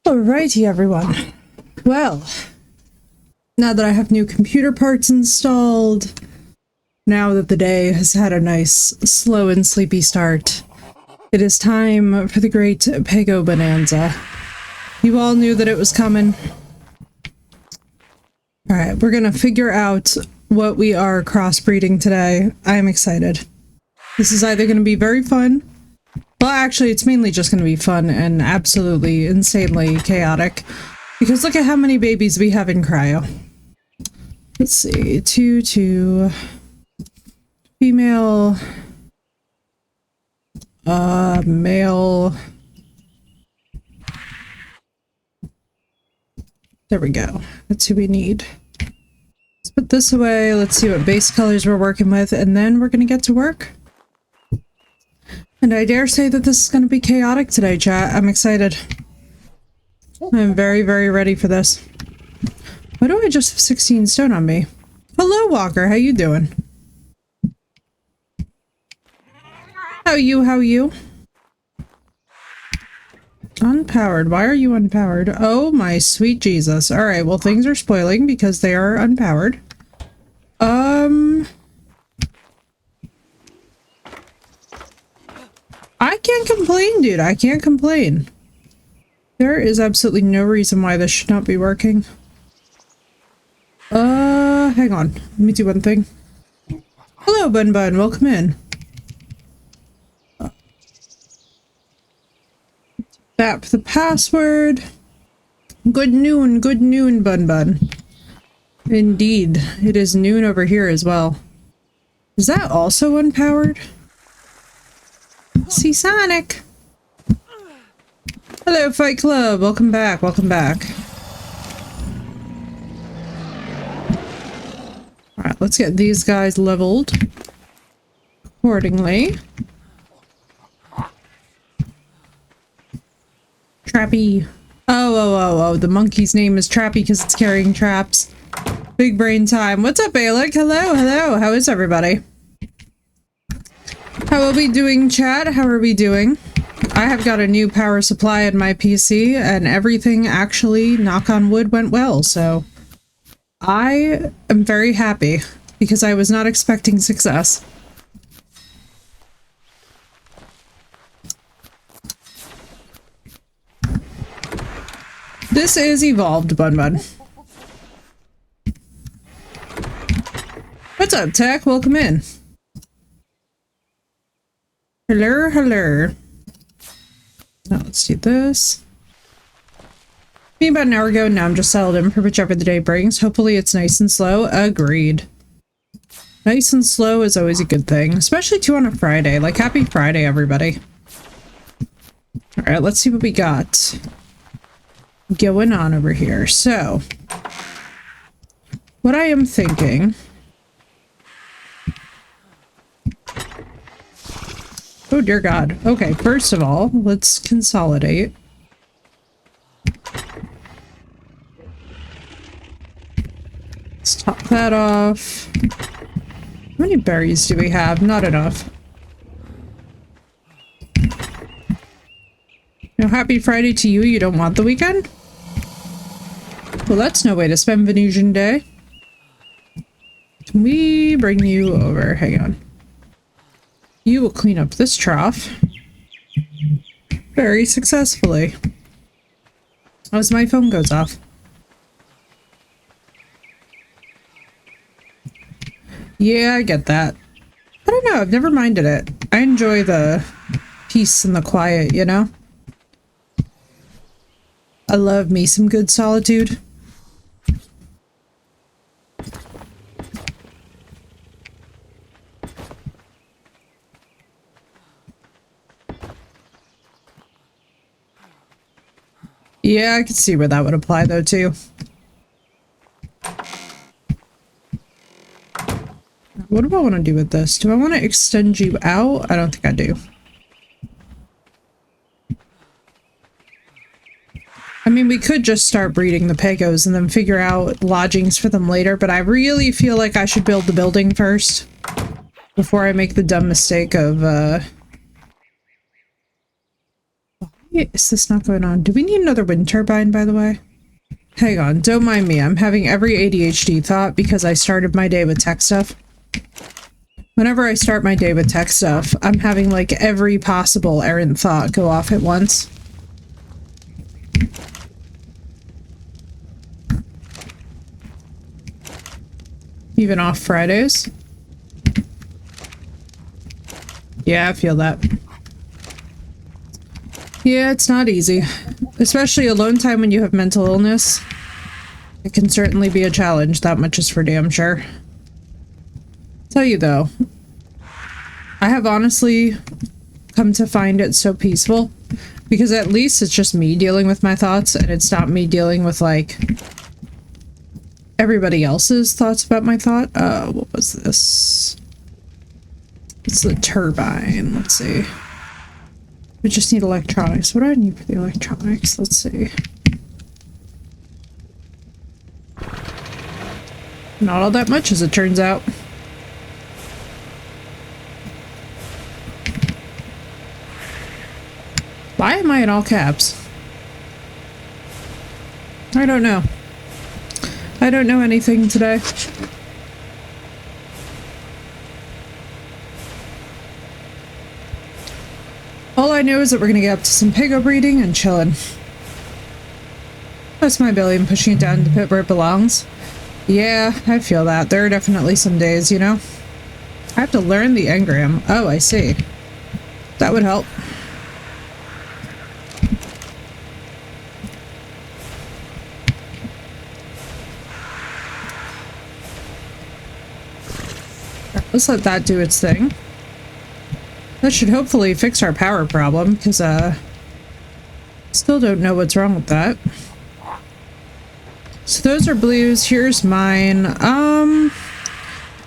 Alrighty, everyone. Well, now that I have new computer parts installed, now that the day has had a nice, slow and sleepy start, it is time for the great PEGO bonanza. You all knew that it was coming. Alright, we're gonna figure out what we are crossbreeding today. I'm excited. This is either gonna be very fun. Well, actually, it's mainly just going to be fun and absolutely insanely chaotic. Because look at how many babies we have in cryo. Let's see. 2 female. Male. There we go. That's who we need. Let's put this away. Let's see what base colors we're working with. And then we're going to get to work. And I dare say that this is going to be chaotic today, chat. I'm excited. I'm very, very ready for this. Why do I just have 16 stone on me? Hello, Walker. How you doing? How are you? Unpowered. Why are you unpowered? Oh my sweet Jesus. Alright, well things are spoiling because they are unpowered. I can't complain, dude. I can't complain. There is absolutely no reason why this should not be working. Hang on. Let me do one thing. Hello, Bun Bun. Welcome in. Tap the password. Good noon, Bun Bun. Indeed. It is noon over here as well. Is that also unpowered? See Sonic. Hello, Fight Club. Welcome back. Welcome back. Alright, let's get these guys leveled accordingly. Trappy. Oh, the monkey's name is Trappy because it's carrying traps. Big brain time. What's up, Alec? Hello. How is everybody? How are we doing, chat? How are we doing? I have got a new power supply in my PC, and everything actually, knock on wood, went well, so I am very happy, because I was not expecting success. This is evolved, Bun Bun. What's up, Tech? Welcome in. Hello. Now let's do this. Me about an hour ago, now I'm just settled in for whichever the day brings. Hopefully it's nice and slow. Agreed. Nice and slow is always a good thing, especially too on a Friday. Like, happy Friday, everybody. Alright, let's see what we got going on over here. So, what I am thinking... Oh dear God. Okay, first of all, let's consolidate. Let's top that off. How many berries do we have? Not enough. No, happy Friday to you. You don't want the weekend? Well, that's no way to spend Venusian Day. Can we bring you over? Hang on. You will clean up this trough very successfully. As my phone goes off. Yeah, I get that. I don't know, I've never minded it. I enjoy the peace and the quiet, you know? I love me some good solitude. Yeah, I can see where that would apply though too. What do I want to do with this? Do I want to extend you out? I don't think I do. I mean, we could just start breeding the PEGOs and then figure out lodgings for them later, but I really feel like I should build the building first before I make the dumb mistake of, why is this not going on? Do we need another wind turbine, by the way? Hang on, don't mind me. I'm having every ADHD thought because I started my day with tech stuff. Whenever I start my day with tech stuff, I'm having like every possible errant thought go off at once. Even off Fridays. Yeah, I feel that. Yeah, it's not easy. Especially alone time when you have mental illness. It can certainly be a challenge, that much is for damn sure. Tell you though, I have honestly come to find it so peaceful because at least it's just me dealing with my thoughts and it's not me dealing with like everybody else's thoughts about my thought. What was this? It's the turbine. Let's see. We just need electronics. What do I need for the electronics? Let's see. Not all that much as it turns out. Why am I in all caps? I don't know. I don't know anything today. All I know is that we're gonna get up to some PEGO breeding and chilling. That's my belly and pushing it down to the pit where it belongs. Yeah, I feel that. There are definitely some days, you know? I have to learn the engram. Oh, I see. That would help. Let's let that do its thing. That should hopefully fix our power problem, because, still don't know what's wrong with that. So those are blues, here's mine.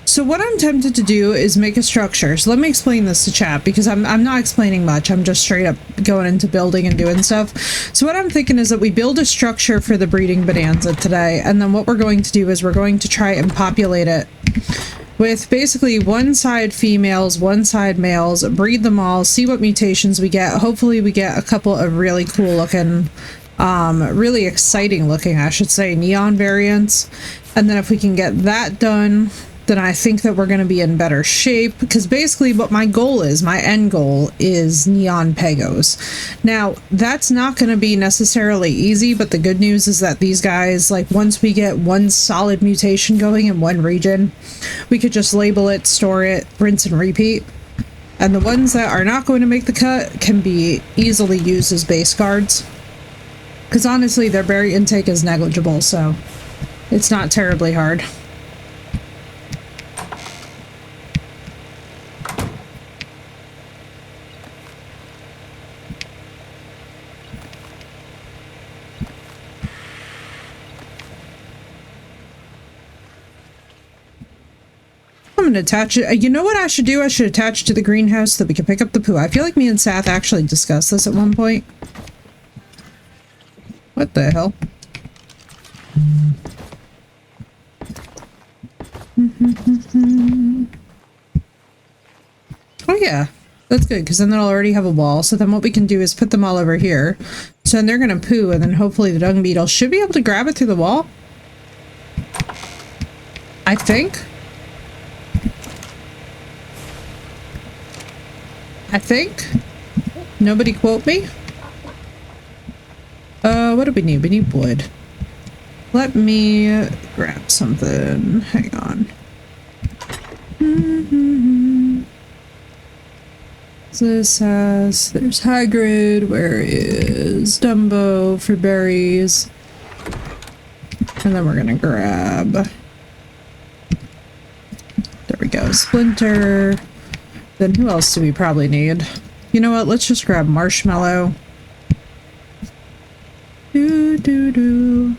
So what I'm tempted to do is make a structure. So let me explain this to chat, because I'm not explaining much. I'm just straight up going into building and doing stuff. So what I'm thinking is that we build a structure for the breeding bonanza today, and then what we're going to do is we're going to try and populate it with basically one side females, one side males, breed them all, see what mutations we get. Hopefully we get a couple of really cool looking, really exciting looking, I should say, neon variants. And then if we can get that done, then I think that we're going to be in better shape, because basically what my goal is, my end goal is neon PEGOs. Now, that's not going to be necessarily easy, but the good news is that these guys, like, once we get one solid mutation going in one region, we could just label it, store it, rinse and repeat. And the ones that are not going to make the cut can be easily used as base cards. Because honestly, their berry intake is negligible, so it's not terribly hard. I'm gonna attach it. You know what I should do? I should attach it to the greenhouse so that we can pick up the poo. I feel like me and Sath actually discussed this at one point. What the hell? Oh yeah, that's good, because then they'll already have a wall. So then what we can do is put them all over here. So then they're gonna poo, and then hopefully the dung beetle should be able to grab it through the wall. I think. Nobody quote me. What do we need? We need wood. Let me grab something. Hang on. This has... There's Hagrid. Where is Dumbo for berries? And then we're gonna grab... There we go. Splinter. Then who else do we probably need? You know what? Let's just grab Marshmallow. do do.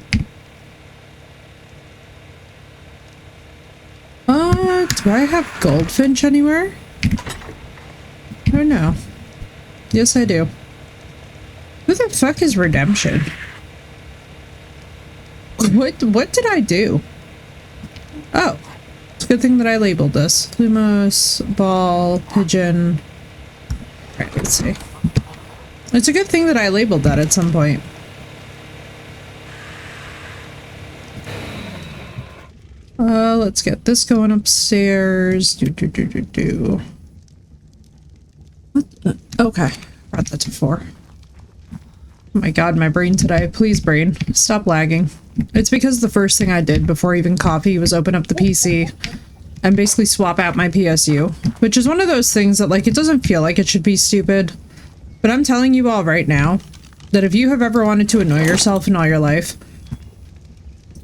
Do I have goldfinch anywhere? I don't know. Yes, I do. Who the fuck is Redemption? What did I do? Oh. It's a good thing that I labeled this. Plumos, ball, pigeon. Alright, let's see. It's a good thing that I labeled that at some point. Let's get this going upstairs. What the? Okay. Brought that to 4. Oh my god, my brain today. Please, brain. Stop lagging. It's because the first thing I did before even coffee was open up the PC and basically swap out my PSU. Which is one of those things that, like, it doesn't feel like it should be stupid. But I'm telling you all right now that if you have ever wanted to annoy yourself in all your life,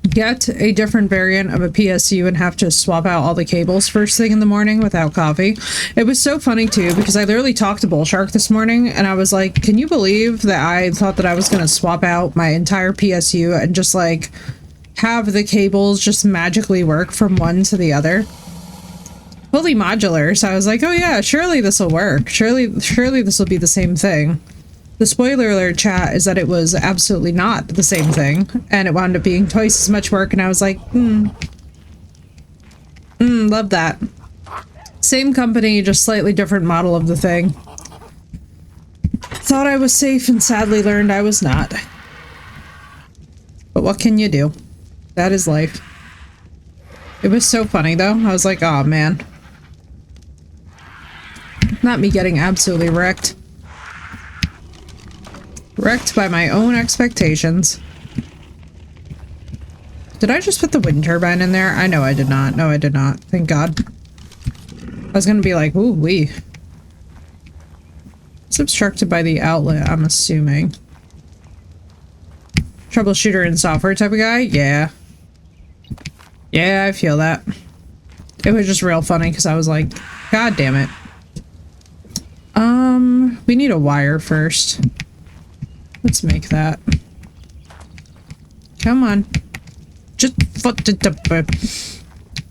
get a different variant of a PSU and have to swap out all the cables first thing in the morning without coffee. It was so funny too because I literally talked to Bullshark this morning and I was like, can you believe that I thought that I was going to swap out my entire PSU and just like have the cables just magically work from one to the other? Fully modular, so I was like, oh yeah, surely this will work. Surely this will be the same thing. The spoiler alert, chat, is that it was absolutely not the same thing, and it wound up being twice as much work, and I was like, love that. Same company, just slightly different model of the thing. Thought I was safe and sadly learned I was not. But what can you do? That is life. It was so funny though. I was like, oh man. Not me getting absolutely wrecked. Wrecked by my own expectations. Did I just put the wind turbine in there? I know I did not. No, I did not. Thank God. I was gonna be like, ooh wee. It's obstructed by the outlet, I'm assuming. Troubleshooter and software type of guy? Yeah. Yeah, I feel that. It was just real funny because I was like, God damn it. We need a wire first. Let's make that. Come on. Just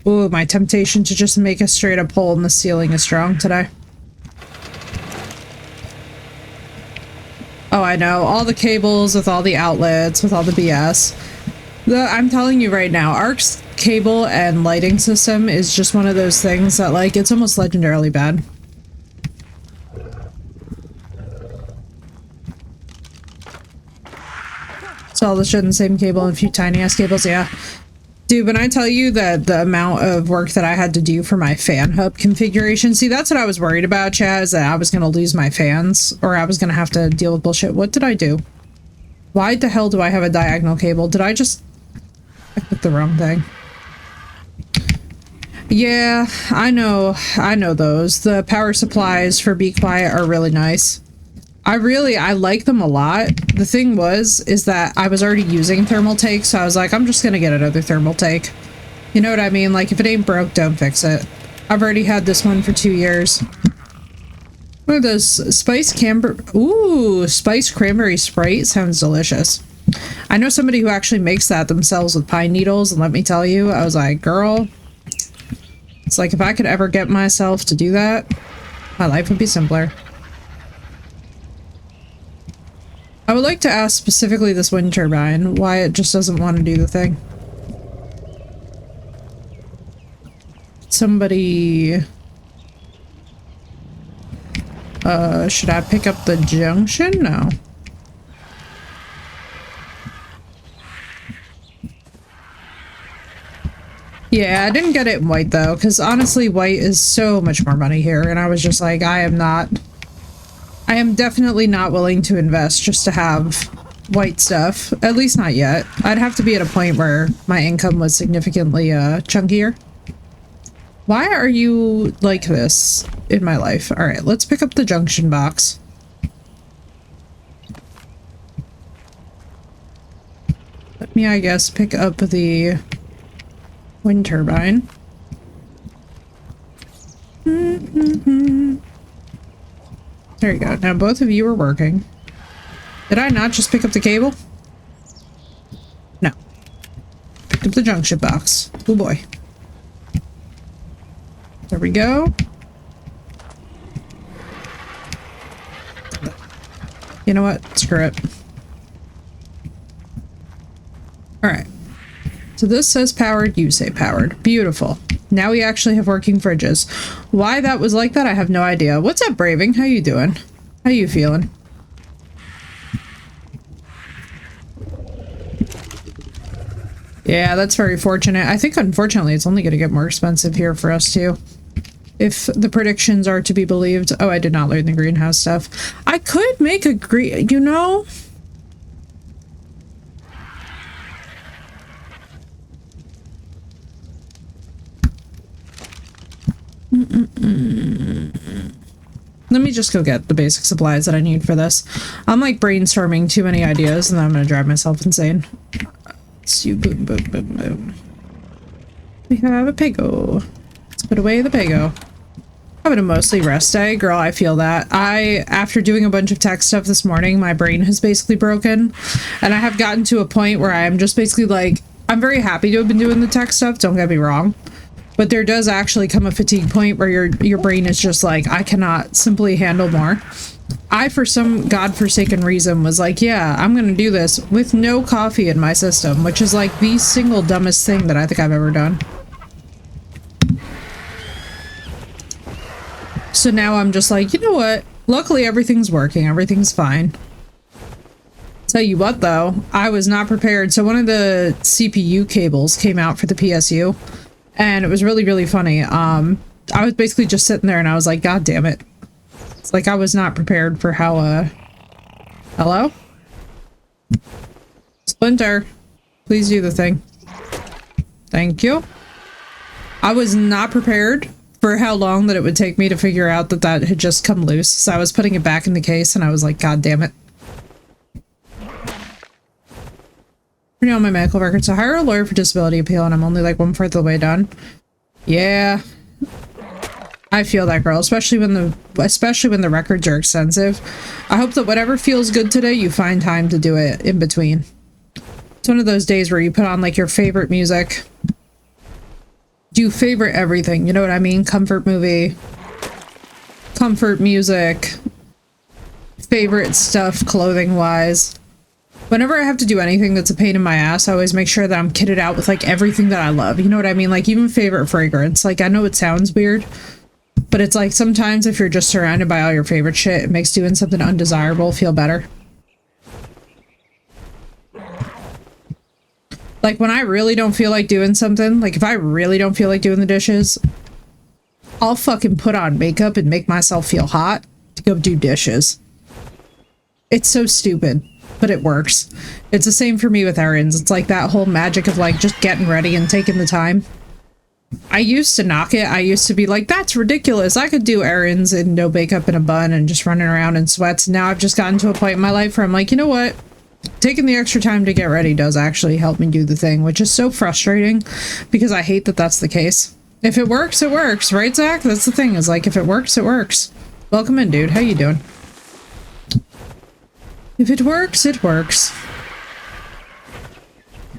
ooh, my temptation to just make a straight up hole in the ceiling is strong today. Oh, I know. All the cables with all the outlets, with all the BS. I'm telling you right now, ARC's cable and lighting system is just one of those things that, like, it's almost legendarily bad. So all the shit in the same cable and a few tiny ass cables, yeah. Dude, when I tell you that the amount of work that I had to do for my fan hub configuration, see, that's what I was worried about, Chaz, is that I was going to lose my fans, or I was going to have to deal with bullshit. What did I do? Why the hell do I have a diagonal cable? Did I just... I clicked the wrong thing. Yeah, I know those. The power supplies for Be Quiet are really nice. I like them a lot. The thing is that I was already using thermal take, so I was like, I'm just gonna get another thermal take. You know what I mean? Like, if it ain't broke, don't fix it. I've already had this one for 2 years. What are those? Spice cranberry Sprite sounds delicious. I know somebody who actually makes that themselves with pine needles, and let me tell you, I was like, girl, it's like if I could ever get myself to do that, my life would be simpler. I would like to ask specifically this wind turbine why it just doesn't want to do the thing. Somebody... should I pick up the junction? No. Yeah, I didn't get it in white though, because honestly white is so much more money here, and I was just like, I am definitely not willing to invest just to have white stuff. At least not yet. I'd have to be at a point where my income was significantly chunkier. Why are you like this in my life? Alright, let's pick up the junction box. Let me, I guess, pick up the wind turbine. There you go. Now both of you are working. Did I not just pick up the cable? Skip the junction box. Oh boy. There we go. You know what? Screw it. Alright. So this says powered, you say powered. Beautiful. Now we actually have working fridges. Why that was like that, I have no idea. What's up, Braving? How you doing? How you feeling? Yeah, that's very fortunate. I think, unfortunately, it's only going to get more expensive here for us, too. If the predictions are to be believed. Oh, I did not learn the greenhouse stuff. I could make a green... You know... Let me just go get the basic supplies that I need for this. I'm like brainstorming too many ideas and then I'm gonna drive myself insane. Let's do boom, boom, boom, boom. We have a PEGO. Let's put away the PEGO. Having a mostly rest day. Girl, I feel that. After doing a bunch of tech stuff this morning, my brain has basically broken. And I have gotten to a point where I'm just basically like, I'm very happy to have been doing the tech stuff, don't get me wrong. But there does actually come a fatigue point where your brain is just like, I cannot simply handle more. I, for some godforsaken reason, was like, yeah, I'm gonna do this with no coffee in my system, which is like the single dumbest thing that I think I've ever done. So now I'm just like, you know what? Luckily, everything's working. Everything's fine. Tell you what, though, I was not prepared. So one of the CPU cables came out for the PSU. And it was really, really funny. I was basically just sitting there and I was like, God damn it. It's like I was not prepared for how, hello? Splinter, please do the thing. Thank you. I was not prepared for how long that it would take me to figure out that that had just come loose. So I was putting it back in the case and I was like, God damn it. Renew on my medical record. So hire a lawyer for disability appeal and I'm only like 1/4 of the way done. Yeah. I feel that, girl, especially when the records are extensive. I hope that whatever feels good today, you find time to do it in between. It's one of those days where you put on like your favorite music. Do favorite everything, you know what I mean? Comfort movie. Comfort music. Favorite stuff clothing wise. Whenever I have to do anything that's a pain in my ass, I always make sure that I'm kitted out with like everything that I love. You know what I mean? Like even favorite fragrance. Like I know it sounds weird, but it's like sometimes if you're just surrounded by all your favorite shit, it makes doing something undesirable feel better. Like when I really don't feel like doing something, like if I really don't feel like doing the dishes, I'll fucking put on makeup and make myself feel hot to go do dishes. It's so stupid. But it works. It's the same for me with errands. It's like that whole magic of like just getting ready and taking the time. I used to knock it. I used to be like, that's ridiculous. I could do errands in no makeup and a bun and just running around in sweats. Now I've just gotten to a point in my life where I'm like, you know what? Taking the extra time to get ready does actually help me do the thing, which is so frustrating because I hate that that's the case. If it works, it works. Right, Zach? That's the thing is like, if it works, it works. Welcome in, dude. How you doing? If it works, it works.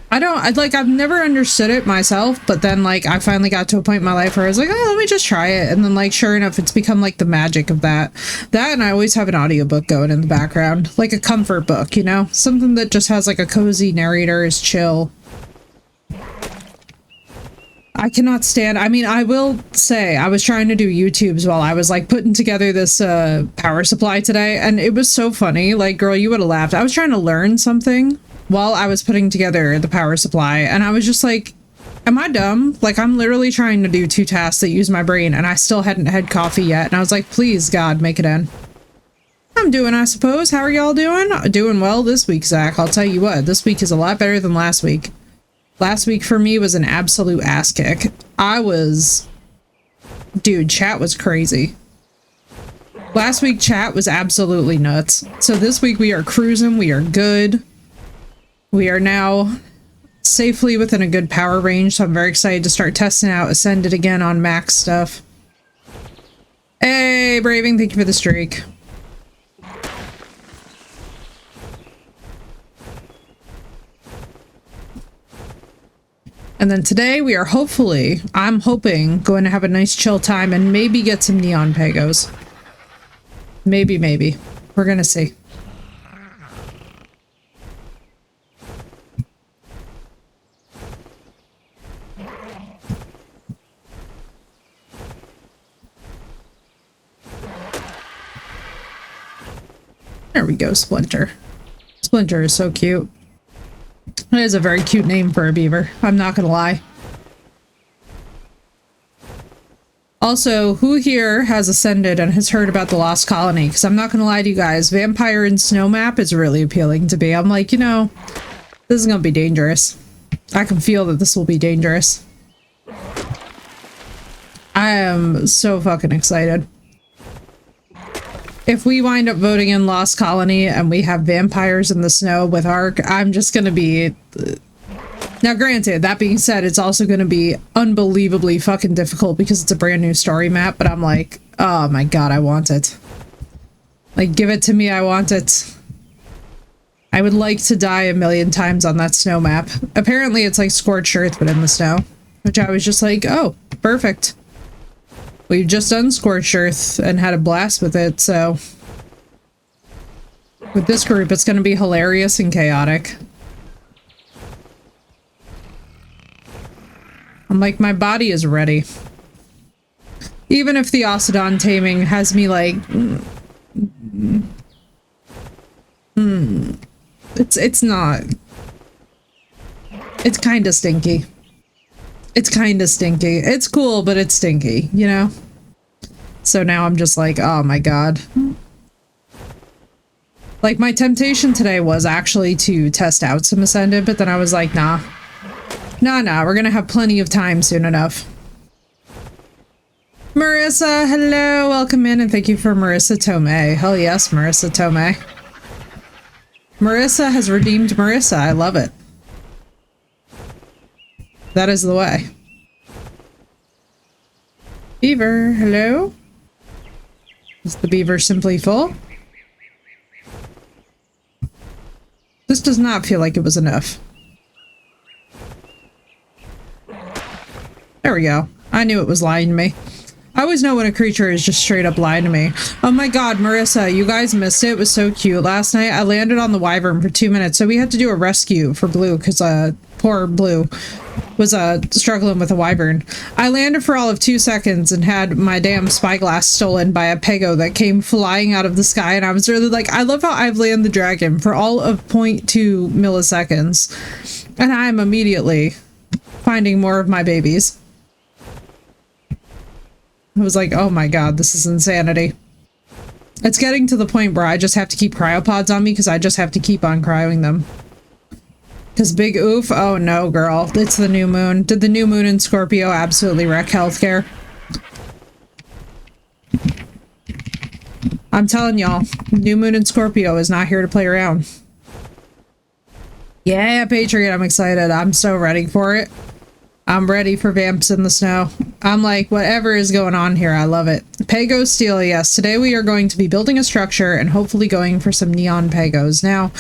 I've never understood it myself, but then like I finally got to a point in my life where I was like, oh, let me just try it. And then like, sure enough, it's become like the magic of that. And I always have an audiobook going in the background, like a comfort book, you know, something that just has like a cozy narrator, is chill. I cannot stand, I mean, I will say I was trying to do YouTubes while I was like putting together this power supply today, and it was so funny. Like, girl, you would have laughed. I was trying to learn something while I was putting together the power supply, and I was just like, am I dumb? Like, I'm literally trying to do 2 tasks that use my brain, and I still hadn't had coffee yet, and I was like, please, God, make it end. I'm doing, I suppose. How are y'all doing? Doing well this week, Zach. I'll tell you what, this week is a lot better than last week. Last week for me was an absolute ass kick. Dude, chat was crazy. Last week chat was absolutely nuts. So this week we are cruising, we are good. We are now safely within a good power range, so I'm very excited to start testing out Ascended again on max stuff. Hey, Braving, thank you for the streak. And then today we are hopefully, I'm hoping, going to have a nice chill time and maybe get some neon pegos. Maybe. We're gonna see. There we go, Splinter. Splinter is so cute. That is a very cute name for a beaver. I'm not gonna lie. Also, who here has ascended and has heard about the Lost Colony? Because I'm not gonna lie to you guys, Vampire and Snow Map is really appealing to me. I'm like, you know, this is gonna be dangerous. I can feel that this will be dangerous. I am so fucking excited. If we wind up voting in Lost Colony and we have vampires in the snow with Ark, I'm just gonna be... Now granted, that being said, it's also gonna be unbelievably fucking difficult because it's a brand new story map, but I'm like, oh my god, I want it. Like, give it to me, I want it. I would like to die a million times on that snow map. Apparently it's like Scorched Earth, but in the snow. Which I was just like, oh, perfect. We've just done Scorched Earth and had a blast with it, so... With this group, it's gonna be hilarious and chaotic. I'm like, my body is ready. Even if the Ocedon taming has me like... It's not... It's kinda stinky. It's kinda stinky. It's cool, but it's stinky, you know? So now I'm just like, oh my god. Like, my temptation today was actually to test out some Ascended, but then I was like, nah. Nah, we're gonna have plenty of time soon enough. Marissa, hello, welcome in, and thank you for Marissa Tomei. Hell yes, Marissa Tomei. Marissa has redeemed Marissa, I love it. That is the way. Beaver, hello? Is the beaver simply full? This does not feel like it was enough. There we go. I knew it was lying to me. I always know when a creature is just straight up lying to me. Oh my god, Marissa, you guys missed it. It was so cute. Last night I landed on the wyvern for 2 minutes, so we had to do a rescue for Blue because poor Blue was struggling with a wyvern. I landed for all of 2 seconds and had my damn spyglass stolen by a PEGO that came flying out of the sky, and I was really like, I love how I've landed the dragon for all of 0.2 milliseconds, and I'm immediately finding more of my babies. I was like, oh my god, this is insanity. It's getting to the point where I just have to keep cryopods on me because I just have to keep on cryoing them. Because big oof, oh no girl, it's the new moon. Did the new moon in Scorpio absolutely wreck healthcare? I'm telling y'all, new moon in Scorpio is not here to play around. Yeah, Patriot, I'm excited. I'm so ready for it. I'm ready for Vamps in the Snow. I'm like, whatever is going on here, I love it. Pego Steel, yes. Today we are going to be building a structure and hopefully going for some neon Pegos. Now,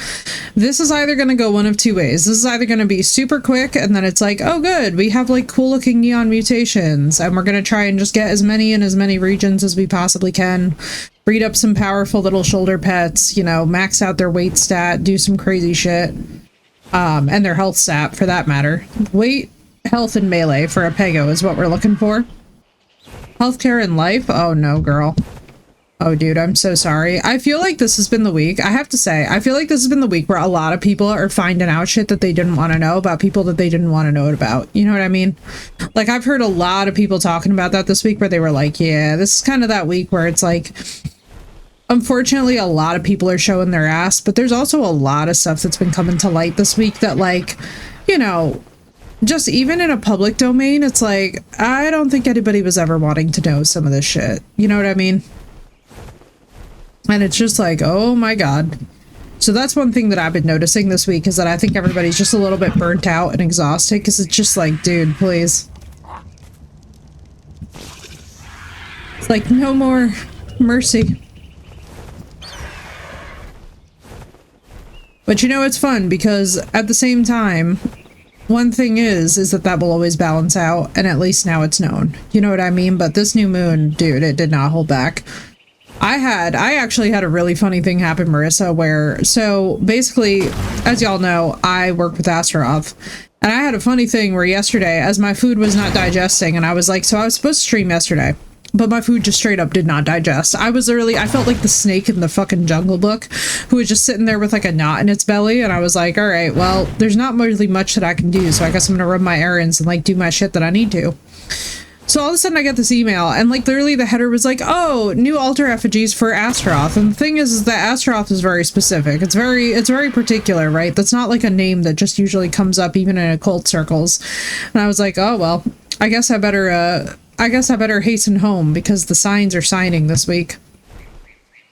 this is either going to go one of two ways. This is either going to be super quick and then it's like, oh good, we have like cool looking neon mutations and we're going to try and just get as many in as many regions as we possibly can. Breed up some powerful little shoulder pets, you know, max out their weight stat, do some crazy shit. And their health stat for that matter. Weight, health, and melee for a Pego is what we're looking for. Healthcare and life? Oh no, girl. Oh dude, I'm so sorry. I feel like this has been the week. I have to say, I feel like this has been the week where a lot of people are finding out shit that they didn't want to know about people that they didn't want to know about. You know what I mean? Like, I've heard a lot of people talking about that this week where they were like, yeah, this is kind of that week where it's like, unfortunately, a lot of people are showing their ass, but there's also a lot of stuff that's been coming to light this week that, like, you know, just even in a public domain, it's like, I don't think anybody was ever wanting to know some of this shit. You know what I mean? And it's just like, oh my god. So that's one thing that I've been noticing this week, is that I think everybody's just a little bit burnt out and exhausted, because it's just like, dude, please. It's like, no more mercy. But you know, it's fun, because at the same time, one thing is that will always balance out, and at least now it's known. You know what I mean? But this new moon, dude, it did not hold back. I actually had a really funny thing happen, Marissa, where, so basically, as y'all know, I work with Astaroth, and I had a funny thing where yesterday, as my food was not digesting, and I was like, so I was supposed to stream yesterday, but my food just straight up did not digest. I felt like the snake in the fucking Jungle Book, who was just sitting there with like a knot in its belly, and I was like, all right, well, there's not really much that I can do, so I guess I'm gonna run my errands and like do my shit that I need to. So all of a sudden I get this email, and like literally the header was like, oh, new altar effigies for Astaroth. And the thing is that Astaroth is very specific. It's very particular, right? That's not like a name that just usually comes up even in occult circles. And I was like, oh well, I guess I better hasten home because the signs are signing this week.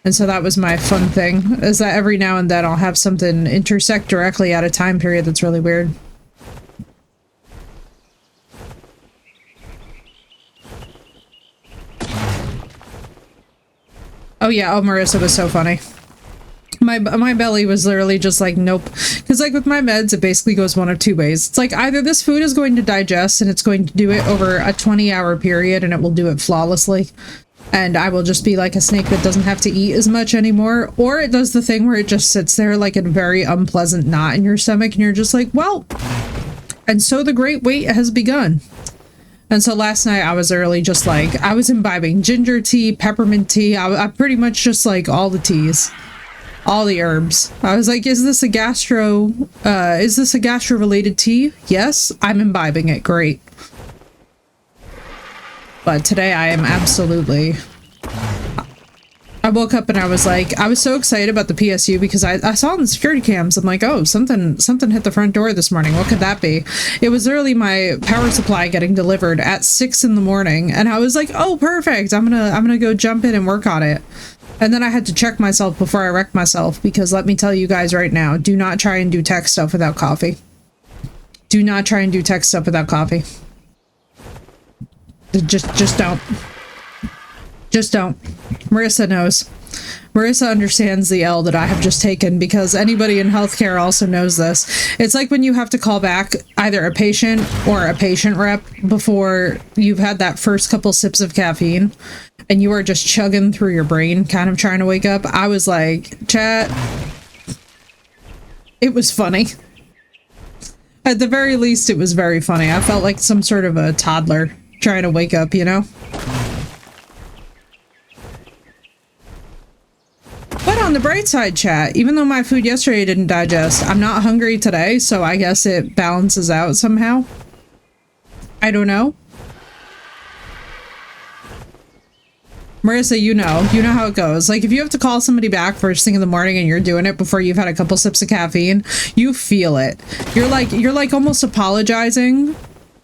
And so that was my fun thing, is that every now and then I'll have something intersect directly at a time period that's really weird. Oh yeah, oh Marissa was so funny. My belly was literally just like, nope. Because like with my meds, it basically goes one of two ways. It's like either this food is going to digest and it's going to do it over a 20-hour period and it will do it flawlessly. And I will just be like a snake that doesn't have to eat as much anymore. Or it does the thing where it just sits there like a very unpleasant knot in your stomach and you're just like, well, and so the great wait has begun. And so last night I was early, just like, I was imbibing ginger tea, peppermint tea. I pretty much just like all the teas, all the herbs. I was like, is this a gastro related tea? Yes, I'm imbibing it. Great. But today I am absolutely, I woke up and I was like, I was so excited about the PSU because I saw on the security cams. I'm like, oh, something hit the front door this morning. What could that be? It was literally my power supply getting delivered at 6 in the morning. And I was like, oh, perfect. I'm gonna go jump in and work on it. And then I had to check myself before I wrecked myself because let me tell you guys right now, do not try and do tech stuff without coffee. Do not try and do tech stuff without coffee. Just don't. Just don't. Marissa knows. Marissa understands the L that I have just taken because anybody in healthcare also knows this. It's like when you have to call back either a patient or a patient rep before you've had that first couple sips of caffeine and you are just chugging through your brain, kind of trying to wake up. I was like, chat, it was funny. At the very least, it was very funny. I felt like some sort of a toddler trying to wake up, you know? But on the bright side, chat, even though my food yesterday didn't digest, I'm not hungry today, so I guess it balances out somehow. I don't know. Marissa, you know how it goes. Like, if you have to call somebody back first thing in the morning and you're doing it before you've had a couple sips of caffeine, you feel it. You're like almost apologizing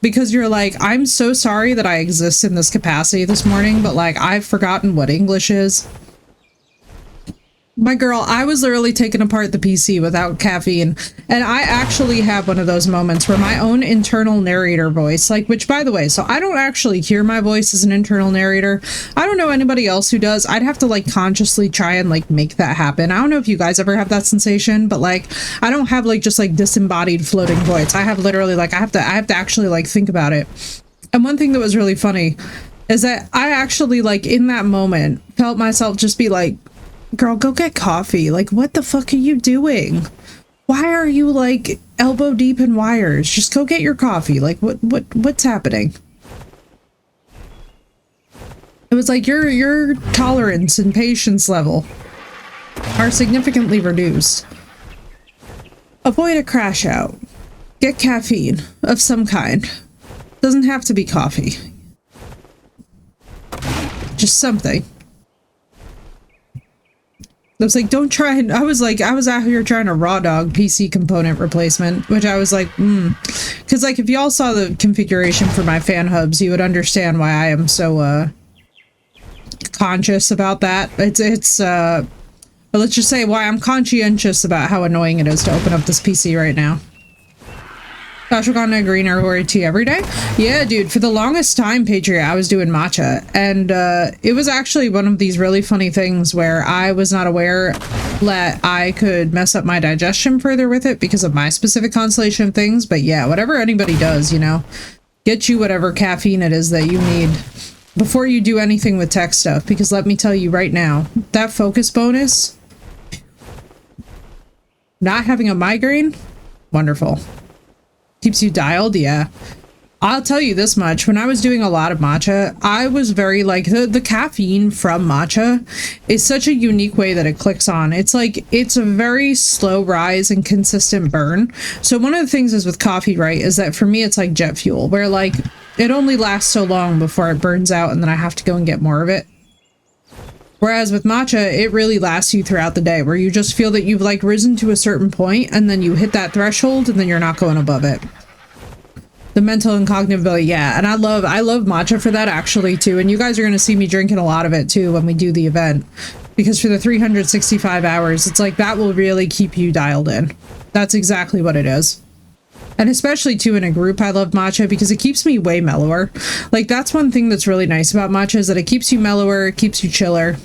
because you're like, I'm so sorry that I exist in this capacity this morning, but like, I've forgotten what English is. My girl, I was literally taking apart the PC without caffeine, and I actually have one of those moments where my own internal narrator voice, like, which by the way, so I don't actually hear my voice as an internal narrator. I don't know anybody else who does. I'd have to like consciously try and like make that happen. I don't know if you guys ever have that sensation, but like, I don't have like just like disembodied floating voice. I have literally like, I have to actually like think about it. And one thing that was really funny is that I actually like in that moment felt myself just be like, girl, go get coffee. Like, what the fuck are you doing? Why are you like elbow deep in wires? Just go get your coffee. Like, what's happening? It was like your tolerance and patience level are significantly reduced. Avoid a crash out. Get caffeine of some kind. Doesn't have to be coffee. Just something. I was like, don't try and I was out here trying to raw dog PC component replacement, which I was like, because like if y'all saw the configuration for my fan hubs, you would understand why I am so conscious about that. It's but let's just say why I'm conscientious about how annoying it is to open up this PC right now. Ashwagandha green herb tea every day. Yeah, dude, for the longest time, Patriot, I was doing matcha. And it was actually one of these really funny things where I was not aware that I could mess up my digestion further with it because of my specific constellation of things. But yeah, whatever anybody does, you know, get you whatever caffeine it is that you need before you do anything with tech stuff. Because let me tell you right now, that focus bonus, not having a migraine, wonderful. Keeps you dialed, yeah. I'll tell you this much, when I was doing a lot of matcha, I was very like, the caffeine from matcha is such a unique way that it clicks on. It's like, it's a very slow rise and consistent burn. So one of the things is with coffee, right, is that for me, it's like jet fuel, where like, it only lasts so long before it burns out and then I have to go and get more of it. Whereas with matcha, it really lasts you throughout the day, where you just feel that you've like risen to a certain point and then you hit that threshold and then you're not going above it. The mental and cognitive ability, yeah. And I love matcha for that actually too. And you guys are going to see me drinking a lot of it too when we do the event. Because for the 365 hours, it's like that will really keep you dialed in. That's exactly what it is. And especially too in a group, I love matcha because it keeps me way mellower. Like that's one thing that's really nice about matcha is that it keeps you mellower, it keeps you chiller.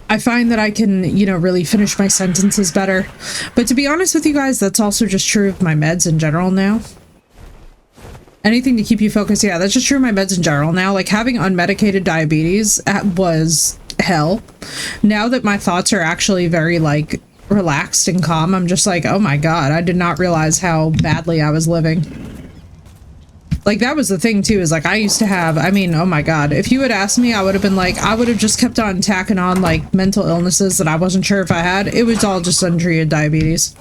I find that I can, you know, really finish my sentences better. But to be honest with you guys, that's also just true of my meds in general now. Anything to keep you focused, yeah, that's just true of my meds in general now. Like having unmedicated diabetes was hell. Now that my thoughts are actually very like relaxed and calm, I'm just like, oh my god, I did not realize how badly I was living. Like that was the thing too, is like I used to have, I mean, oh my god, if you had asked me, I would have been like, I would have just kept on tacking on like mental illnesses that I wasn't sure if I had. It was all just untreated diabetes.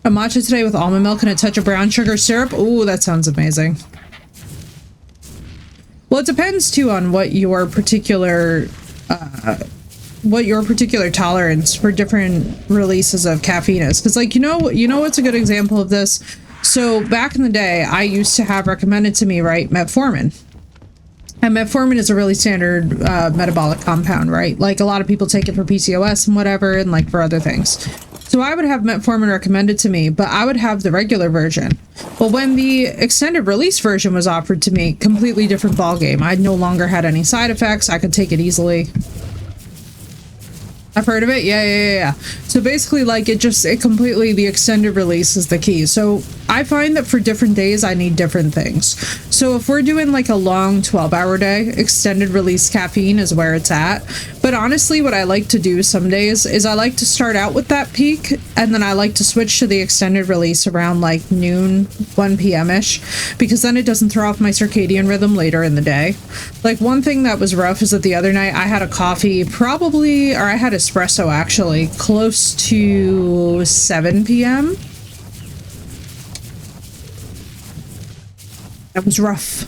A matcha today with almond milk and a touch of brown sugar syrup. Ooh, that sounds amazing. Well, it depends too on what your particular tolerance for different releases of caffeine is. Because like, you know what's a good example of this? So back in the day, I used to have recommended to me, right, metformin. And metformin is a really standard metabolic compound, right? Like a lot of people take it for PCOS and whatever, and like for other things. So I would have metformin recommended to me, but I would have the regular version. Well, when the extended release version was offered to me, completely different ballgame. I no longer had any side effects. I could take it easily. I've heard of it. Yeah. So basically, like, it completely, the extended release is the key. So I find that for different days, I need different things. So if we're doing like a long 12-hour day, extended release caffeine is where it's at. But honestly, what I like to do some days is I like to start out with that peak, and then I like to switch to the extended release around like noon, 1 p.m.-ish, because then it doesn't throw off my circadian rhythm later in the day. Like one thing that was rough is that the other night I had a coffee I had espresso actually close to 7 p.m. That was rough.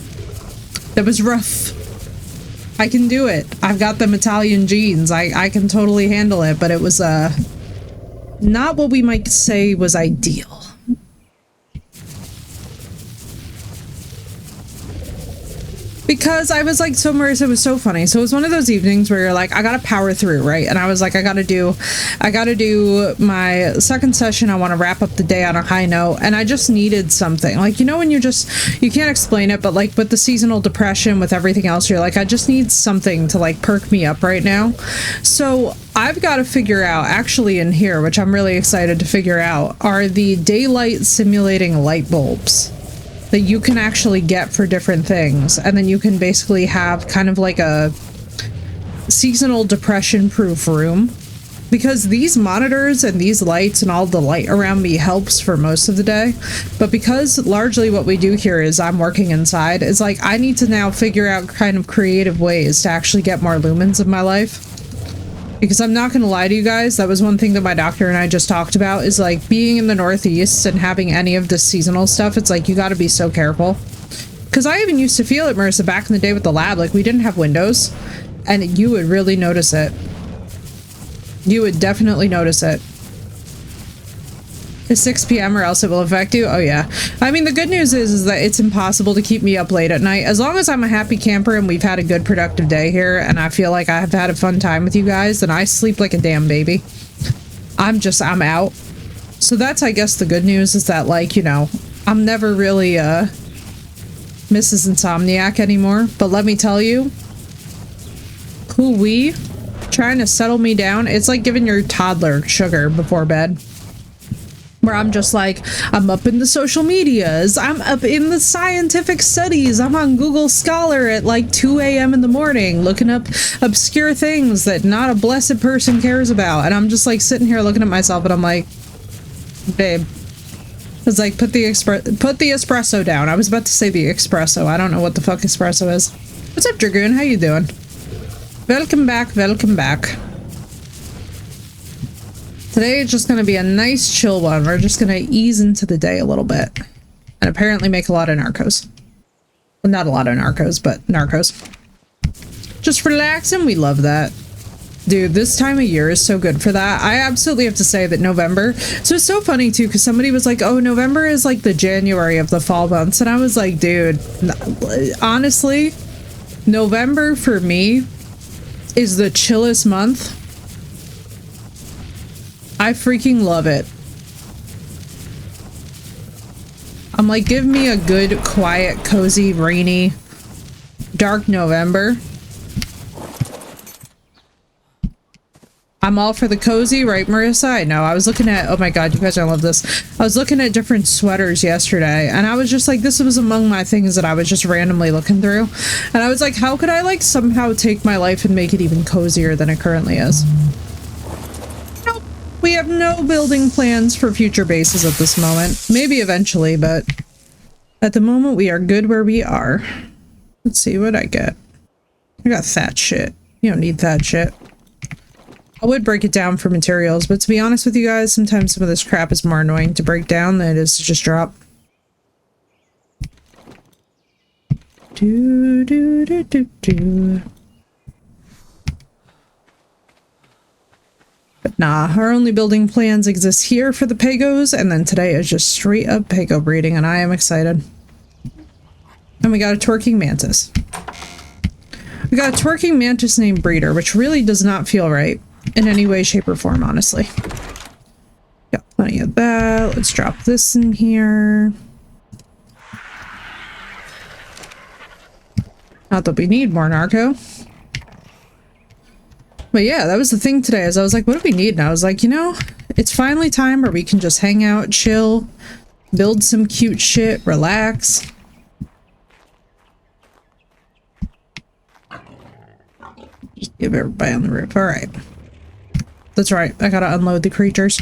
I can do it. I've got them Italian genes. I can totally handle it, but it was not what we might say was ideal. Because I was like, so Marissa, it was so funny. So it was one of those evenings where you're like, I gotta power through, right? And I was like, I gotta do my second session. I want to wrap up the day on a high note, and I just needed something. Like, you know, when you can't explain it, but like with the seasonal depression, with everything else, you're like, I just need something to like perk me up right now. So I've got to figure out, actually in here, which I'm really excited to figure out, are the daylight simulating light bulbs that you can actually get for different things, and then you can basically have kind of like a seasonal depression proof room, because these monitors and these lights and all the light around me helps for most of the day. But because largely what we do here is I'm working inside, it's like I need to now figure out kind of creative ways to actually get more lumens in my life. Because I'm not gonna lie to you guys, that was one thing that my doctor and I just talked about, is like being in the Northeast and having any of this seasonal stuff. It's like you got to be so careful. Because I even used to feel it, Marissa, back in the day with the lab. Like we didn't have windows, and you would really notice it. You would definitely notice it. It's 6 p.m. or else it will affect you. Oh yeah. I mean, the good news is that it's impossible to keep me up late at night. As long as I'm a happy camper and we've had a good productive day here and I feel like I've had a fun time with you guys, then I sleep like a damn baby. I'm out. So that's, I guess, the good news is that, like, you know, I'm never really Mrs. Insomniac anymore. But let me tell you, trying to settle me down, it's like giving your toddler sugar before bed. Where I'm just like, I'm up in the social medias, I'm up in the scientific studies, I'm on Google Scholar at like 2 a.m. in the morning looking up obscure things that not a blessed person cares about, and I'm just like sitting here looking at myself and I'm like, babe, it's like, put the espresso down. I was about to say the espresso. I don't know what the fuck espresso is. What's up, Dragoon? How you doing? Welcome back, welcome back. Today is just going to be a nice chill one. We're just going to ease into the day a little bit. And apparently make a lot of narcos. Well, not a lot of narcos, but narcos. Just relaxing. We love that. Dude, this time of year is so good for that. I absolutely have to say that November... So it's so funny, too, because somebody was like, oh, November is like the January of the fall months. And I was like, dude, honestly, November for me is the chillest month. I freaking love it. I'm like, give me a good, quiet, cozy, rainy, dark November. I'm all for the cozy, right, Marissa? I know. I was looking at, oh my god, you guys, I love this. I was looking at different sweaters yesterday, and I was just like, this was among my things that I was just randomly looking through. And I was like, how could I, like, somehow take my life and make it even cozier than it currently is? We have no building plans for future bases at this moment. Maybe eventually, but at the moment we are good where we are. Let's see what I get. I got that shit. You don't need that shit. I would break it down for materials, but to be honest with you guys, sometimes some of this crap is more annoying to break down than it is to just drop. Do do do do do. But nah, our only building plans exist here for the PEGOs, and then today is just straight up PEGO breeding, and I am excited. And we got a twerking mantis. We got a twerking mantis named Breeder, which really does not feel right in any way, shape, or form, honestly. Got plenty of that. Let's drop this in here. Not that we need more narco. But yeah, that was the thing today, is I was like, what do we need? And I was like, you know, it's finally time where we can just hang out, chill, build some cute shit, relax. Just give everybody on the roof. All right. That's right. I gotta unload the creatures.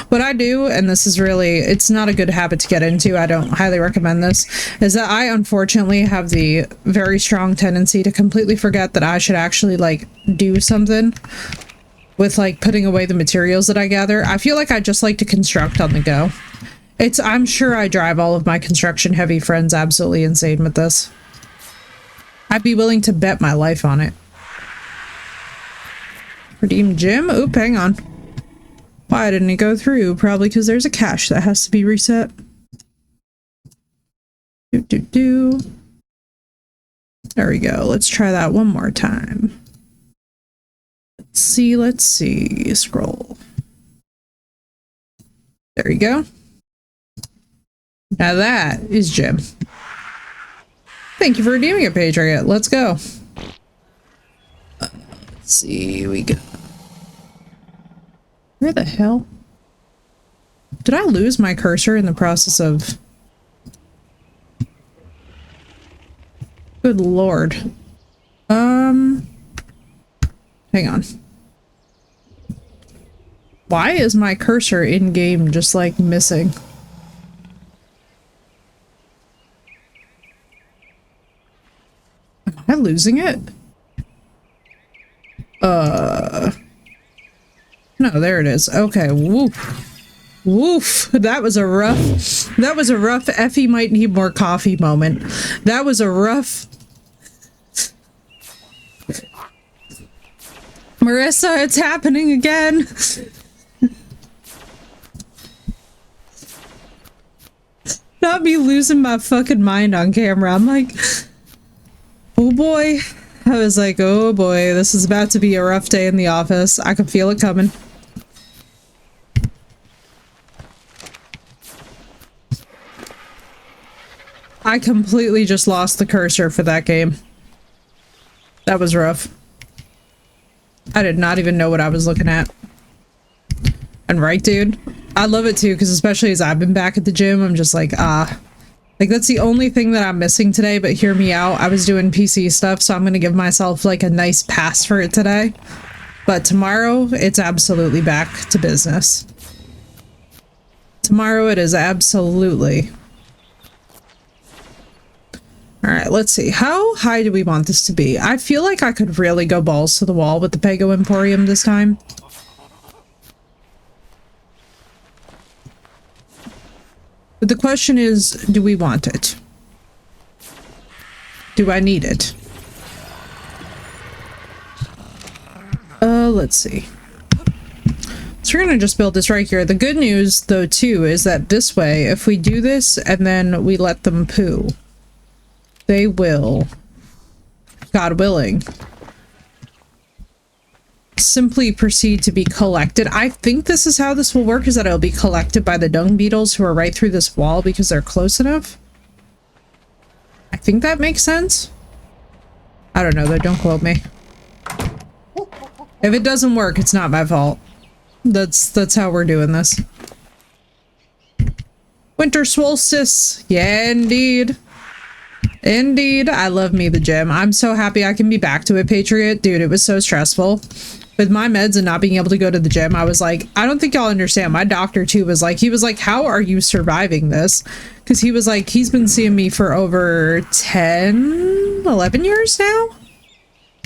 What I do, and this is really, it's not a good habit to get into, I don't highly recommend this, is that I unfortunately have the very strong tendency to completely forget that I should actually, like, do something with, like, putting away the materials that I gather. I feel like I just like to construct on the go. I'm sure I drive all of my construction heavy friends absolutely insane with this. I'd be willing to bet my life on it. Redeem gem? Oop, hang on. Why didn't it go through? Probably because there's a cache that has to be reset. There we go. Let's try that one more time. Let's see. Scroll. There you go. Now that is gem. Thank you for redeeming it, Patriot. Let's go. Let's see, we go. Where the hell? Did I lose my cursor in the process of... Good lord. Hang on. Why is my cursor in-game just, like, missing? Am I losing it? No, there it is. Okay, woof. Woof. That was a rough Effie might need more coffee moment. That was a rough... Marissa, it's happening again. Not me losing my fucking mind on camera. I'm like, oh boy. I was like, oh boy, this is about to be a rough day in the office. I can feel it coming. I completely just lost the cursor for that game. That was rough. I did not even know what I was looking at. And right, dude? I love it too, because especially as I've been back at the gym, I'm just like, like, that's the only thing that I'm missing today, but hear me out. I was doing PC stuff, so I'm going to give myself, like, a nice pass for it today. But tomorrow, it's absolutely back to business. Tomorrow, it is absolutely. Alright, let's see. How high do we want this to be? I feel like I could really go balls to the wall with the PEGO Emporium this time. But the question is, do we want it? Do I need it? Let's see. So we're gonna just build this right here. The good news, though, too, is that this way, if we do this and then we let them poo, they will, God willing, simply proceed to be collected. I think this is how this will work, is that it'll be collected by the dung beetles who are right through this wall because they're close enough. I think that makes sense. I don't know though, don't quote me. If it doesn't work, it's not my fault. That's how we're doing this. Winter solstice. Yeah, indeed. Indeed. I love me the gym. I'm so happy I can be back to it, Patriot. Dude, it was so stressful. With my meds and not being able to go to the gym, I was like, I don't think y'all understand. My doctor too was like, he was like, how are you surviving this? Because he was like, he's been seeing me for over 10, 11 years now.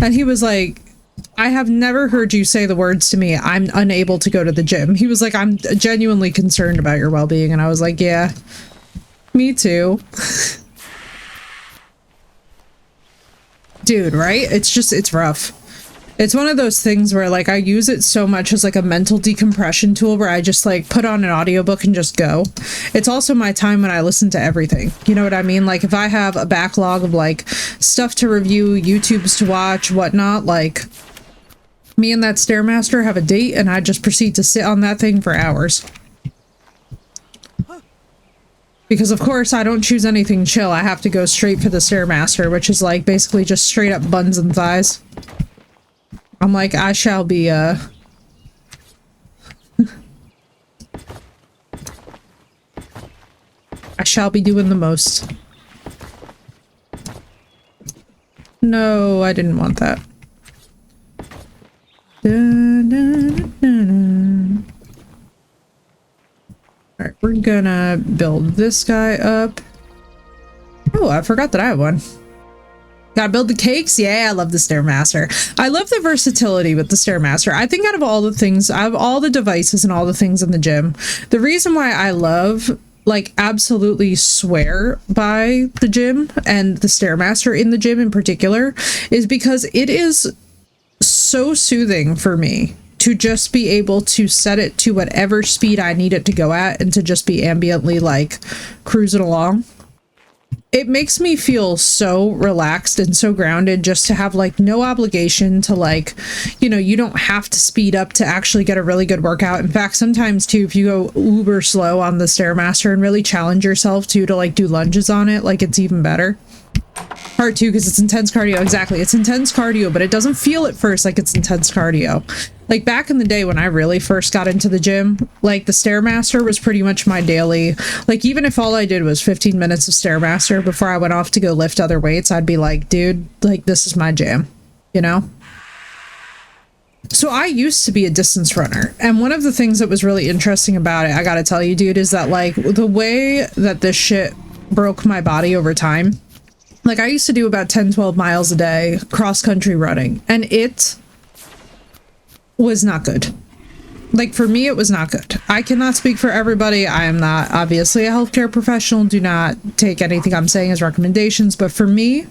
And he was like, I have never heard you say the words to me, I'm unable to go to the gym. He was like, I'm genuinely concerned about your well-being. And I was like, yeah, me too. Dude, right? It's just, it's rough. It's one of those things where, like, I use it so much as, like, a mental decompression tool where I just, like, put on an audiobook and just go. It's also my time when I listen to everything. You know what I mean? Like, if I have a backlog of, like, stuff to review, YouTubes to watch, whatnot, like, me and that Stairmaster have a date and I just proceed to sit on that thing for hours. Because, of course, I don't choose anything chill. I have to go straight for the Stairmaster, which is, like, basically just straight up buns and thighs. I'm like, I shall be, I shall be doing the most. No, I didn't want that. Alright, we're gonna build this guy up. Oh, I forgot that I have one. Gotta build the cakes? Yeah, I love the Stairmaster. I love the versatility with the Stairmaster. I think out of all the things, out of all the devices and all the things in the gym, the reason why I love, like, absolutely swear by the gym and the Stairmaster in the gym in particular is because it is so soothing for me to just be able to set it to whatever speed I need it to go at and to just be ambiently, like, cruising along. It makes me feel so relaxed and so grounded just to have, like, no obligation to, like, you know, you don't have to speed up to actually get a really good workout. In fact, sometimes too, if you go uber slow on the Stairmaster and really challenge yourself to like do lunges on it, like, it's even better. Part two, because it's intense cardio. Exactly, it's intense cardio, but it doesn't feel at first like it's intense cardio. Like, back in the day when I really first got into the gym, like, the Stairmaster was pretty much my daily, like, even if all I did was 15 minutes of Stairmaster before I went off to go lift other weights, I'd be like, dude, like, this is my jam, you know? So I used to be a distance runner, and one of the things that was really interesting about it, I gotta tell you, dude, is that, like, the way that this shit broke my body over time, like, I used to do about 10-12 miles a day cross-country running, and it was not good. Like, for me, it was not good. I cannot speak for everybody. I am not obviously a healthcare professional. Do not take anything I'm saying as recommendations, but for me,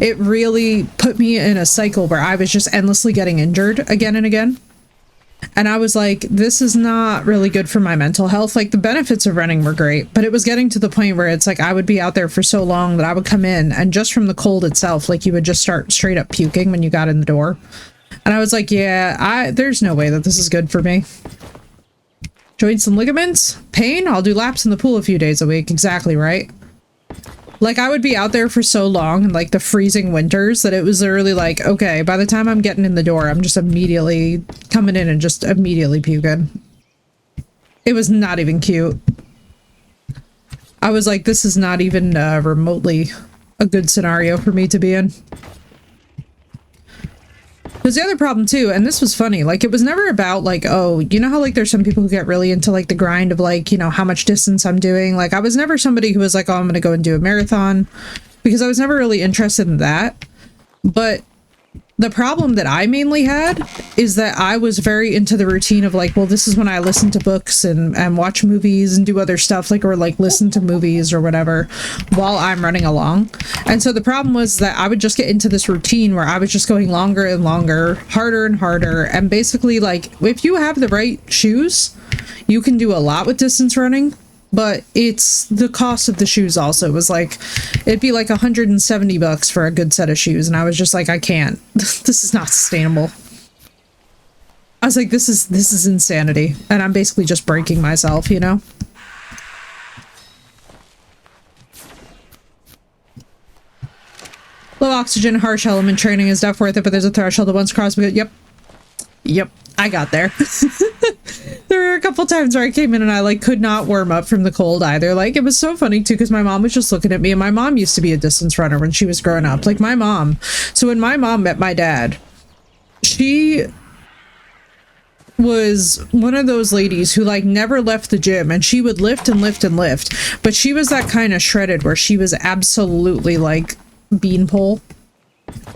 it really put me in a cycle where I was just endlessly getting injured again and again. And I was like, this is not really good for my mental health. Like, the benefits of running were great, but it was getting to the point where it's like I would be out there for so long that I would come in and just from the cold itself, like, you would just start straight up puking when you got in the door. And I was like, yeah, there's no way that this is good for me. Joints and ligaments? Pain? I'll do laps in the pool a few days a week. Exactly right. Like, I would be out there for so long in, like, the freezing winters that it was literally like, okay, by the time I'm getting in the door, I'm just immediately coming in and just immediately puking. It was not even cute. I was like, this is not even remotely a good scenario for me to be in. There's the other problem too, and this was funny, like, it was never about, like, oh, you know how, like, there's some people who get really into, like, the grind of, like, you know, how much distance I'm doing. Like, I was never somebody who was like, oh, I'm gonna go and do a marathon, because I was never really interested in that. But the problem that I mainly had is that I was very into the routine of, like, well, this is when I listen to books and watch movies and do other stuff, like, or like listen to movies or whatever while I'm running along. And so the problem was that I would just get into this routine where I was just going longer and longer, harder and harder. And basically, like, if you have the right shoes, you can do a lot with distance running. But it's the cost of the shoes also. It was like, it'd be like $170 for a good set of shoes. And I was just like, I can't. This is not sustainable. I was like, this is insanity. And I'm basically just breaking myself, you know? Low oxygen, harsh element training is definitely worth it, but there's a threshold that once crossed. Yep. Yep. I got there. There were a couple times where I came in and I, like, could not warm up from the cold either. Like, it was so funny too, because my mom was just looking at me, and my mom used to be a distance runner when she was growing up. Like, my mom. So when my mom met my dad, she was one of those ladies who, like, never left the gym, and she would lift and lift and lift. But she was that kind of shredded where she was absolutely, like, beanpole.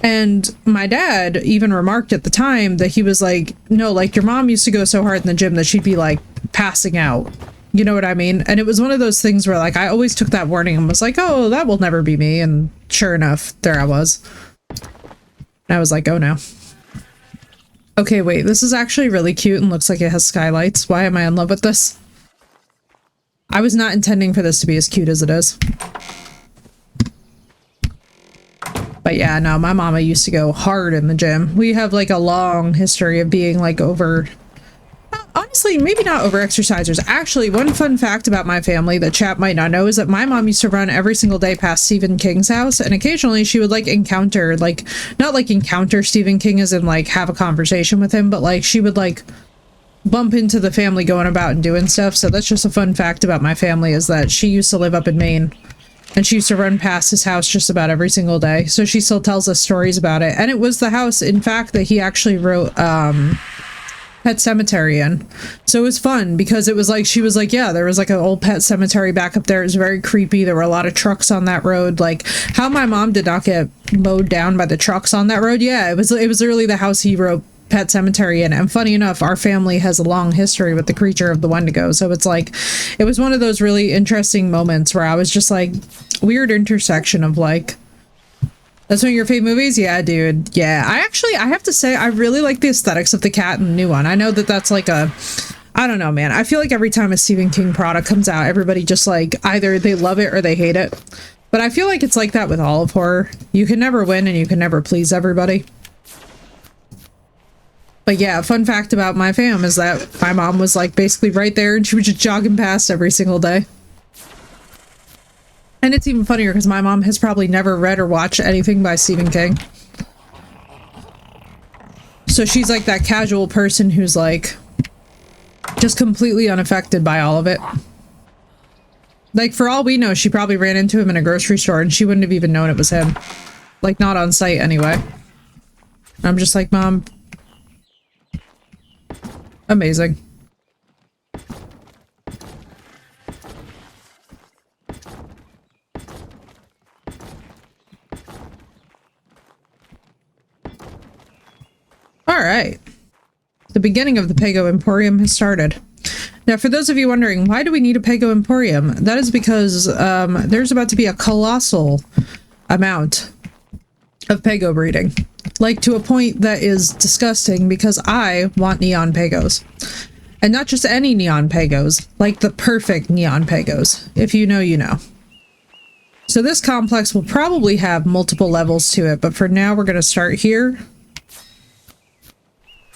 And my dad even remarked at the time that he was like, no, like, your mom used to go so hard in the gym that she'd be, like, passing out. You know what I mean? And it was one of those things where, like, I always took that warning and was like, oh, that will never be me. And sure enough, there I was. And I was like, oh no. Okay, wait, this is actually really cute and looks like it has skylights. Why am I in love with this? I was not intending for this to be as cute as it is. But yeah, no, my mama used to go hard in the gym. We have, like, a long history of being, like, over... Honestly, maybe not over exercisers. Actually, one fun fact about my family that chat might not know is that my mom used to run every single day past Stephen King's house, and occasionally she would, like, encounter, like, not, like, encounter Stephen King as in, like, have a conversation with him, but, like, she would, like, bump into the family going about and doing stuff. So that's just a fun fact about my family, is that she used to live up in Maine. And she used to run past his house just about every single day. So she still tells us stories about it. And it was the house, in fact, that he actually wrote Pet Cemetery in. So it was fun because it was like, she was like, yeah, there was like an old pet cemetery back up there. It was very creepy. There were a lot of trucks on that road. Like, how my mom did not get mowed down by the trucks on that road. Yeah, it was literally the house he wrote Pet Cemetery in. And funny enough, our family has a long history with the creature of the Wendigo. So it's like, it was one of those really interesting moments where I was just like, weird intersection of, like, that's one of your favorite movies? Yeah, dude. Yeah, I have to say, I really like the aesthetics of the cat in the new one. I know that that's like a, I don't know, man. I feel like every time a Stephen King product comes out, everybody just, like, either they love it or they hate it. But I feel like it's like that with all of horror. You can never win and you can never please everybody. But yeah, fun fact about my fam is that my mom was, like, basically right there and she was just jogging past every single day. And it's even funnier because my mom has probably never read or watched anything by Stephen King. So she's like that casual person who's, like, just completely unaffected by all of it. Like, for all we know, she probably ran into him in a grocery store and she wouldn't have even known it was him. Like, not on sight anyway. I'm just like, Mom... Amazing. All right. The beginning of the PEGO Emporium has started. Now, for those of you wondering, why do we need a PEGO Emporium? That is because there's about to be a colossal amount of PEGO breeding. Like, to a point that is disgusting because I want neon PEGOs. And not just any neon PEGOs, like the perfect neon PEGOs. If you know, you know. So this complex will probably have multiple levels to it, but for now we're going to start here.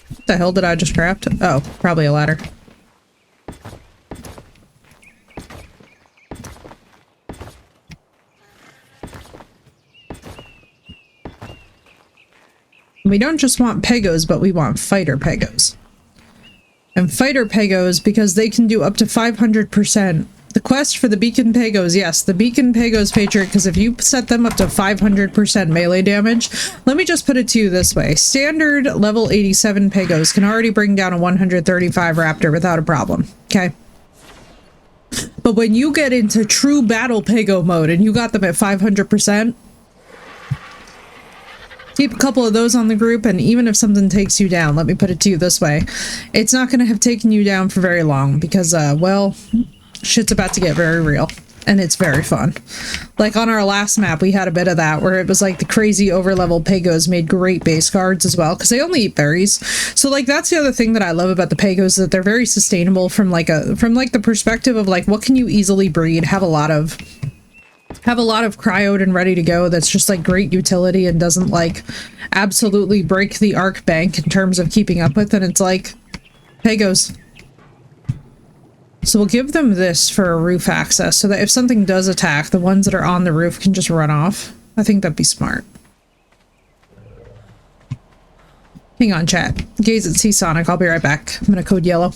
What the hell did I just craft? Oh, probably a ladder. We don't just want PEGOs, but we want fighter PEGOs. And fighter PEGOs, because they can do up to 500%. The quest for the beacon PEGOs, yes, the beacon PEGOs feature, because if you set them up to 500% melee damage, let me just put it to you this way. Standard level 87 PEGOs can already bring down a 135 Raptor without a problem, okay? But when you get into true battle PEGO mode and you got them at 500%, keep a couple of those on the group, and even if something takes you down, let me put it to you this way, it's not going to have taken you down for very long because, well, shit's about to get very real, and it's very fun. Like on our last map, we had a bit of that where it was like the crazy overlevel PEGOs made great base cards as well because they only eat berries. So like that's the other thing that I love about the PEGOs, that they're very sustainable from the perspective of like what can you easily breed, have a lot of cryoed and ready to go that's just like great utility and doesn't like absolutely break the arc bank in terms of keeping up with, and it's like PEGOs. So we'll give them this for a roof access so that if something does attack, the ones that are on the roof can just run off. I think that'd be smart. Hang on, chat. Gaze at Sea Sonic. I'll be right back. I'm gonna code yellow.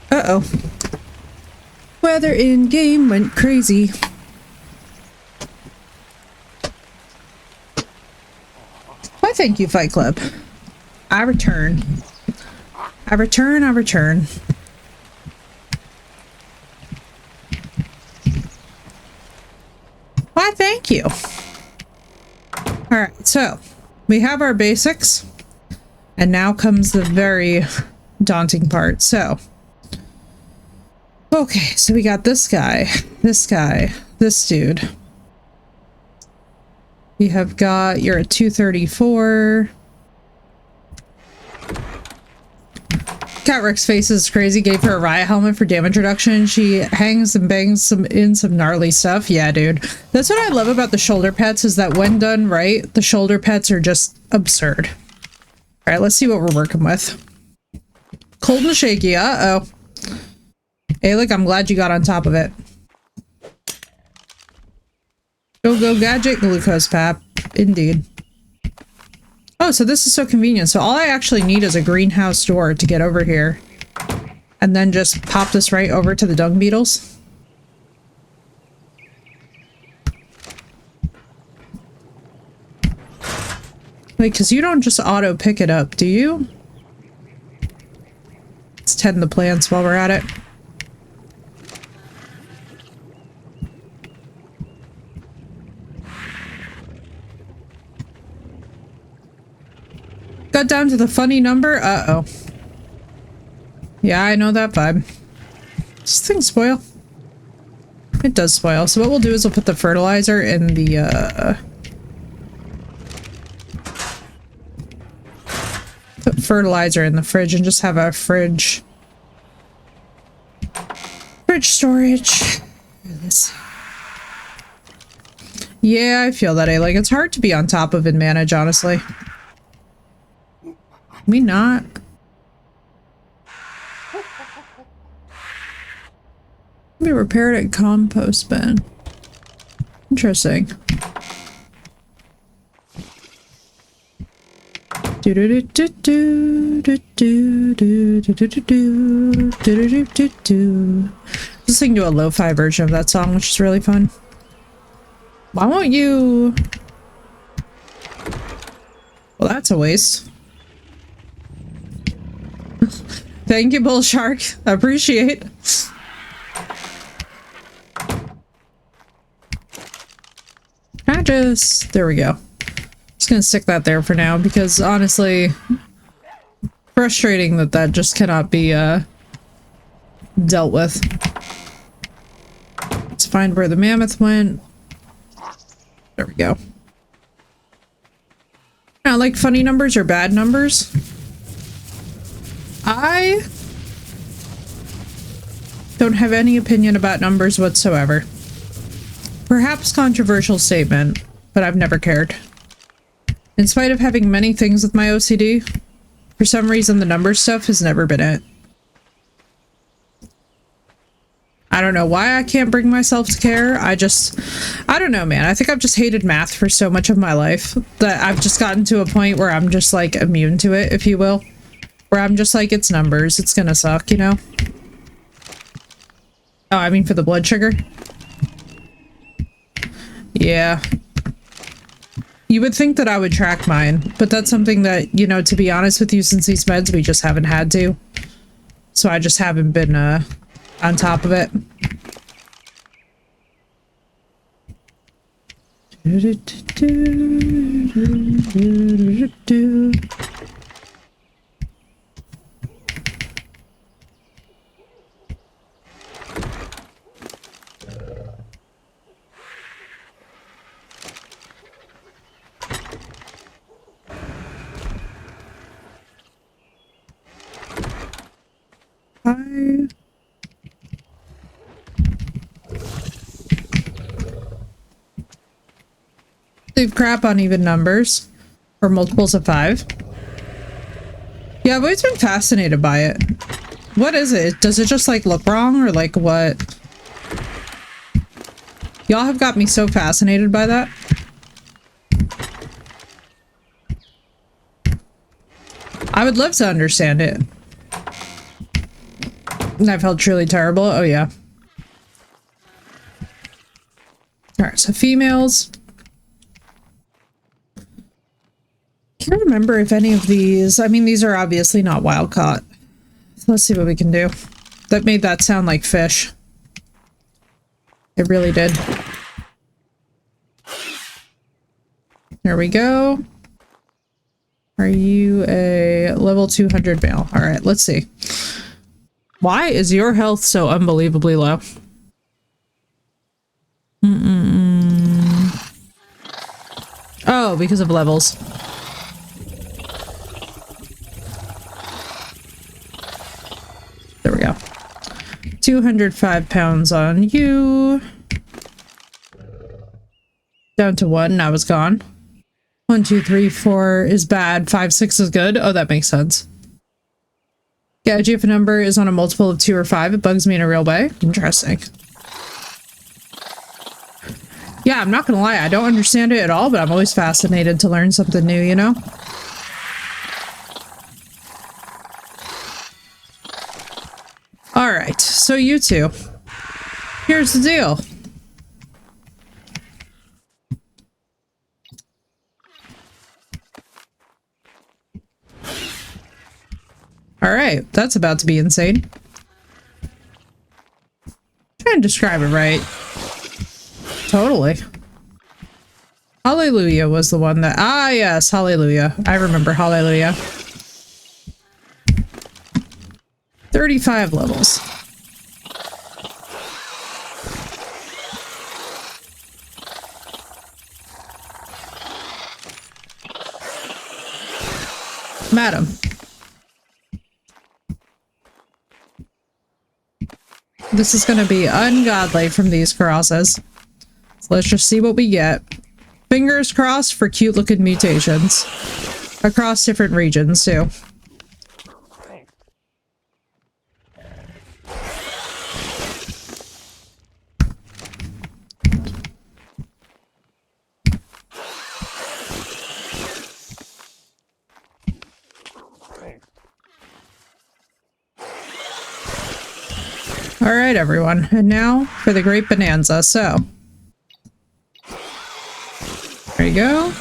Uh-oh. Weather in-game went crazy. Why, thank you, Fight Club. I return. I return, I return. Why, thank you. Alright, so we have our basics. And now comes the very daunting part. So, okay, so we got this guy, this dude. We have got, you're at 234. Catwreck's face is crazy. Gave her a riot helmet for damage reduction. She hangs and bangs some gnarly stuff. Yeah, dude. That's what I love about the shoulder pets, is that when done right, the shoulder pets are just absurd. All right, let's see what we're working with. Cold and shaky. Uh-oh. Hey, look, I'm glad you got on top of it. Go gadget glucose pap. Indeed. Oh, so this is so convenient. So all I actually need is a greenhouse door to get over here. And then just pop this right over to the dung beetles. Wait, because you don't just auto pick it up, do you? Let's tend the plants while we're at it. Got down to the funny number? Uh-oh. Yeah, I know that vibe. Does this thing spoil? It does spoil. So what we'll do is we'll put the fertilizer in the, put fertilizer in the fridge and just have a fridge storage. Yeah, I feel that, like it's hard to be on top of and manage, honestly. We not. Be repaired at compost bin. Interesting. Listening to a lo-fi version of that song, which is really fun. Why won't you? Well, that's a waste. Thank you, Bull Shark. Appreciate. I just... There we go. Just gonna stick that there for now, because honestly... Frustrating that that just cannot be, dealt with. Let's find where the mammoth went. There we go. Now, like funny numbers or bad numbers? I don't have any opinion about numbers whatsoever. Perhaps controversial statement, but I've never cared. In spite of having many things with my OCD, for some reason the number stuff has never been it. I don't know why I can't bring myself to care. I don't know, man. I think I've just hated math for so much of my life that I've just gotten to a point where I'm just like immune to it, if you will. Where I'm just like, it's numbers. It's gonna suck, you know? Oh, I mean for the blood sugar? Yeah. You would think that I would track mine, but that's something that, you know, to be honest with you, since these meds, we just haven't had to. So I just haven't been, on top of it. Leave crap on even numbers or multiples of 5. Yeah, I've always been fascinated by it. What is it? Does it just like look wrong or like what? Y'all have got me so fascinated by that. I would love to understand it. And I felt truly terrible. Oh yeah. Alright, so females. Can't remember if any of these, I mean, these are obviously not wild caught. So let's see what we can do. That made that sound like fish. It really did. There we go. Are you a level 200 male? All right, let's see. Why is your health so unbelievably low? Oh, because of levels. There we go. 205 pounds on you. Down to 1, I was gone. 1, 2, 3, 4 is bad. 5, 6 is good. Oh, that makes sense. Yeah, if a number is on a multiple of 2 or 5, it bugs me in a real way. Interesting. Yeah, I'm not gonna lie, I don't understand it at all, but I'm always fascinated to learn something new, you know? Alright, so you two. Here's the deal. Alright, that's about to be insane. Try and describe it right. Totally. Hallelujah was the one that... Ah, yes, Hallelujah. I remember Hallelujah. 35 levels. Madam. This is going to be ungodly from these crosses. So let's just see what we get. Fingers crossed for cute looking mutations. Across different regions too. All right, everyone. And now for the great bonanza. So, there you go.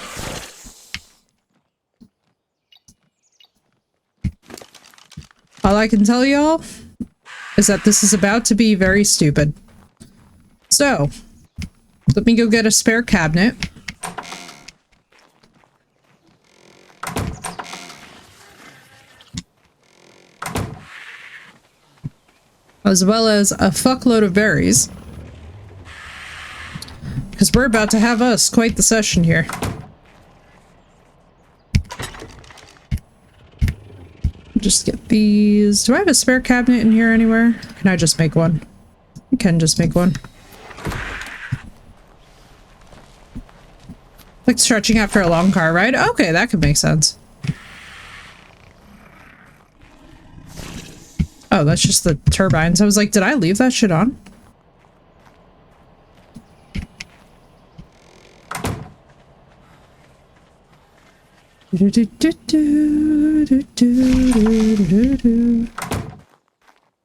All I can tell y'all is that this is about to be very stupid. So, let me go get a spare cabinet. As well as a fuckload of berries. Because we're about to have us quite the session here. Just get these. Do I have a spare cabinet in here anywhere? Can I just make one? I can just make one. Like stretching after a long car ride? Okay, that could make sense. Oh, that's just the turbines. I was like, did I leave that shit on?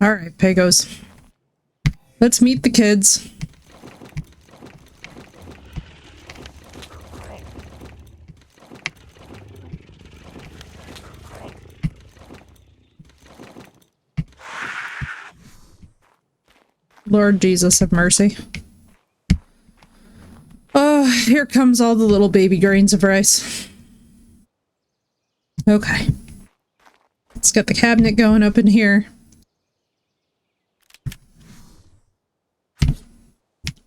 Alright, Pegos. Let's meet the kids. Lord Jesus have mercy. Oh, here comes all the little baby grains of rice. Okay. Let's get the cabinet going up in here.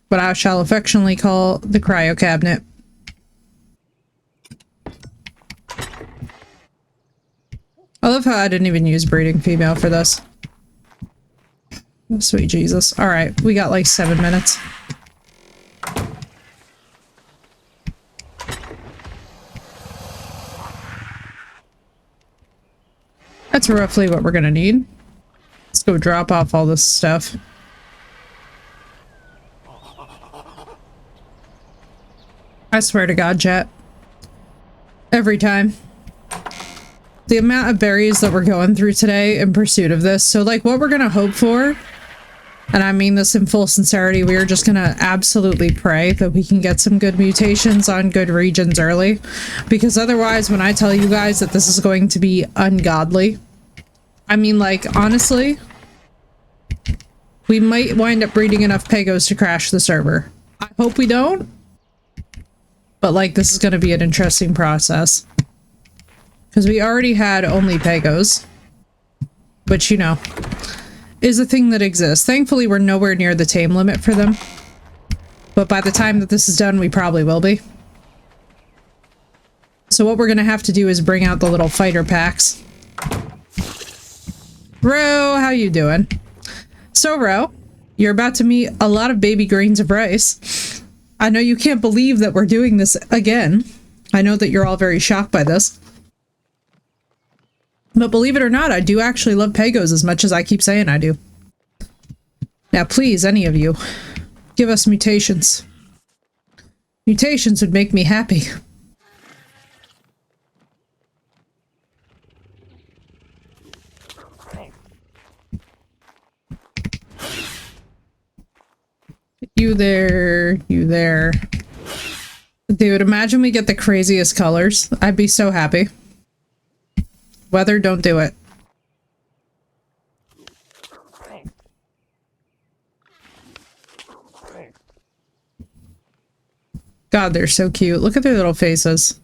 What I shall affectionately call the cryo cabinet. I love how I didn't even use breeding female for this. Oh, sweet Jesus. Alright, we got like 7 minutes. That's roughly what we're gonna need. Let's go drop off all this stuff. I swear to God, chat. Every time. The amount of berries that we're going through today in pursuit of this. So, like, what we're gonna hope for, and I mean this in full sincerity, we are just gonna absolutely pray that we can get some good mutations on good regions early. Because otherwise, when I tell you guys that this is going to be ungodly, I mean, like, honestly, we might wind up breeding enough Pegos to crash the server. I hope we don't. But, like, this is gonna be an interesting process. Because we already had only Pegos. Which, you know, is a thing that exists. Thankfully, we're nowhere near the tame limit for them. But by the time that this is done, we probably will be. So what we're gonna have to do is bring out the little fighter packs. Ro, how you doing? So, Ro, you're about to meet a lot of baby grains of rice. I know you can't believe that we're doing this again. I know that you're all very shocked by this. But believe it or not, I do actually love Pegos as much as I keep saying I do. Now, please, any of you, give us mutations. Mutations would make me happy. You there, you there. Dude, imagine we get the craziest colors. I'd be so happy. Weather, don't do it. God, they're so cute. Look at their little faces.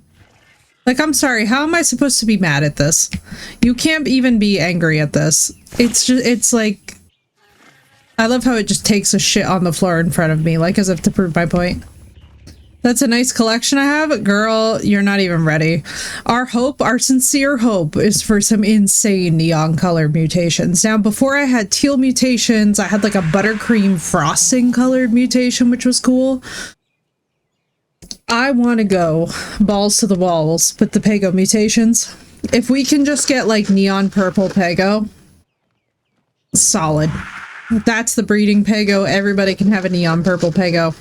Like, I'm sorry, how am I supposed to be mad at this? You can't even be angry at this. It's just, it's like... I love how it just takes a shit on the floor in front of me, like as if to prove my point. That's a nice collection I have. Girl, you're not even ready. Our hope, our sincere hope, is for some insane neon color mutations. Now, before I had teal mutations, I had like a buttercream frosting colored mutation, which was cool. I want to go balls to the walls with the Pego mutations. If we can just get like neon purple Pego, solid. That's the breeding Pego. Everybody can have a neon purple Pego.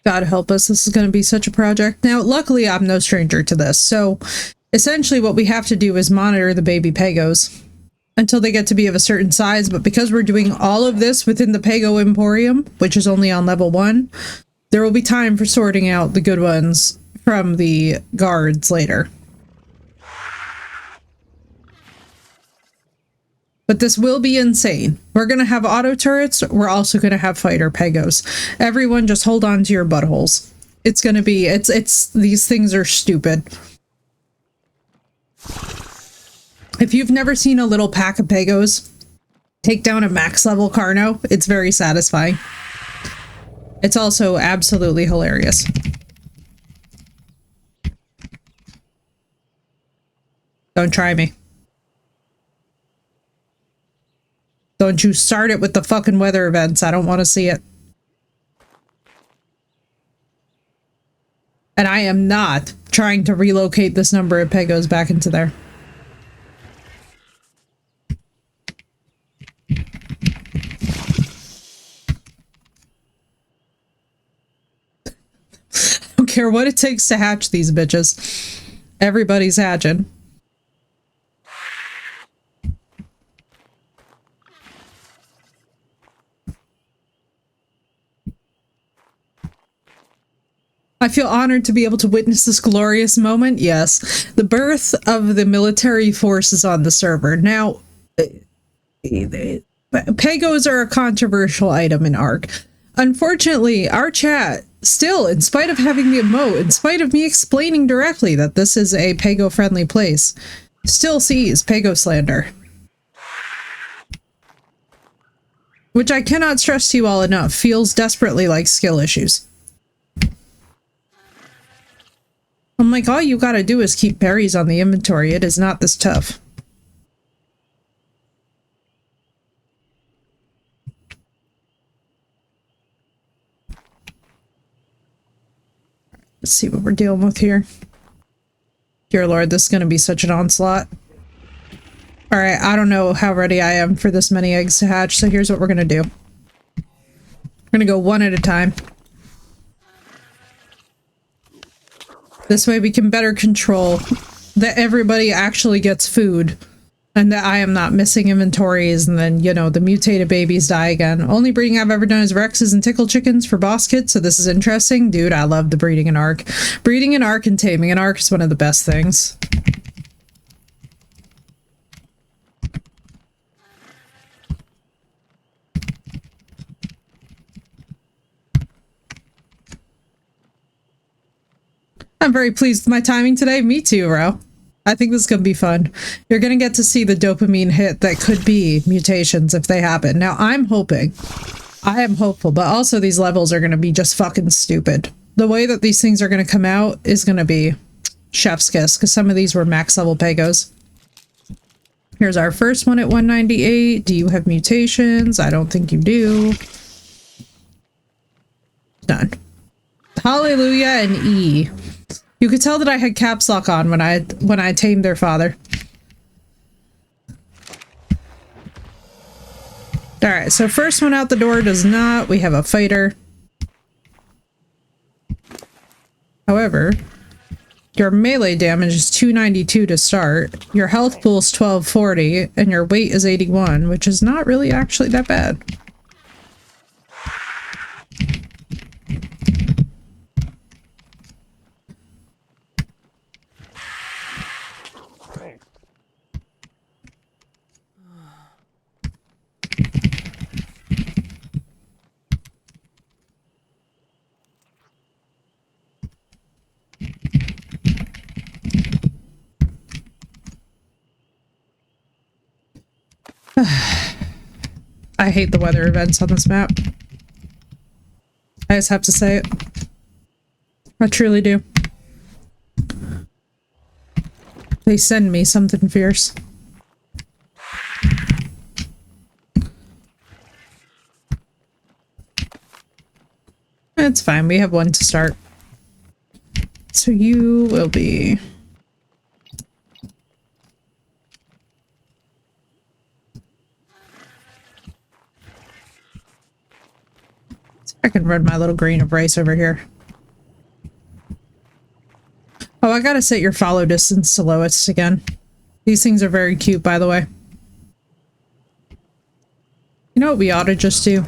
God help us, this is going to be such a project. Now, luckily, I'm no stranger to this, so essentially what we have to do is monitor the baby Pegos until they get to be of a certain size, but because we're doing all of this within the Pego Emporium, which is only on level 1, there will be time for sorting out the good ones from the guards later. But this will be insane. We're going to have auto turrets. We're also going to have fighter Pegos. Everyone just hold on to your buttholes. It's going to be, these things are stupid. If you've never seen a little pack of Pegos take down a max level Carno, it's very satisfying. It's also absolutely hilarious. Don't try me. Don't you start it with the fucking weather events. I don't want to see it. And I am not trying to relocate this number of Pegos back into there. I don't care what it takes to hatch these bitches. Everybody's hatching. I feel honored to be able to witness this glorious moment. Yes, the birth of the military forces on the server. Now, Pegos are a controversial item in ARC. Unfortunately, our chat still, in spite of having the emote, in spite of me explaining directly that this is a Pego-friendly place, still sees Pego slander. Which I cannot stress to you all enough, feels desperately like skill issues. I'm like, all you gotta do is keep berries on the inventory. It is not this tough. Let's see what we're dealing with here. Dear Lord, this is gonna be such an onslaught. Alright, I don't know how ready I am for this many eggs to hatch, so here's what we're gonna do. We're gonna go one at a time. This way we can better control that everybody actually gets food and that I am not missing inventories and then, you know, the mutated babies die again. Only breeding I've ever done is Rexes and Tickle Chickens for boss kits, so this is interesting. Dude, I love the breeding in ARC. Breeding in ARC and taming in ARC is one of the best things. I'm very pleased with my timing today. Me too, Ro. I think this is going to be fun. You're going to get to see the dopamine hit that could be mutations if they happen. Now, I'm hoping. I am hopeful, but also these levels are going to be just fucking stupid. The way that these things are going to come out is going to be chef's kiss, because some of these were max level Pegos. Here's our first one at 198. Do you have mutations? I don't think you do. None. Hallelujah and E. You could tell that I had caps lock on when I tamed their father. Alright, so first one out the door does not. We have a fighter. However, your melee damage is 292 to start, your health pool is 1240, and your weight is 81, which is not really actually that bad. I hate the weather events on this map. I just have to say it. I truly do. They send me something fierce. It's fine, we have one to start. So you will be... I can run my little grain of rice over here. Oh, I gotta set your follow distance to lowest again. These things are very cute, by the way. You know what we ought to just do?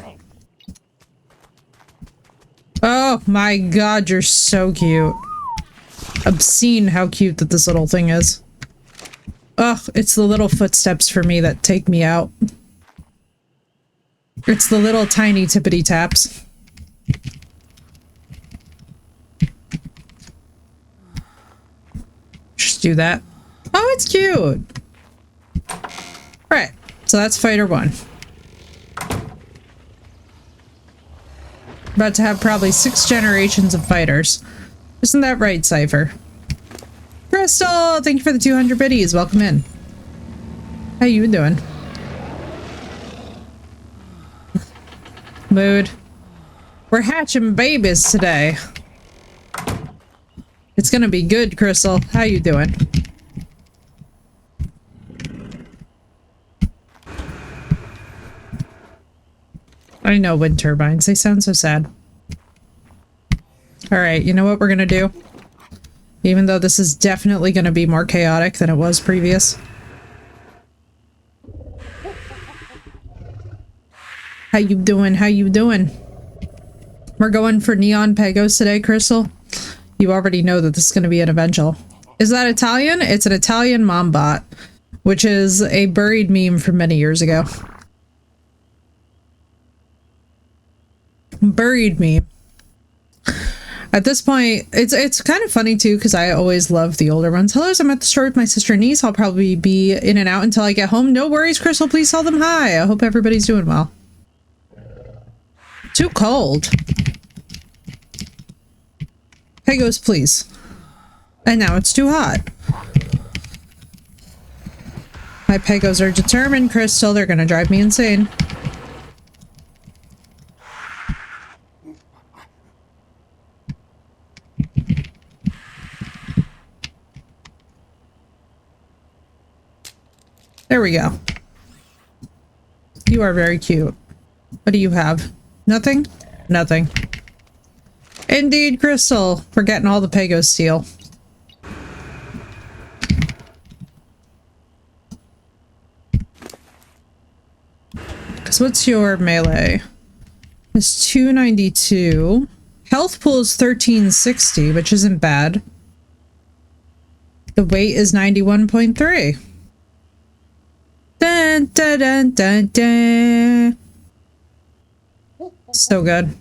Oh my god, you're so cute. Obscene how cute that this little thing is. Ugh, it's the little footsteps for me that take me out. It's the little tiny tippity taps. Just do that. Oh, it's cute! Alright, so that's fighter 1. About to have probably 6 generations of fighters. Isn't that right, Cypher? Crystal, thank you for the 200 biddies. Welcome in. How you doing? Mood. We're hatching babies today. It's gonna be good, Crystal. How you doing? I know wind turbines. They sound so sad. Alright, you know what we're gonna do? Even though this is definitely gonna be more chaotic than it was previous. How you doing? How you doing? We're going for neon PEGOs today, Crystal. You already know that this is gonna be an eventual. Is that Italian? It's an Italian mom bot, which is a buried meme from many years ago. Buried meme. At this point, it's kind of funny too, because I always love the older ones. Hello, I'm at the store with my sister and niece. I'll probably be in and out until I get home. No worries, Crystal. Please tell them hi. I hope everybody's doing well. Too cold. PEGOs, please. And now it's too hot. My PEGOs are determined, Crystal. They're gonna drive me insane. There we go. You are very cute. What do you have? Nothing? Nothing. Indeed, Crystal. We're getting all the PEGO steel. Because what's your melee? It's 292. Health pool is 1360, which isn't bad. The weight is 91.3. Dun, dun, dun, dun, dun. So good.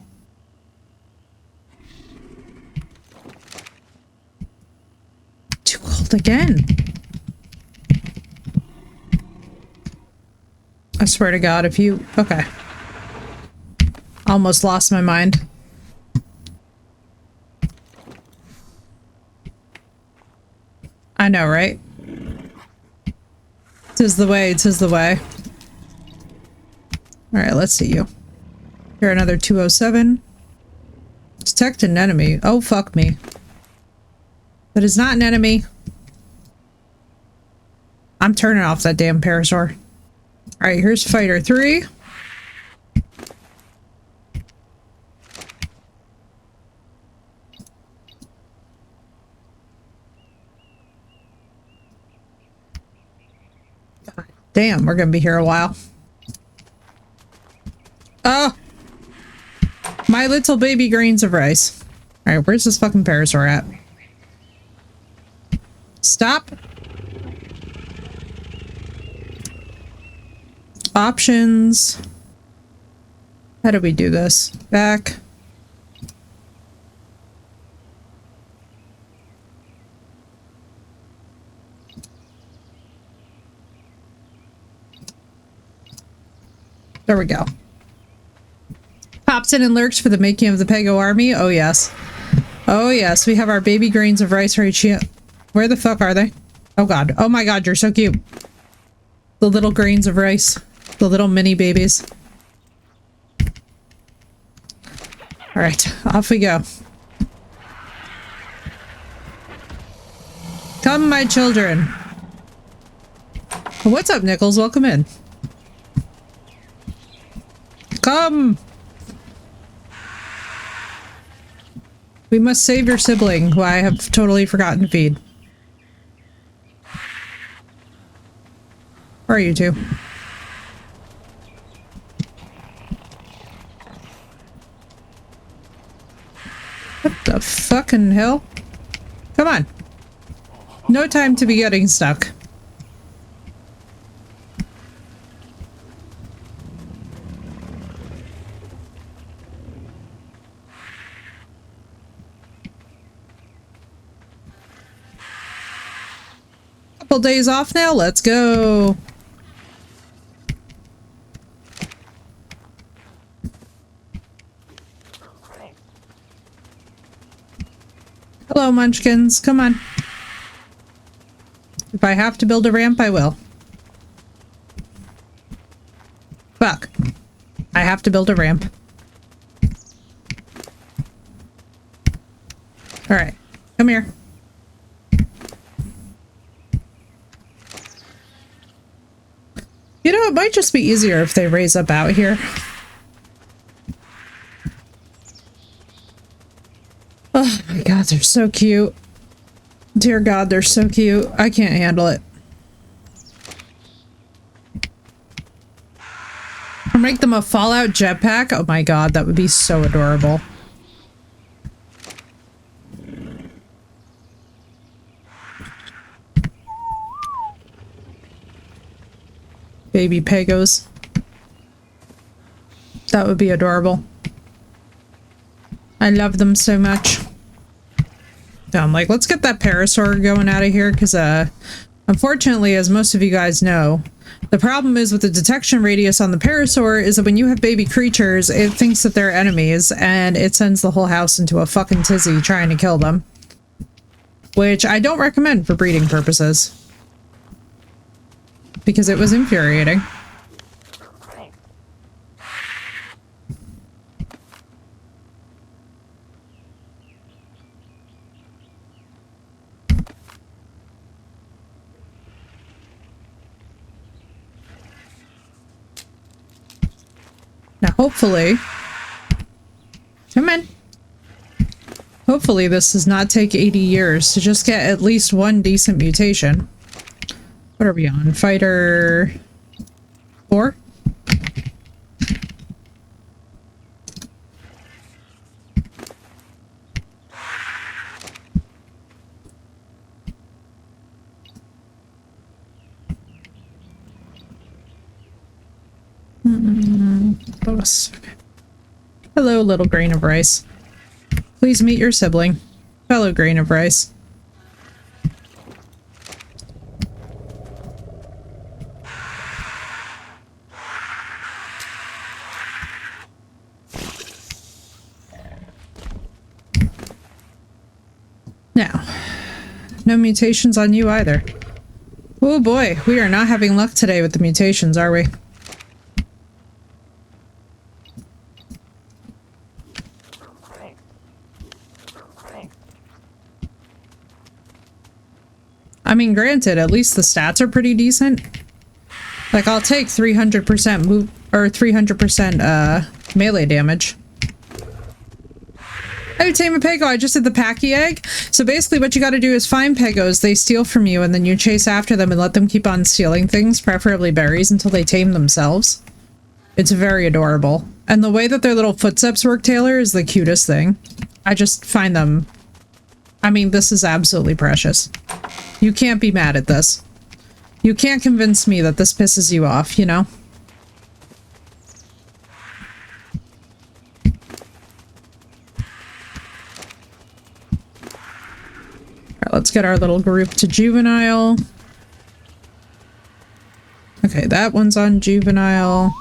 Too cold again. I swear to God, if you... Okay. Almost lost my mind. I know, right? 'Tis the way, 'tis the way. Alright, let's see you. Here, another 207. Detect an enemy. Oh, fuck me. That is not an enemy. I'm turning off that damn parasaur. Alright, here's fighter 3. Damn, we're gonna be here a while. Oh! My little baby grains of rice. Alright, where's this fucking parasaur at? Stop! Options. How do we do this? Back. There we go. Pops in and lurks for the making of the PEGO army. Oh yes. Oh yes, we have our baby grains of rice right here. Where the fuck are they? Oh god. Oh my god, you're so cute. The little grains of rice. The little mini babies. Alright, off we go. Come, my children. What's up, Nichols? Welcome in. Come! We must save your sibling, who I have totally forgotten to feed. Where are you two? What the fucking hell? Come on. No time to be getting stuck. Couple days off now, let's go. Hello, munchkins. Come on. If I have to build a ramp, I will. Fuck. I have to build a ramp. Alright. Come here. You know, it might just be easier if they raise up out here. Oh my god, they're so cute. Dear god, they're so cute. I can't handle it. Or make them a Fallout jetpack? Oh my god, that would be so adorable. Baby PEGOs. That would be adorable. I love them so much. So I'm like, let's get that parasaur going out of here, because unfortunately, as most of you guys know, the problem is with the detection radius on the parasaur is that when you have baby creatures, it thinks that they're enemies, and it sends the whole house into a fucking tizzy trying to kill them. Which I don't recommend for breeding purposes. Because it was infuriating. Now, hopefully... Come on. Hopefully this does not take 80 years to just get at least one decent mutation. What are we on? Fighter... 4? Hello, little grain of rice. Please meet your sibling. Fellow grain of rice. Now, no mutations on you either. Oh boy, we are not having luck today with the mutations, are we? I mean, granted, at least the stats are pretty decent. Like, I'll take 300% move or 300% melee damage. Hey, tame a PEGO, I just did the Packy egg. So basically what you gotta do is find PEGOs, they steal from you, and then you chase after them and let them keep on stealing things, preferably berries, until they tame themselves. It's very adorable. And the way that their little footsteps work, Taylor, is the cutest thing. I just find them... I mean, this is absolutely precious. You can't be mad at this. You can't convince me that this pisses you off, you know? Alright, let's get our little group to juvenile. Okay, that one's on juvenile.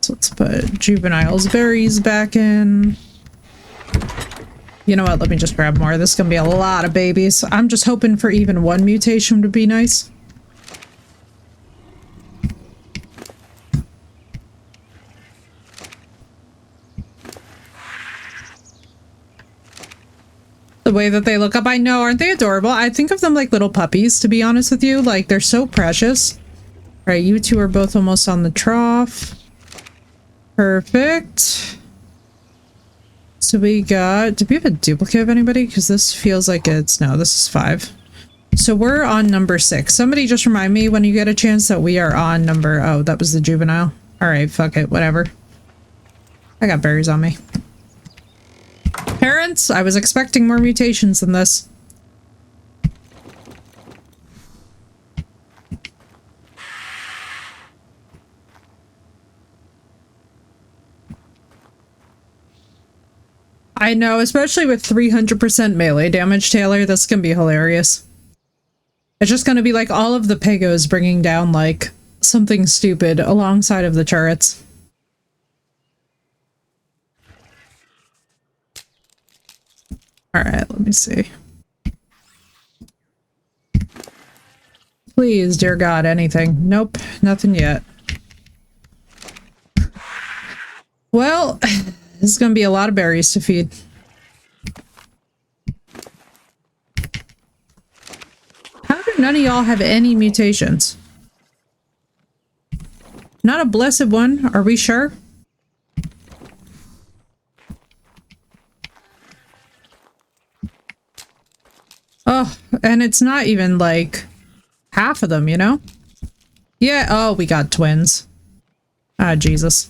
So let's put juvenile's berries back in. You know what? Let me just grab more. This is gonna be a lot of babies. I'm just hoping for even one mutation would be nice. The way that they look up, I know, aren't they adorable? I think of them like little puppies, to be honest with you. Like, they're so precious. All right, you two are both almost on the trough. Perfect. So we got... Did we have a duplicate of anybody? Because this feels like it's... No, this is 5. So we're on number 6. Somebody just remind me when you get a chance that we are on number... Oh, that was the juvenile. Alright, fuck it. Whatever. I got berries on me. Parents, I was expecting more mutations than this. I know, especially with 300% melee damage, Taylor, that's gonna be hilarious. It's just gonna be like all of the PEGOs bringing down, like, something stupid alongside of the turrets. Alright, let me see. Please, dear God, anything. Nope, nothing yet. Well, this is gonna be a lot of berries to feed. How do none of y'all have any mutations? Not a blessed one, are we sure? Oh, and it's not even like half of them, you know? Yeah, oh, we got twins. Ah, Jesus.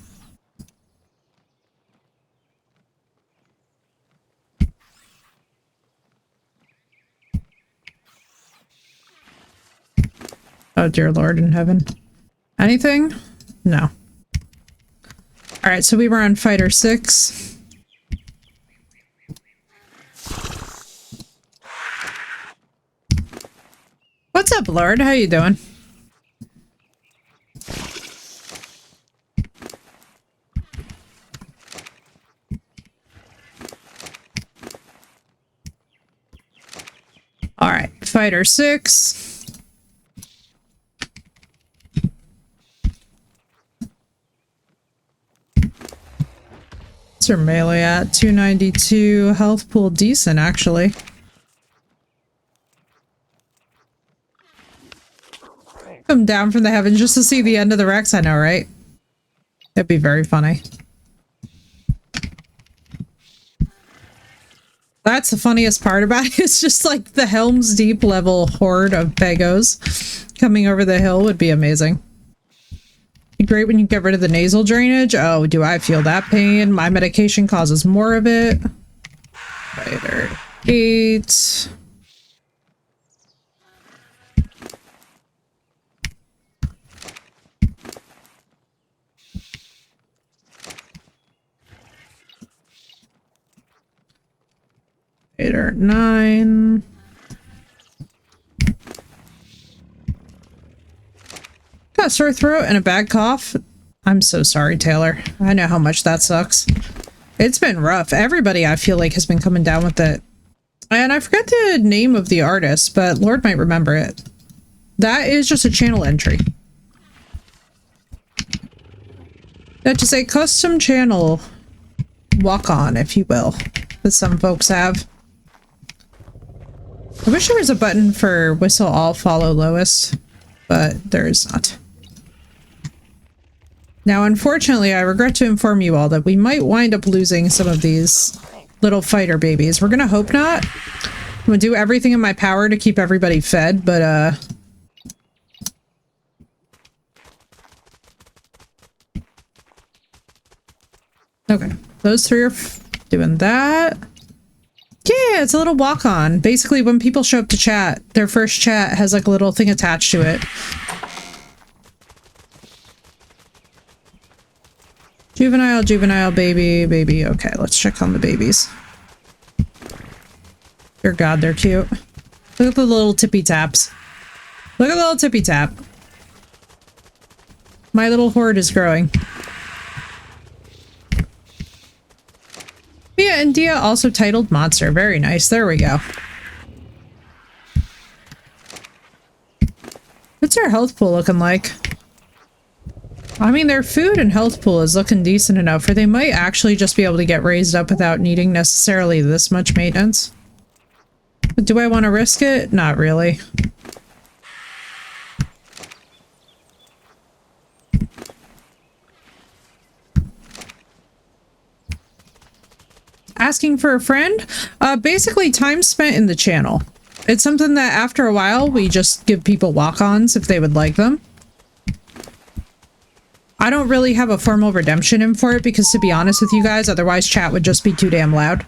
Oh, dear Lord in heaven. Anything? No. Alright, so we were on Fighter 6. What's up, Lord? How you doing? Alright, Fighter 6. What's her melee at? 292. Health pool decent, actually. Come down from the heavens just to see the end of the Rex, I know, right? That'd be very funny. That's the funniest part about it. It's just like the Helm's Deep level horde of PEGOs coming over the hill would be amazing. Be great when you get rid of the nasal drainage. Oh, do I feel that pain? My medication causes more of it. Fighter 8. Fighter 9. Got a sore throat and a bad cough. I'm so sorry, Taylor. I know how much that sucks. It's been rough. Everybody, I feel like, has been coming down with it. And I forgot the name of the artist, but Lord might remember it. That is just a channel entry. That's just a custom channel walk-on, if you will, that some folks have. I wish there was a button for whistle all follow lowest, but there is not. Now, unfortunately, I regret to inform you all that we might wind up losing some of these little fighter babies. We're gonna hope not. I'm gonna do everything in my power to keep everybody fed, but okay, those 3 are doing that. Yeah, it's a little walk-on. Basically, when people show up to chat, their first chat has like a little thing attached to it. Juvenile, juvenile, baby, baby. Okay, let's check on the babies. Dear God, they're cute. Look at the little tippy taps. Look at the little tippy tap. My little horde is growing. Mia and Dia also titled Monster. Very nice. There we go. What's our health pool looking like? I mean, their food and health pool is looking decent enough, or they might actually just be able to get raised up without needing necessarily this much maintenance. But do I want to risk it? Not really. asking for a friend? Basically time spent in the channel. It's something that after a while, we just give people walk-ons if they would like them. I don't really have a formal redemption in for it because, to be honest with you guys, otherwise chat would just be too damn loud.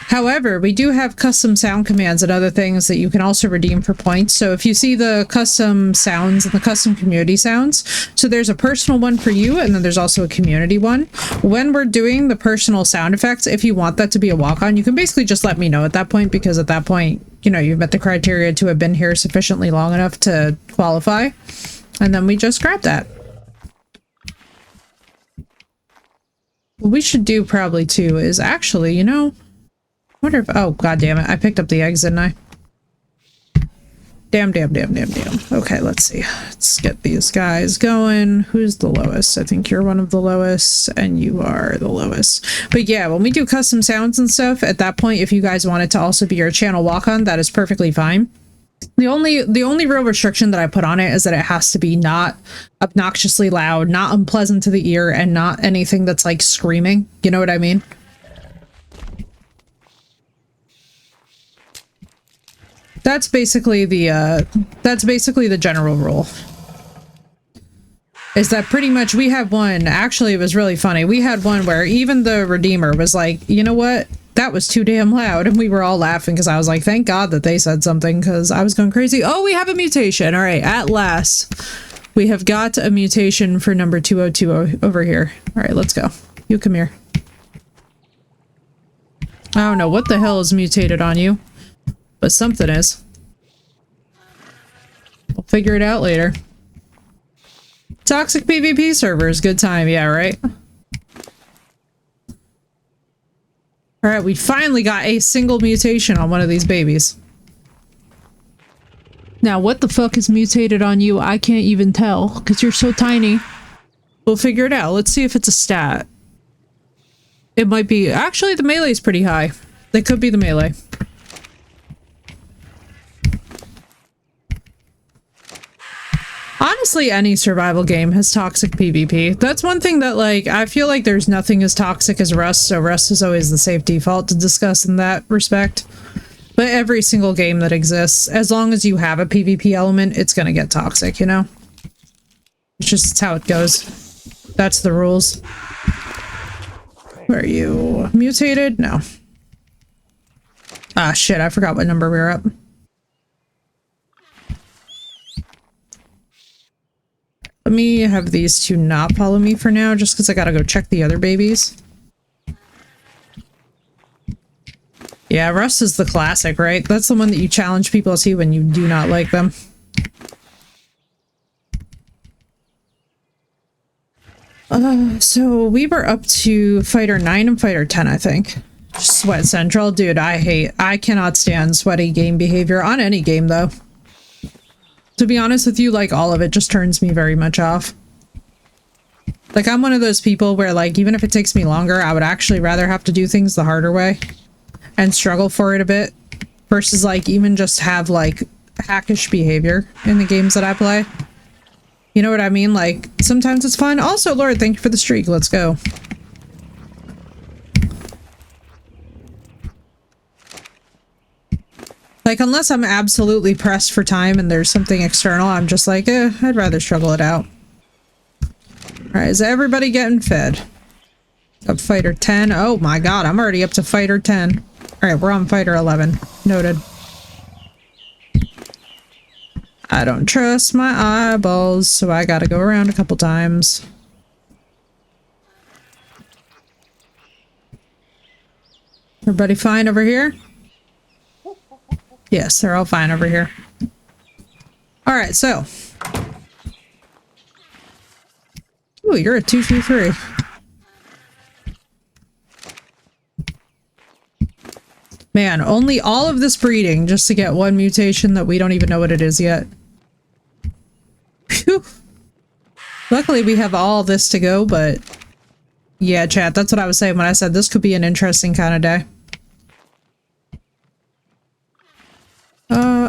However, we do have custom sound commands and other things that you can also redeem for points. So if you see the custom sounds and the custom community sounds, so there's a personal one for you and then there's also a community one. When we're doing the personal sound effects, if you want that to be a walk-on, you can basically just let me know at that point, because at that point, you know, you've met the criteria to have been here sufficiently long enough to qualify. And then we just grab that. What we should do probably too is actually, you know, I wonder if, oh, god damn it, I picked up the eggs, didn't I? Damn. Okay, let's see. Let's get these guys going. Who's the lowest? I think you're one of the lowest, and you are the lowest. But yeah, when we do custom sounds and stuff, at that point, if you guys want it to also be your channel walk-on, that is perfectly fine. The only real restriction that I put on it is that it has to be not obnoxiously loud, not unpleasant to the ear, and not anything that's like screaming. You know what I mean? That's basically the general rule. Is that pretty much we had one, actually it was really funny. We had one where even the Redeemer was like, you know what? That was too damn loud. And we were all laughing because I was like, thank God that they said something, because I was going crazy. Oh, we have a mutation. All right, at last. We have got a mutation for number 202 over here. All right, let's go. You come here. I don't know what the hell is mutated on you, but something is. We'll figure it out later. Toxic PvP servers, good time, yeah, right? Alright, we finally got a single mutation on one of these babies. Now, what the fuck is mutated on you? I can't even tell, because you're so tiny. We'll figure it out. Let's see if it's a stat. It might be... Actually, the melee is pretty high. That could be the melee. Honestly, any survival game has toxic PvP. That's one thing that, like, I feel like there's nothing as toxic as Rust, so Rust is always the safe default to discuss in that respect. But every single game that exists, as long as you have a PvP element, it's gonna get toxic, you know? It's just how it goes. That's the rules. Are you mutated? No. Ah, shit, I forgot what number we were up. Let me have these two not follow me for now, just because I gotta go check the other babies. Yeah, Rust is the classic, right? That's the one that you challenge people to when you do not like them. So we were up to Fighter 9 and Fighter 10, I think. Sweat Central. Dude, I cannot stand sweaty game behavior on any game, though. To be honest with you, like, all of it just turns me very much off. Like, I'm one of those people where, like, even if it takes me longer, I would actually rather have to do things the harder way and struggle for it a bit versus, like, even just have, like, hackish behavior in the games that I play. You know what I mean? Like, sometimes it's fun. Also, Lord, thank you for the streak. Let's go. Like, unless I'm absolutely pressed for time and there's something external, I'm just like, I'd rather struggle it out. Alright, is everybody getting fed? Up Fighter 10. Oh my god, I'm already up to Fighter 10. Alright, we're on Fighter 11. Noted. I don't trust my eyeballs, so I gotta go around a couple times. Everybody fine over here? Yes, they're all fine over here. Alright, so. Ooh, you're a 2-3-3. Man, only all of this breeding just to get one mutation that we don't even know what it is yet. Phew. Luckily, we have all this to go, but... Yeah, chat, that's what I was saying when I said this could be an interesting kind of day.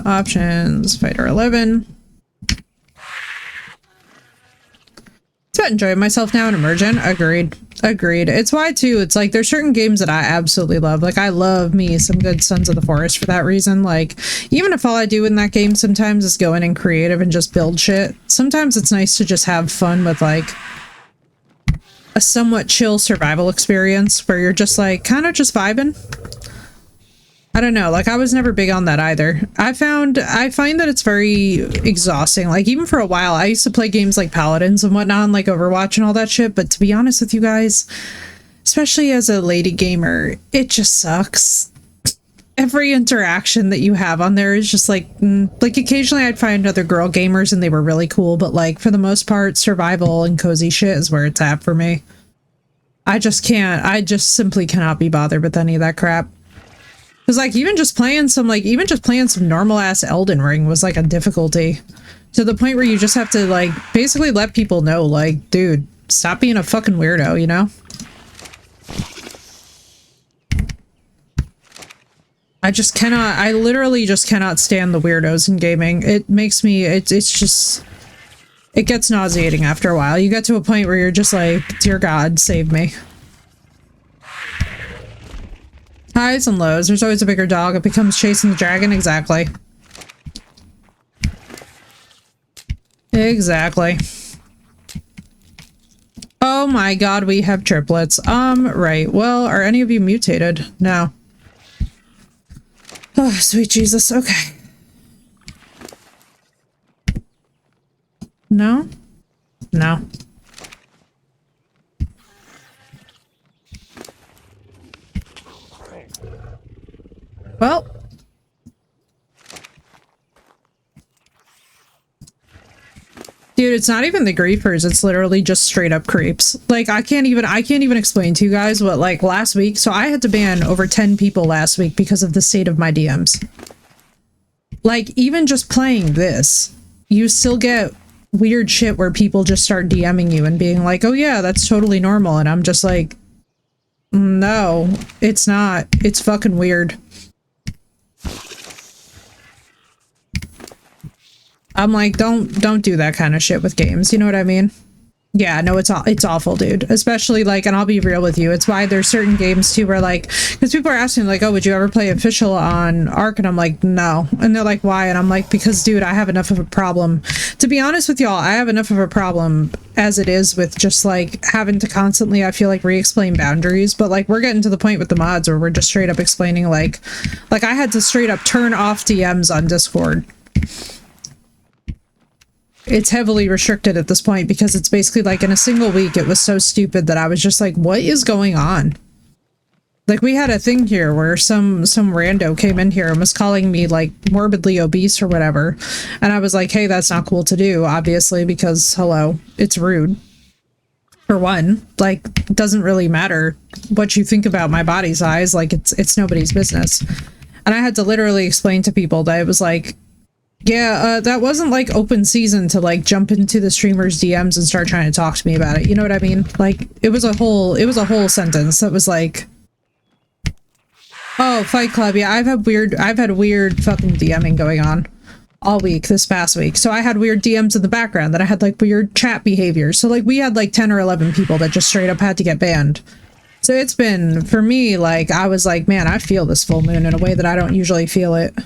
Options, Fighter 11. It's but enjoying myself now in Immersion. Agreed. Agreed. It's why too, it's like there's certain games that I absolutely love. Like I love me some good Sons of the Forest for that reason. Like even if all I do in that game sometimes is go in and creative and just build shit, sometimes it's nice to just have fun with like a somewhat chill survival experience where you're just like kind of just vibing. I don't know, like I was never big on that either. I find that it's very exhausting. Like even for a while, I used to play games like Paladins and whatnot, like Overwatch and all that shit. But to be honest with you guys, especially as a lady gamer, it just sucks. Every interaction that you have on there is just like occasionally I'd find other girl gamers and they were really cool. But like for the most part, survival and cozy shit is where it's at for me. I just simply cannot be bothered with any of that crap. Because like even just playing some normal ass Elden Ring was like a difficulty to the point where you just have to like basically let people know like, dude, stop being a fucking weirdo, you know? I literally just cannot stand the weirdos in gaming. It makes me, it gets nauseating after a while. You get to a point where you're just like, dear God, save me. Highs and lows. There's always a bigger dog. It becomes chasing the dragon. Exactly. Exactly. Oh my God, we have triplets. Right. Well, are any of you mutated? No. Oh, sweet Jesus. Okay. No? No. Well. Dude, it's not even the griefers, it's literally just straight up creeps. Like I can't even explain to you guys what like last week, so I had to ban over 10 people last week because of the state of my DMs. Like even just playing this, you still get weird shit where people just start DMing you and being like, "Oh yeah, that's totally normal." And I'm just like, "No, it's not. It's fucking weird." I'm like, don't do that kind of shit with games. You know what I mean? Yeah, no, it's awful, dude. Especially like, and I'll be real with you. It's why there's certain games too where like, because people are asking like, oh, would you ever play official on Arc? And I'm like, no. And they're like, why? And I'm like, because dude, I have enough of a problem. To be honest with y'all, I have enough of a problem as it is with just like having to constantly, I feel like, re-explain boundaries. But like, we're getting to the point with the mods where we're just straight up explaining like I had to straight up turn off DMs on Discord. It's heavily restricted at this point because it's basically like in a single week it was so stupid that I was just like, what is going on? Like we had a thing here where some rando came in here and was calling me like morbidly obese or whatever, and I was like, hey, that's not cool to do, obviously, because hello, it's rude. For one, like it doesn't really matter what you think about my body size, like it's nobody's business. And I had to literally explain to people that it was like, yeah, that wasn't like open season to like jump into the streamer's DMs and start trying to talk to me about it. You know what I mean? Like it was a whole sentence that was like, oh, Fight Club. Yeah, I've had weird fucking DMing going on all week this past week. So I had weird DMs in the background that I had like weird chat behavior. So like we had like 10 or 11 people that just straight up had to get banned. So it's been, for me, like I was like, man, I feel this full moon in a way that I don't usually feel it.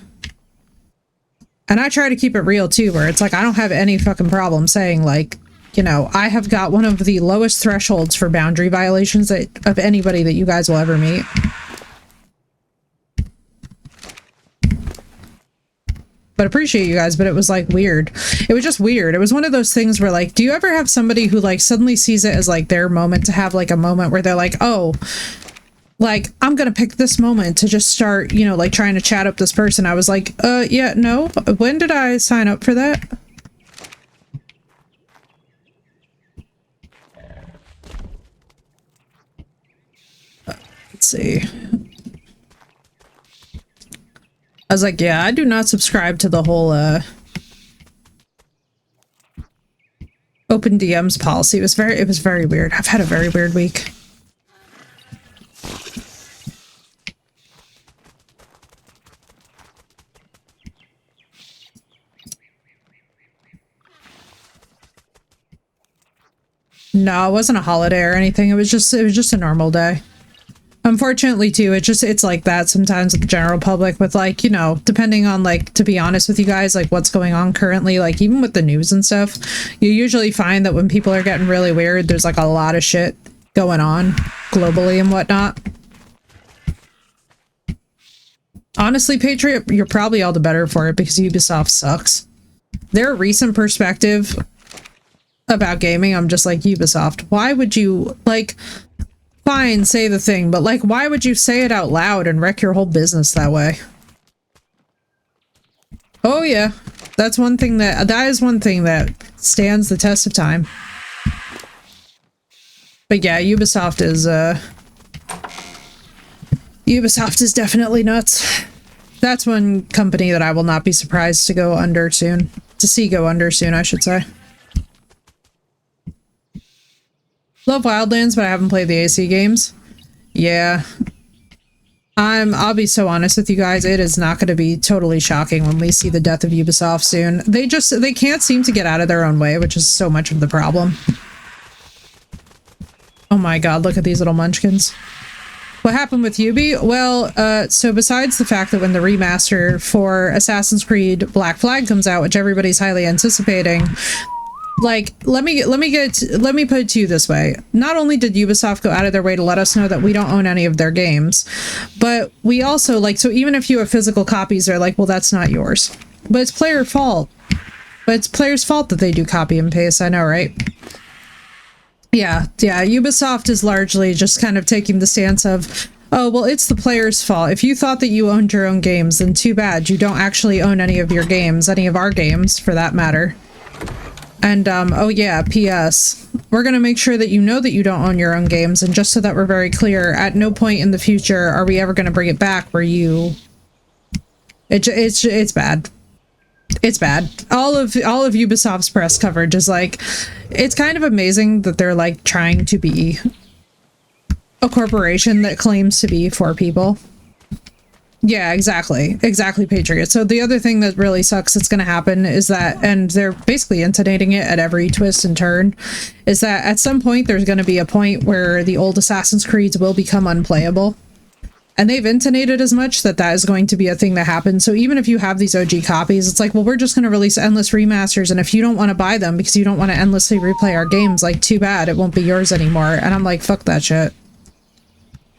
And I try to keep it real too, where it's like, I don't have any fucking problem saying like, you know, I have got one of the lowest thresholds for boundary violations of anybody that you guys will ever meet. But appreciate you guys, but it was like weird. It was just weird. It was one of those things where like, do you ever have somebody who like suddenly sees it as like their moment to have like a moment where they're like, oh, like, I'm gonna pick this moment to just start, you know, like trying to chat up this person. I was like, yeah, no. When did I sign up for that? Let's see. I was like, yeah, I do not subscribe to the whole, open DMs policy. It was very weird. I've had a very weird week. No, it wasn't a holiday or anything. It was just a normal day. Unfortunately, too, it's like that sometimes with the general public with, like, you know, depending on, like, to be honest with you guys, like, what's going on currently, like, even with the news and stuff, you usually find that when people are getting really weird, there's, like, a lot of shit going on globally and whatnot. Honestly, Patriot, you're probably all the better for it because Ubisoft sucks. Their recent perspective about gaming, I'm just like, Ubisoft, why would you, like... Fine, say the thing, but, like, why would you say it out loud and wreck your whole business that way? Oh yeah, that is one thing that stands the test of time. But yeah, Ubisoft is definitely nuts. That's one company that I will not be surprised to go under soon. To see go under soon, I should say. Love Wildlands, but I haven't played the ASE games. Yeah. I'll be so honest with you guys, it is not going to be totally shocking when we see the death of Ubisoft soon. They can't seem to get out of their own way, which is so much of the problem. Oh my god, look at these little munchkins. What happened with Ubi? Well, so besides the fact that when the remaster for Assassin's Creed Black Flag comes out, which everybody's highly anticipating... Like, let me put it to you this way. Not only did Ubisoft go out of their way to let us know that we don't own any of their games, but we also, like, so even if you have physical copies, they're like, well, that's not yours. But it's player fault. But it's players' fault that they do copy and paste, I know, right? Yeah, Ubisoft is largely just kind of taking the stance of, oh, well, it's the player's fault. If you thought that you owned your own games, then too bad. You don't actually own any of your games, any of our games, for that matter. And, oh yeah, P.S. We're gonna make sure that you know that you don't own your own games, and just so that we're very clear, at no point in the future are we ever gonna bring it back where you... It's bad. It's bad. All of Ubisoft's press coverage is like... It's kind of amazing that they're, like, trying to be a corporation that claims to be for people. Yeah, exactly. Exactly, Patriot. So the other thing that really sucks that's going to happen is that, and they're basically intonating it at every twist and turn, is that at some point there's going to be a point where the old Assassin's Creeds will become unplayable. And they've intonated as much that is going to be a thing that happens. So even if you have these OG copies, it's like, well, we're just going to release endless remasters, and if you don't want to buy them because you don't want to endlessly replay our games, like, too bad, it won't be yours anymore. And I'm like, fuck that shit.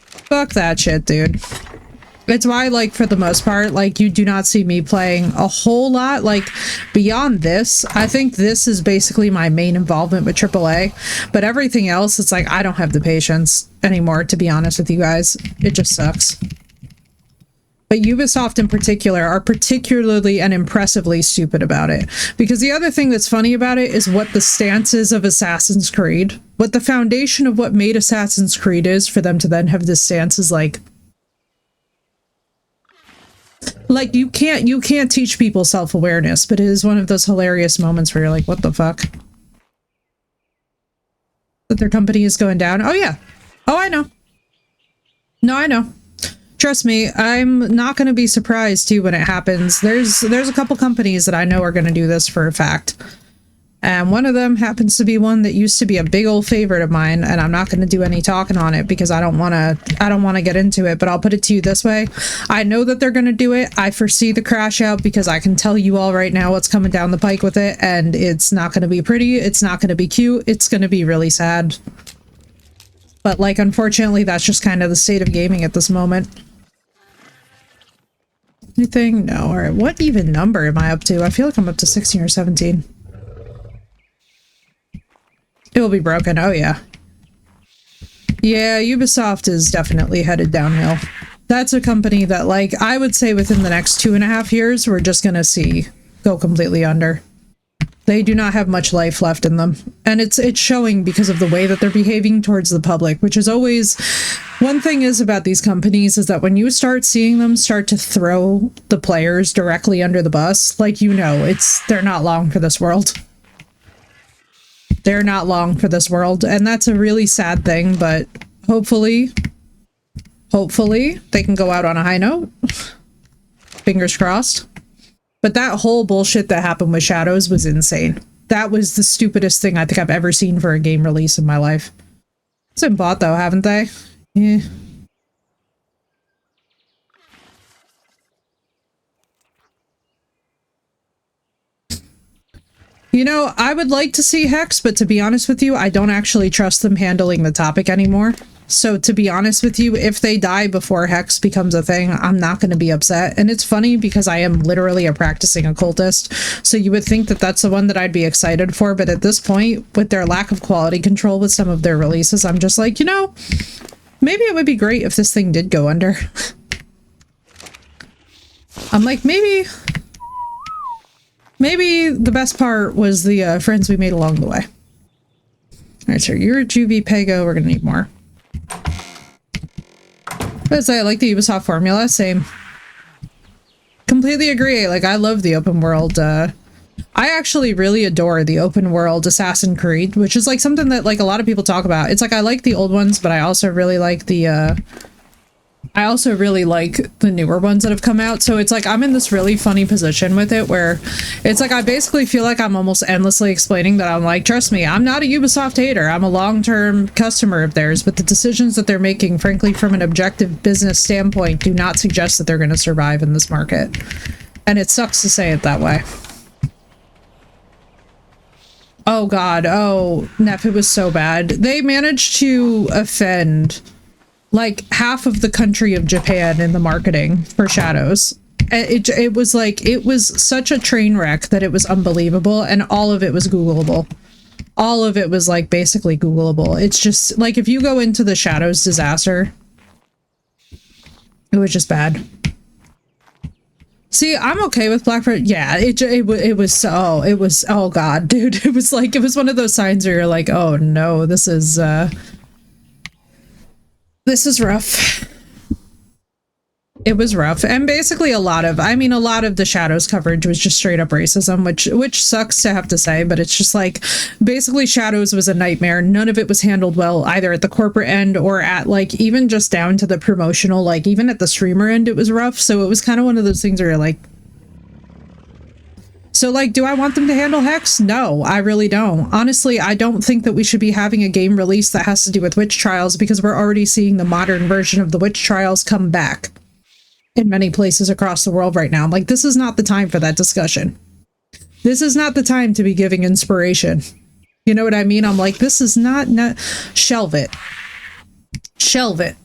Fuck that shit, dude. It's why, like, for the most part, like, you do not see me playing a whole lot. Like, beyond this, I think this is basically my main involvement with AAA. But everything else, it's like, I don't have the patience anymore, to be honest with you guys. It just sucks. But Ubisoft in particular are particularly and impressively stupid about it. Because the other thing that's funny about it is what the stance is of Assassin's Creed. What the foundation of what made Assassin's Creed is for them to then have this stance is like... Like, you can't teach people self-awareness, but it is one of those hilarious moments where you're like, what the fuck? That their company is going down? Oh, yeah. Oh, I know. No, I know. Trust me, I'm not going to be surprised, too, when it happens. There's a couple companies that I know are going to do this for a fact. And one of them happens to be one that used to be a big old favorite of mine, and I'm not going to do any talking on it because I don't want to get into it, but I'll put it to you this way. I know that they're going to do it. I foresee the crash out because I can tell you all right now what's coming down the pike with it, and it's not going to be pretty. It's not going to be cute. It's going to be really sad. But, like, unfortunately, that's just kind of the state of gaming at this moment. Anything? No. All right. What even number am I up to? I feel like I'm up to 16 or 17. It will be broken. Oh, yeah. Yeah, Ubisoft is definitely headed downhill. That's a company that, like, I would say within the next 2.5 years, we're just gonna see go completely under. They do not have much life left in them. And it's showing because of the way that they're behaving towards the public, which is always... One thing is about these companies is that when you start seeing them start to throw the players directly under the bus, like, you know, they're not long for this world. They're not long for this world, and that's a really sad thing, but hopefully they can go out on a high note. Fingers crossed. But that whole bullshit that happened with Shadows was insane. That was the stupidest thing I think I've ever seen for a game release in my life. It's been bought though, haven't they? Yeah. You know, I would like to see Hex, but to be honest with you, I don't actually trust them handling the topic anymore. So to be honest with you, if they die before Hex becomes a thing, I'm not going to be upset. And it's funny because I am literally a practicing occultist. So you would think that that's the one that I'd be excited for. But at this point, with their lack of quality control with some of their releases, I'm just like, you know, maybe it would be great if this thing did go under. I'm like, maybe the best part was the friends we made along the way. All right, so you're a Juvie PEGO. We're going to need more. But I like the Ubisoft formula. Same. Completely agree. Like, I love the open world. I actually really adore the open world Assassin's Creed, which is like something that like a lot of people talk about. It's like I like the old ones, but I also really like the newer ones that have come out. So it's like I'm in this really funny position with it where it's like I basically feel like I'm almost endlessly explaining that I'm like, trust me, I'm not a Ubisoft hater. I'm a long-term customer of theirs, but the decisions that they're making, frankly, from an objective business standpoint, do not suggest that they're going to survive in this market. And it sucks to say it that way. Oh god, oh, Neff, it was so bad. They managed to offend like half of the country of Japan in the marketing for Shadows. It was like, it was such a train wreck that it was unbelievable, and all of it was Googleable. All of it was like basically Googleable. It's just like, if you go into the Shadows disaster, it was just bad. See, I'm okay with Black Friday. Yeah, it was oh god, dude. It was like, it was one of those signs where you're like, oh no, this is rough. It was rough. And basically a lot of the Shadows coverage was just straight up racism, which sucks to have to say, but it's just like, basically Shadows was a nightmare. None of it was handled well, either at the corporate end or at like, even just down to the promotional, like even at the streamer end, it was rough. So it was kind of one of those things where you're like, so like, do I want them to handle Hex? No, I really don't. Honestly, I don't think that we should be having a game release that has to do with witch trials, because we're already seeing the modern version of the witch trials come back in many places across the world right now. I'm like, this is not the time for that discussion. This is not the time to be giving inspiration. You know what I mean? I'm like, this is not shelve it. Shelve it.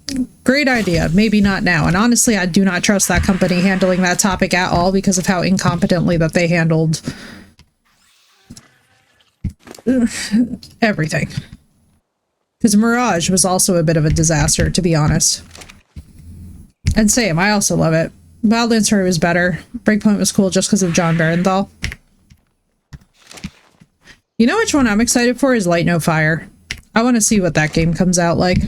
Great idea. Maybe not now. And honestly, I do not trust that company handling that topic at all because of how incompetently that they handled everything. Because Mirage was also a bit of a disaster, to be honest. And same, I also love it. Wildlands Story was better. Breakpoint was cool just because of John Barenthal. You know which one I'm excited for is Light No Fire. I want to see what that game comes out like.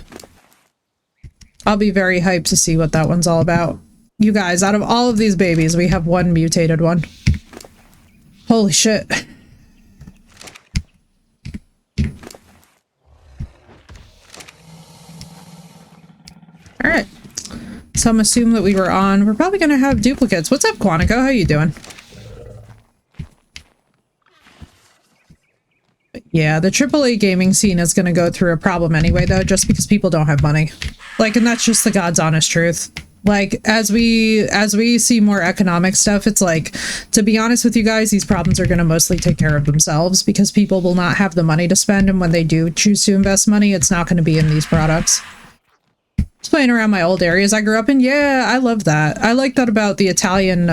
I'll be very hyped to see what that one's all about. You guys, out of all of these babies, we have one mutated one. Holy shit. Alright. So I'm assuming that we were on. We're probably going to have duplicates. What's up, Quantico? How you doing? Yeah, the AAA gaming scene is going to go through a problem anyway, though, just because people don't have money. Like, and that's just the God's honest truth. Like, as we see more economic stuff, it's like, to be honest with you guys, these problems are going to mostly take care of themselves because people will not have the money to spend, and when they do choose to invest money, it's not going to be in these products. Just playing around my old areas I grew up in. Yeah, I love that. I like that about the Italian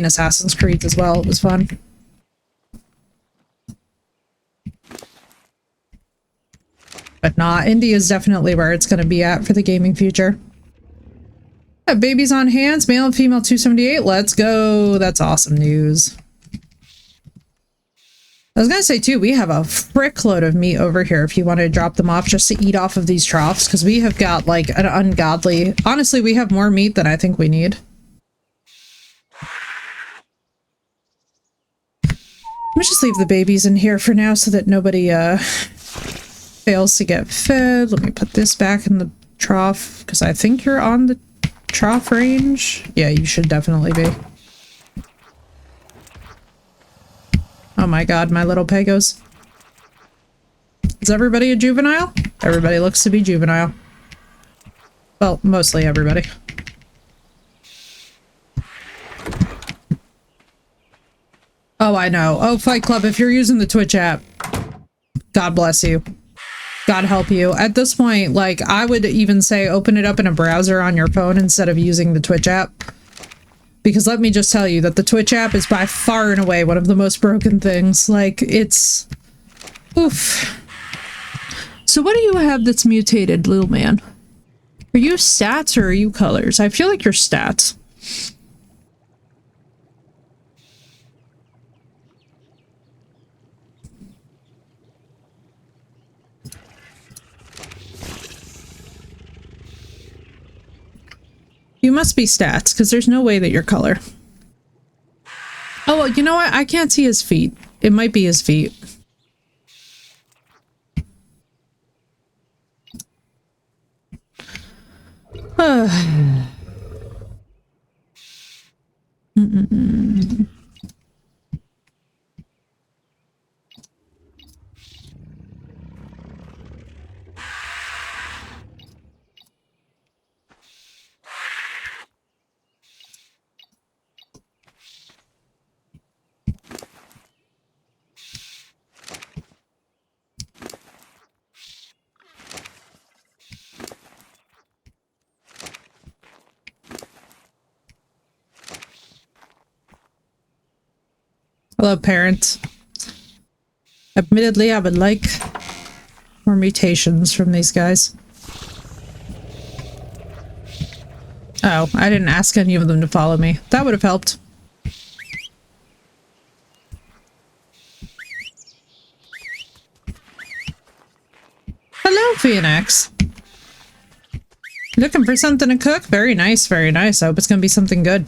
Assassin's Creed as well. It was fun. But nah, India is definitely where it's going to be at for the gaming future. Babies on hands, male and female 278. Let's go. That's awesome news. I was going to say, too, we have a frickload of meat over here if you want to drop them off just to eat off of these troughs, because we have got, like, an ungodly... Honestly, we have more meat than I think we need. Let me just leave the babies in here for now so that nobody, fails to get fed. Let me put this back in the trough, because I think you're on the trough range. Yeah, you should definitely be. Oh my god, my little pegos. Is everybody a juvenile? Everybody looks to be juvenile. Well, mostly everybody. Oh, I know. Oh, Fight Club, if you're using the Twitch app, God bless you. God help you. At this point, like, I would even say open it up in a browser on your phone instead of using the Twitch app. Because let me just tell you that the Twitch app is by far and away one of the most broken things. Like, it's... Oof. So what do you have that's mutated, little man? Are you stats or are you colors? I feel like you're stats. You must be stats, because there's no way that you're color. Oh, well, you know what? I can't see his feet. It might be his feet. Hello, parents. Admittedly, I would like more mutations from these guys. Oh, I didn't ask any of them to follow me. That would have helped. Hello, Phoenix. Looking for something to cook? Very nice, very nice. I hope it's gonna be something good.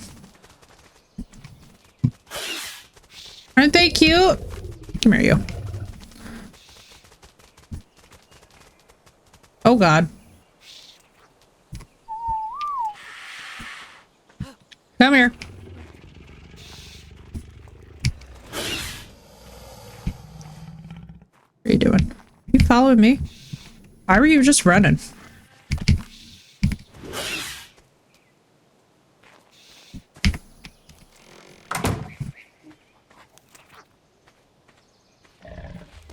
Aren't they cute? Come here, you. Oh, God. Come here. What are you doing? You following me? Why were you just running?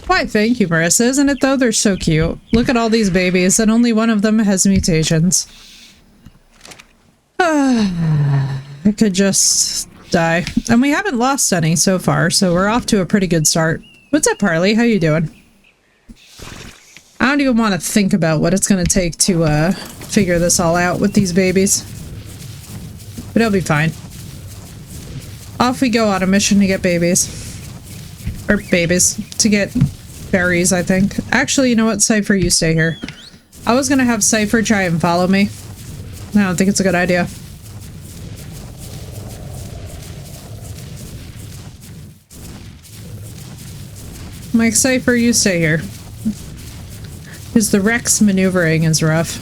Why, thank you, Marissa. Isn't it, though? They're so cute. Look at all these babies, and only one of them has mutations. I could just die. And we haven't lost any so far, so we're off to a pretty good start. What's up, Harley? How you doing? I don't even want to think about what it's going to take to figure this all out with these babies. But it'll be fine. Off we go on a mission to get babies. Or babies. To get berries, I think. Actually, you know what? Cypher, you stay here. I was going to have Cypher try and follow me. I don't think it's a good idea. Mike, Cypher, you stay here. Because the Rex maneuvering is rough.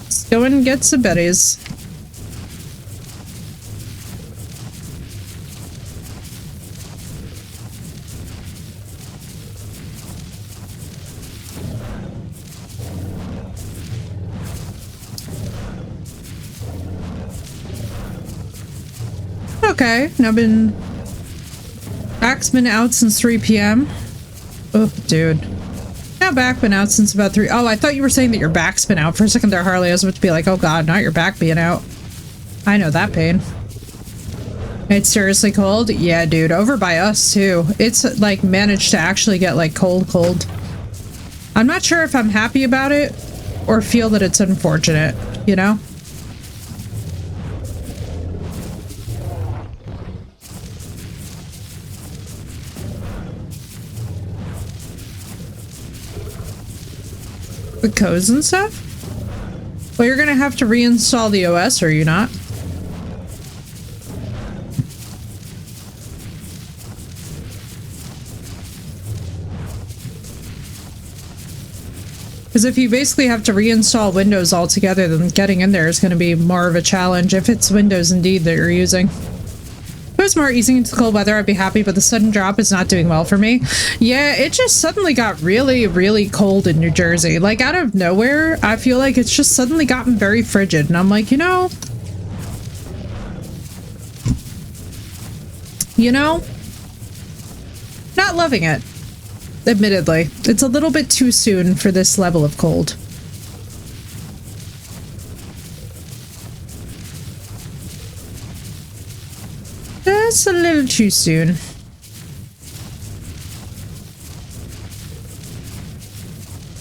Let's go and get some berries. Okay, now back's been out since 3 p.m. Oh, dude. Now back been out since about 3. Oh, I thought you were saying that your back's been out. For a second there, Harley, I was about to be like, oh god, not your back being out. I know that pain. It's seriously cold? Yeah, dude. Over by us, too. It's, like, managed to actually get, like, cold. I'm not sure if I'm happy about it or feel that it's unfortunate, you know? The codes and stuff? Well, you're gonna have to reinstall the OS, are you not? Because if you basically have to reinstall Windows altogether, then getting in there is going to be more of a challenge if it's Windows indeed that you're using. If it was more easing into the cold weather, I'd be happy, but the sudden drop is not doing well for me. Yeah, it just suddenly got really, really cold in New Jersey. Like, out of nowhere, I feel like it's just suddenly gotten very frigid. And I'm like, you know, not loving it. Admittedly, it's a little bit too soon for this level of cold. Just a little too soon.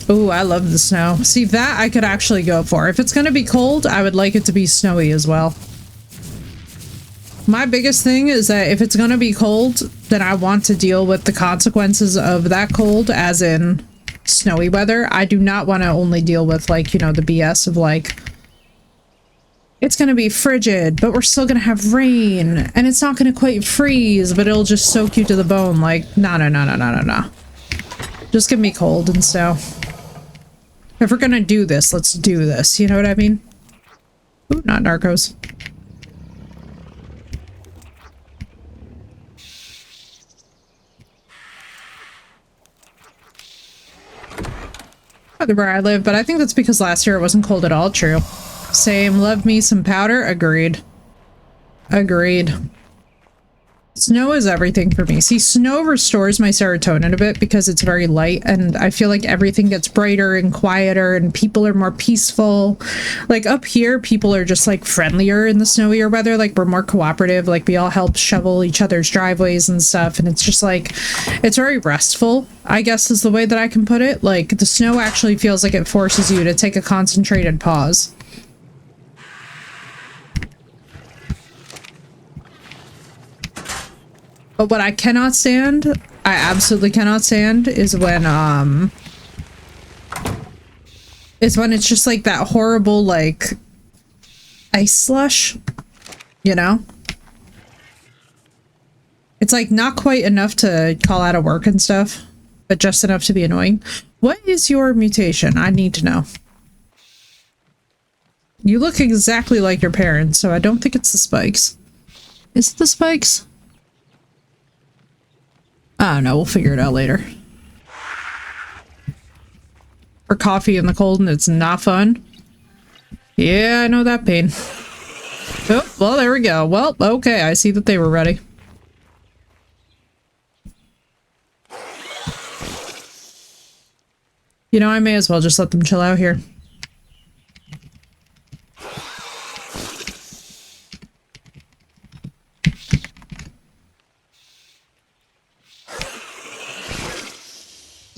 Oh, I love the snow. See, that I could actually go for. If it's gonna be cold, I would like it to be snowy as well. My biggest thing is that if it's gonna be cold, then I want to deal with the consequences of that cold, as in snowy weather. I do not want to only deal with, like, you know, the BS of, like, it's gonna be frigid, but we're still gonna have rain, and it's not gonna quite freeze, but it'll just soak you to the bone. Like, no, no, no, no, no, no, no. Just give me cold and snow. If we're gonna do this, let's do this. You know what I mean? Ooh, not narcos. Where I live, but I think that's because last year it wasn't cold at all. True. Same. Love me some powder. Agreed. Agreed. Snow is everything for me. See, snow restores my serotonin a bit because it's very light, and I feel like everything gets brighter and quieter and people are more peaceful. Like up here, people are just like friendlier in the snowier weather. Like we're more cooperative. Like we all help shovel each other's driveways and stuff, and it's just like, it's very restful, I guess is the way that I can put it. Like the snow actually feels like it forces you to take a concentrated pause. But what I cannot stand, I absolutely cannot stand, is when it's just like that horrible, like, ice slush, you know? It's like not quite enough to call out of work and stuff, but just enough to be annoying. What is your mutation? I need to know. You look exactly like your parents, so I don't think it's the spikes. Is it the spikes? I don't know, we'll figure it out later. For coffee in the cold and it's not fun. Yeah, I know that pain. Oh, well, there we go. Well, okay, I see that they were ready. You know, I may as well just let them chill out here.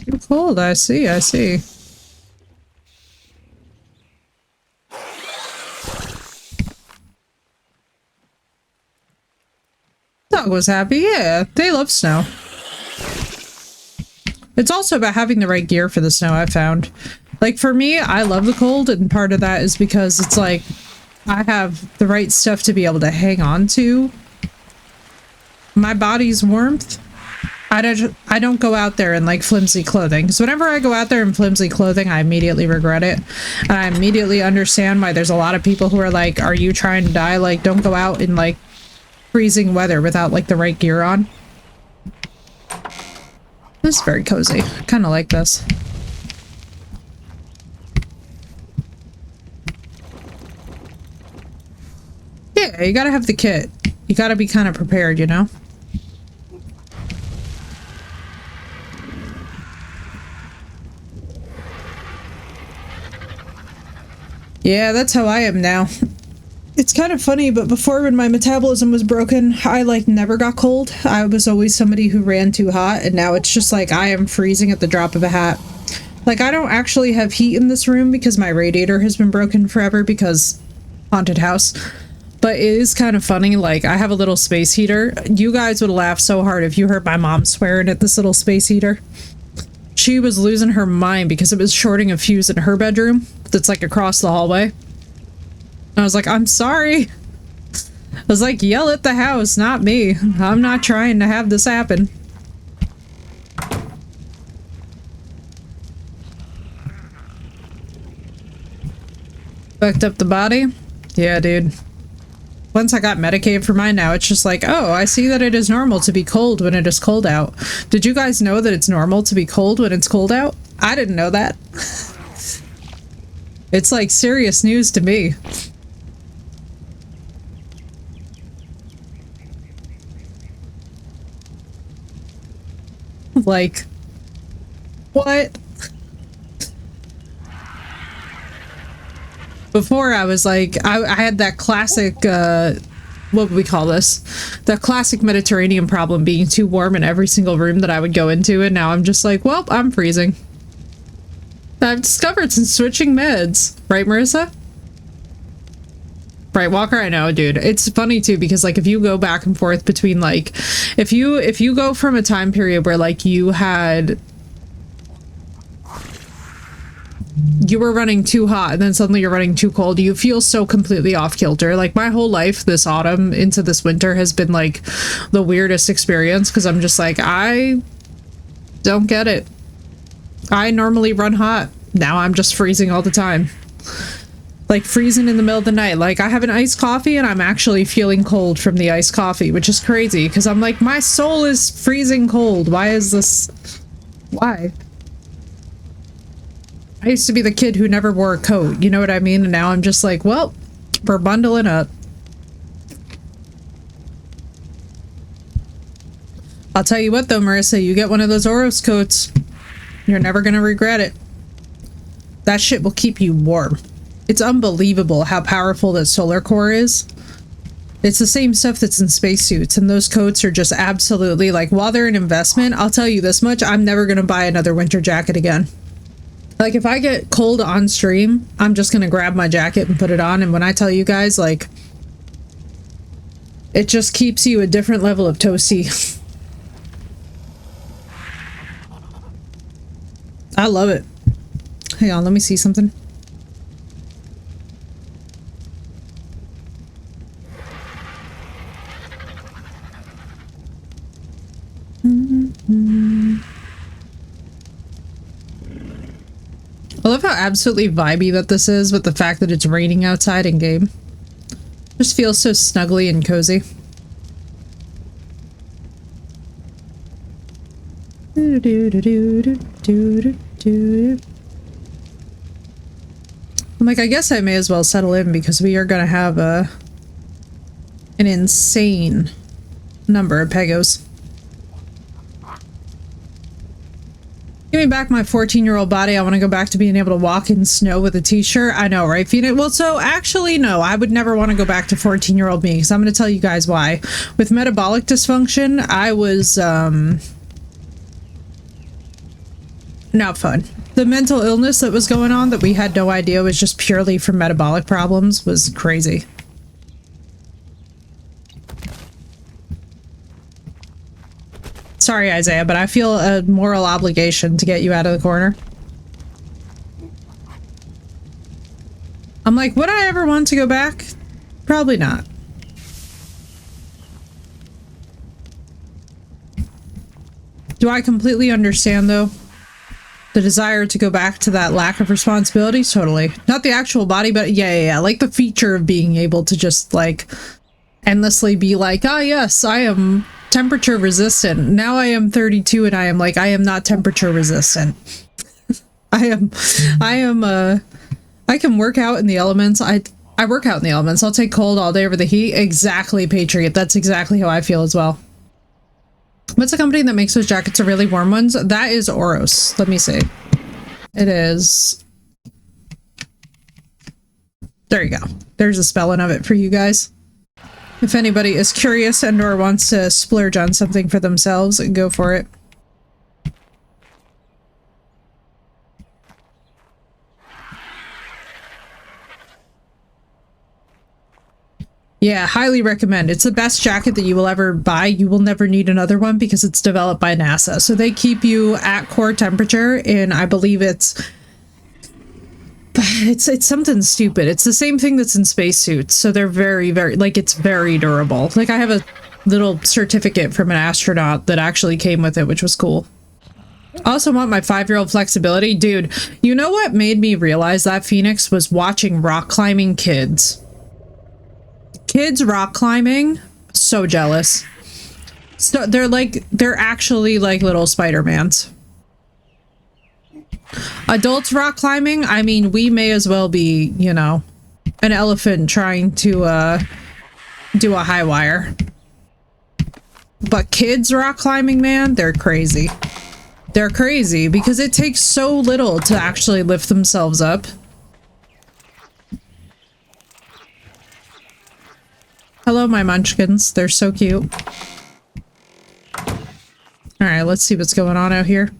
Too cold, I see, I see. Dog was happy, yeah, they love snow. It's also about having the right gear for the snow, I found. Like, for me, I love the cold, and part of that is because it's like, I have the right stuff to be able to hang on to my body's warmth. I don't go out there in like flimsy clothing, because whenever I go out there in flimsy clothing, I immediately regret it. And I immediately understand why there's a lot of people who are like, are you trying to die? Like, don't go out in like freezing weather without like the right gear on. This is very cozy. I kind of like this. Yeah, you gotta have the kit. You gotta be kind of prepared, you know? Yeah, that's how I am now. It's kind of funny, but before, when my metabolism was broken, I like never got cold. I was always somebody who ran too hot, and now it's just like I am freezing at the drop of a hat. Like, I don't actually have heat in this room because my radiator has been broken forever because haunted house. But it is kind of funny, like, I have a little space heater. You guys would laugh so hard if you heard my mom swearing at this little space heater. She was losing her mind because it was shorting a fuse in her bedroom that's like across the hallway. I was like, I'm sorry. I was like, yell at the house, not me. I'm not trying to have this happen. Fucked up the body? Yeah, dude. Once I got Medicaid for mine, now it's just like, oh, I see that it is normal to be cold when it is cold out. Did you guys know that it's normal to be cold when it's cold out? I didn't know that. It's like serious news to me. Like, what? Before I was like, I had that classic, what would we call this? That classic Mediterranean problem, being too warm in every single room that I would go into, and now I'm just like, well, I'm freezing. I've discovered since switching meds. Right, Marissa? Right, Walker, I know, dude. It's funny too, because like if you go back and forth between like, if you go from a time period where like you were running too hot and then suddenly you're running too cold, you feel so completely off kilter. Like my whole life this autumn into this winter has been like the weirdest experience, because I'm just like, I don't get it. I normally run hot. Now I'm just freezing all the time. Like freezing in the middle of the night. Like I have an iced coffee and I'm actually feeling cold from the iced coffee, which is crazy because I'm like, my soul is freezing cold. Why is this? Why? I used to be the kid who never wore a coat, you know what I mean? And now I'm just like, well, we're bundling up. I'll tell you what though, Marissa, you get one of those Oros coats, you're never gonna regret it. That shit will keep you warm. It's unbelievable how powerful that solar core is. It's the same stuff that's in spacesuits, and those coats are just absolutely, like, while they're an investment, I'll tell you this much, I'm never gonna buy another winter jacket again. Like, if I get cold on stream, I'm just gonna grab my jacket and put it on, and when I tell you guys, like, it just keeps you a different level of toasty. I love it. Hang on, let me see something. I love how absolutely vibey that this is with the fact that it's raining outside in game. Just feels so snuggly and cozy. I'm like, I guess I may as well settle in because we are gonna have an insane number of PEGOs. Give me back my 14-year-old body. I want to go back to being able to walk in snow with a t-shirt. I know, right, Phoenix? Well, so actually, no. I would never want to go back to 14-year-old me, because I'm going to tell you guys why. With metabolic dysfunction, I was, not fun. The mental illness that was going on that we had no idea was just purely from metabolic problems was crazy. Sorry, Isaiah, but I feel a moral obligation to get you out of the corner. I'm like, would I ever want to go back? Probably not. Do I completely understand, though? The desire to go back to that lack of responsibility? Totally. Not the actual body, but yeah. Like the feature of being able to just, like, endlessly be like, ah, yes, I am temperature resistant. Now I am 32 and I am like, I am not temperature resistant. I can work out in the elements. I work out in the elements. I'll take cold all day over the heat. Exactly, Patriot. That's exactly how I feel as well. What's the company that makes those jackets, the really warm ones? That is Oros. Let me see. It is. There you go. There's a spelling of it for you guys. If anybody is curious and or wants to splurge on something for themselves, go for it. Yeah, highly recommend. It's the best jacket that you will ever buy. You will never need another one because it's developed by NASA. So they keep you at core temperature, and I believe it's something stupid. It's the same thing that's in spacesuits. So they're very, like, it's very durable. Like, I have a little certificate from an astronaut that actually came with it, which was cool. I also want my 5-year-old flexibility. Dude, you know what made me realize that, Phoenix, was watching rock climbing kids. Kids rock climbing, so jealous. So they're actually like little Spider-Mans. Adults rock climbing, I mean, we may as well be, you know, an elephant trying to do a high wire. But kids rock climbing, man, they're crazy. They're crazy because it takes so little to actually lift themselves up. Hello, my munchkins. They're so cute. Alright, let's see what's going on out here.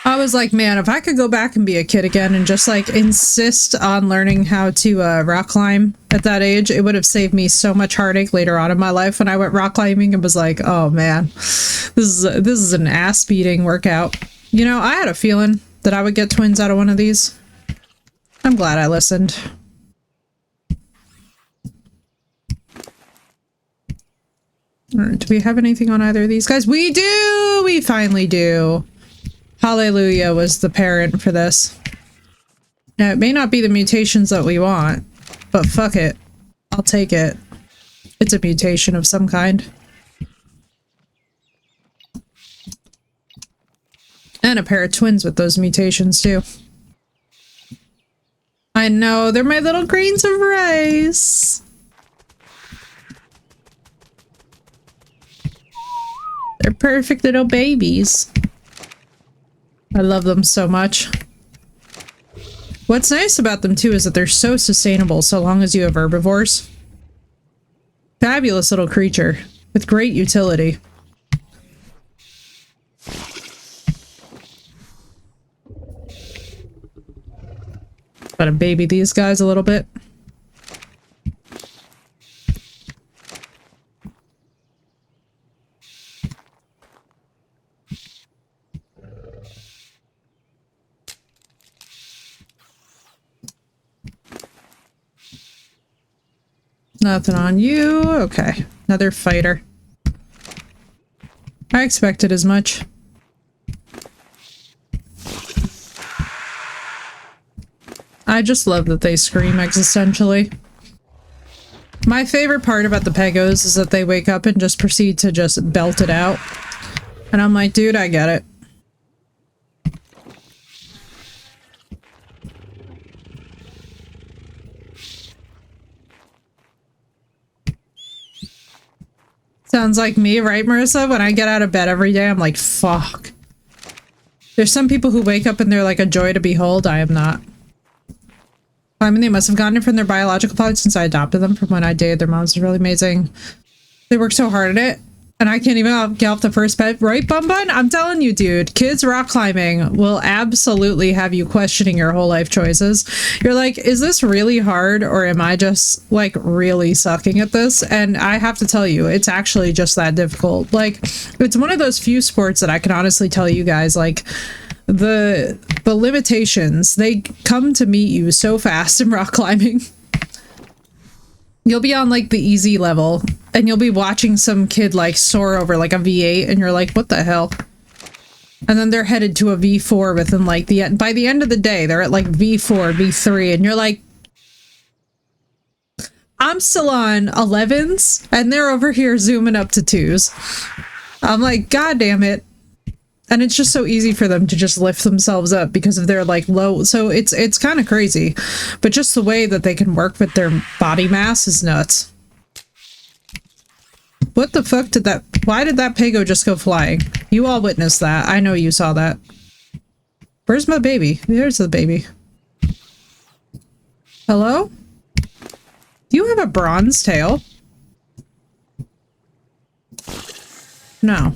I was like, man, if I could go back and be a kid again and just like insist on learning how to rock climb at that age, it would have saved me so much heartache later on in my life when I went rock climbing and was like, oh man, this is an ass beating workout. You know, I had a feeling that I would get twins out of one of these. I'm glad I listened. All right, do we have anything on either of these guys? We do! We finally do. Hallelujah was the parent for this. Now, it may not be the mutations that we want, but fuck it. I'll take it. It's a mutation of some kind. And a pair of twins with those mutations, too. I know, they're my little grains of rice. They're perfect little babies. I love them so much. What's nice about them too is that they're so sustainable so long as you have herbivores. Fabulous little creature with great utility. Gotta baby these guys a little bit. Nothing on you. Okay. Another fighter. I expected as much. I just love that they scream existentially. My favorite part about the PEGOs is that they wake up and just proceed to just belt it out. And I'm like, dude, I get it. Sounds like me, right, Marissa? When I get out of bed every day, I'm like, fuck. There's some people who wake up and they're like a joy to behold. I am not. I mean, they must have gotten it from their biological father since I adopted them from when I dated their moms. It's really amazing. They work so hard at it. And I can't even get off the first pet. Right, Bun Bun? I'm telling you, dude. Kids rock climbing will absolutely have you questioning your whole life choices. You're like, is this really hard? Or am I just, like, really sucking at this? And I have to tell you, it's actually just that difficult. Like, it's one of those few sports that I can honestly tell you guys, like, the limitations, they come to meet you so fast in rock climbing. You'll be on like the easy level and you'll be watching some kid like soar over like a V8 and you're like, what the hell? And then they're headed to a V4 within like by the end of the day, they're at like V4, V3, and you're like, I'm still on 11s and they're over here zooming up to 2s. I'm like, God damn it. And it's just so easy for them to just lift themselves up because of their like low. So it's kind of crazy, but just the way that they can work with their body mass is nuts. What the fuck did that? Why did that PEGO just go flying? You all witnessed that. I know you saw that. Where's my baby? There's the baby. Hello? Do you have a bronze tail? No.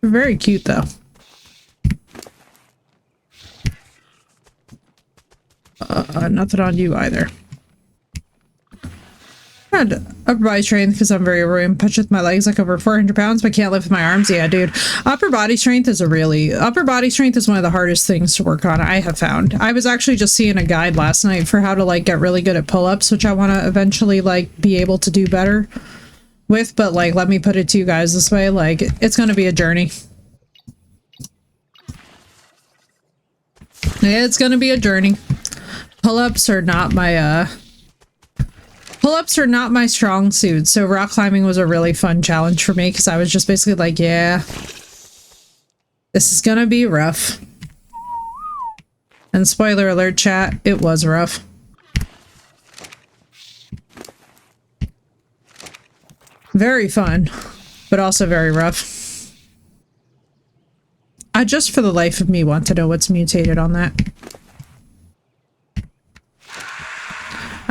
Very cute, though. Nothing on you either. God, Upper body strength, because I'm very overweight. Punch with my legs like over 400 pounds, but can't lift with my arms. Yeah, dude. Upper body strength is one of the hardest things to work on, I have found. I was actually just seeing a guide last night for how to like get really good at pull-ups, which I want to eventually like be able to do better with, but like let me put it to you guys this way, like it's going to be a journey. It's going to be a journey. Pull-ups are not my pull-ups are not my strong suit, so rock climbing was a really fun challenge for me because I was just basically like, yeah, this is gonna be rough. And spoiler alert, chat, it was rough. Very fun, but also very rough. I just for the life of me want to know what's mutated on that.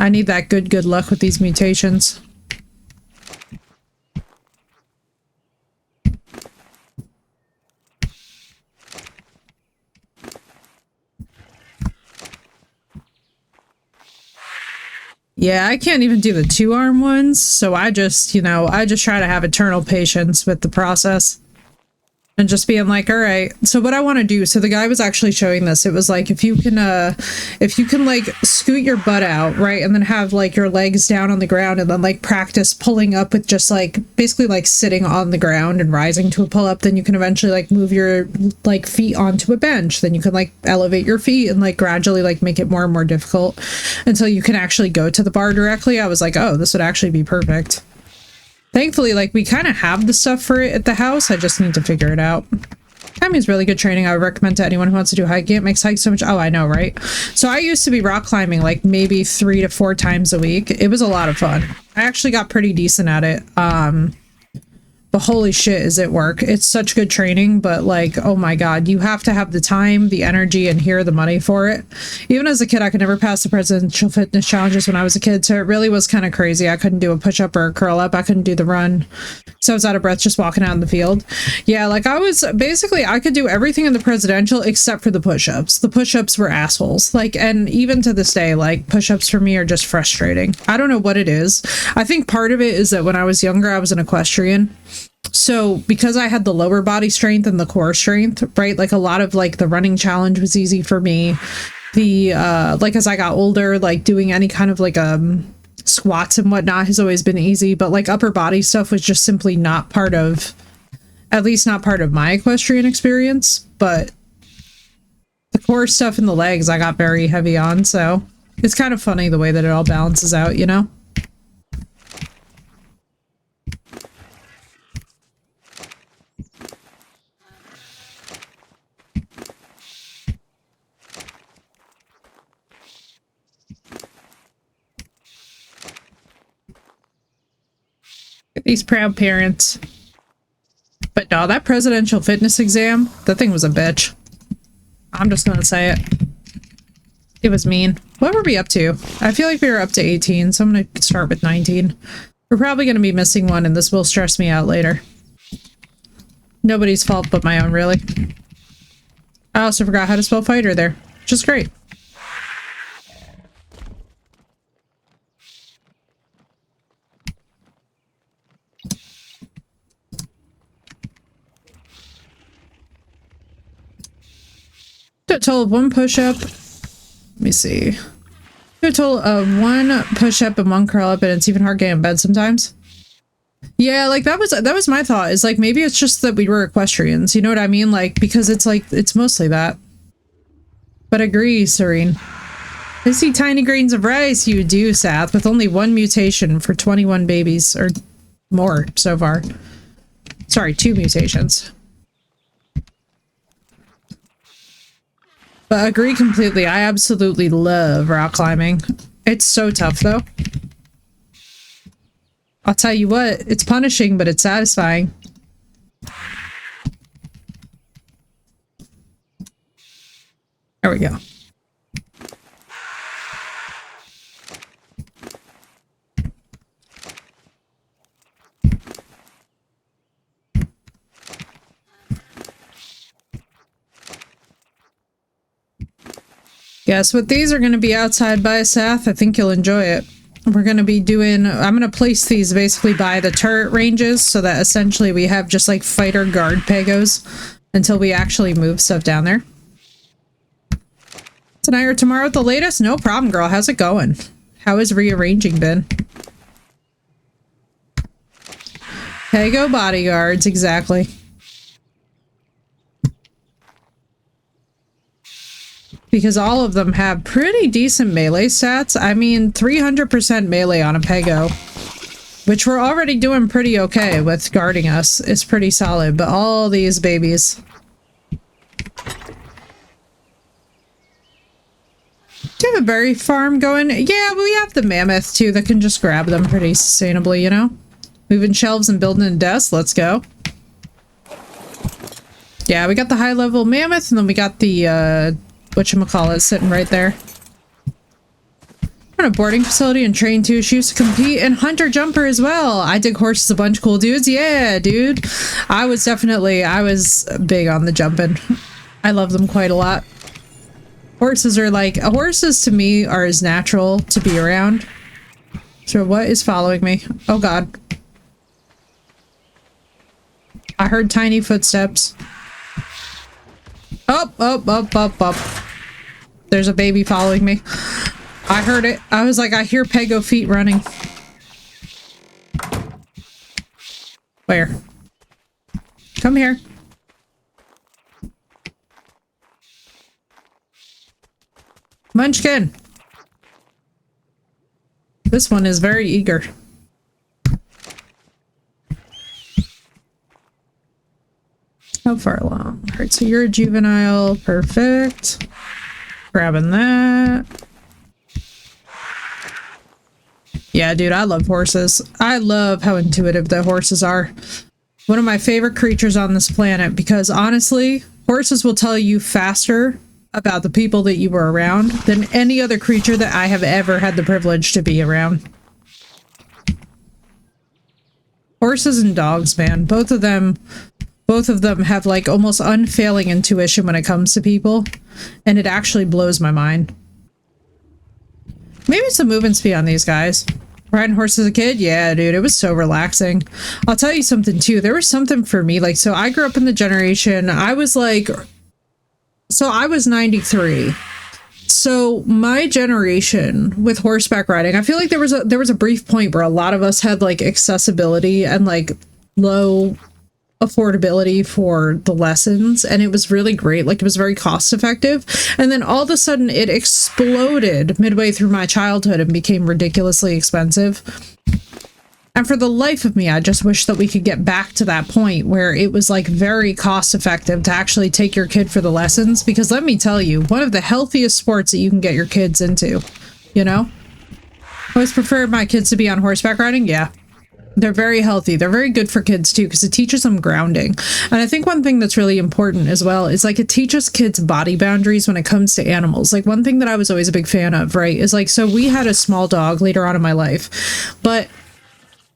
I need that good luck with these mutations. Yeah, I can't even do the 2-arm ones, so I just, you know, I just try to have eternal patience with the process. And just being like, all right, so what I want to do, so the guy was actually showing this, it was like, if you can like scoot your butt out, right, and then have like your legs down on the ground and then like practice pulling up with just like, basically like sitting on the ground and rising to a pull-up, then you can eventually like move your like feet onto a bench, then you can like elevate your feet and like gradually like make it more and more difficult until you can actually go to the bar directly. I was like, oh, this would actually be perfect. Thankfully, like, we kind of have the stuff for it at the house. I just need to figure it out. Climbing is really good training. I would recommend to anyone who wants to do hiking. It makes hikes so much... Oh, I know, right? So I used to be rock climbing, like, maybe 3 to 4 times a week. It was a lot of fun. I actually got pretty decent at it. But holy shit, is it work. It's such good training, but like, oh my god, you have to have the time, the energy, and here the money for it. Even as a kid, I could never pass the presidential fitness challenges when I was a kid, so it really was kind of crazy. I couldn't do a push-up or a curl-up. I couldn't do the run. So I was out of breath just walking out in the field. Yeah, like I was, basically, I could do everything in the presidential except for the push-ups. The push-ups were assholes. Like, and even to this day, like, push-ups for me are just frustrating. I don't know what it is. I think part of it is that when I was younger, I was an equestrian. So because I had the lower body strength and the core strength, right, like a lot of like the running challenge was easy for me. The like as I got older, like doing any kind of like squats and whatnot has always been easy, but like upper body stuff was just simply not part of, at least not part of my equestrian experience. But the core stuff and the legs I got very heavy on, so it's kind of funny the way that it all balances out, you know? These proud parents. But no, that presidential fitness exam, that thing was a bitch. I'm just gonna say it. It was mean. What were we up to? I feel like we were up to 18, so I'm gonna start with 19. We're probably gonna be missing one, and this will stress me out later. Nobody's fault but my own, really. I also forgot how to spell fighter there, which is great. A total of 1 push-up. Let me see. A total of 1 push-up and 1 curl-up, and it's even hard getting in bed sometimes. Yeah, like that was my thought. Is like maybe it's just that we were equestrians. You know what I mean? Like because it's like it's mostly that. But agree, Serene. I see tiny grains of rice. You do, Sath, with only 1 mutation for 21 babies or more so far. Sorry, 2 mutations. But agree completely. I absolutely love rock climbing. It's so tough, though. I'll tell you what, it's punishing, but it's satisfying. There we go. Yes, but these are going to be outside by Sath. I think you'll enjoy it. we're going to be doing, I'm going to place these basically by the turret ranges so that essentially we have just like fighter guard Pegos until we actually move stuff down there. Tonight or tomorrow at the latest? No problem, girl. How's it going? How has rearranging been? Pego bodyguards, exactly. Because all of them have pretty decent melee stats. I mean, 300% melee on a Pego, which we're already doing pretty okay with guarding us. It's pretty solid, but all these babies. Do you have a berry farm going? Yeah, we have the mammoth too that can just grab them pretty sustainably, you know? Moving shelves and building a desk. Let's go. Yeah, we got the high level mammoth and then we got the, whatchamacallit sitting right there. On a boarding facility and train too. She used to compete in hunter jumper as well. I dig horses a bunch, cool dudes. Yeah, dude. I was big on the jumping. I love them quite a lot. Horses are like, horses to me are as natural to be around. So what is following me? Oh god. I heard tiny footsteps. Up, up, up, up, up. There's a baby following me. I heard it. I was like, I hear Pego feet running. Where? Come here. Munchkin. This one is very eager. How far along? Alright, so you're a juvenile. Perfect. Grabbing that. Yeah, dude, I love horses. I love how intuitive the horses are. One of my favorite creatures on this planet because honestly, horses will tell you faster about the people that you were around than any other creature that I have ever had the privilege to be around. Horses and dogs, man. Both of them have like almost unfailing intuition when it comes to people, and it actually blows my mind. Maybe some movement speed on these guys. Riding horse as a kid? Yeah, dude, it was so relaxing. I'll tell you something too. There was something for me, like, so I grew up in the generation, I was 93. So my generation with horseback riding, I feel like there was a brief point where a lot of us had like accessibility and like low affordability for the lessons, and it was really great. Like, it was very cost effective, and then all of a sudden it exploded midway through my childhood and became ridiculously expensive. And for the life of me, I just wish that we could get back to that point where it was like very cost effective to actually take your kid for the lessons, because let me tell you, one of the healthiest sports that you can get your kids into, you know? I always preferred my kids to be on horseback riding. Yeah. They're very healthy. They're very good for kids too, because it teaches them grounding. And I think one thing that's really important as well is like it teaches kids body boundaries when it comes to animals. Like, one thing that I was always a big fan of, right, is like, so we had a small dog later on in my life, but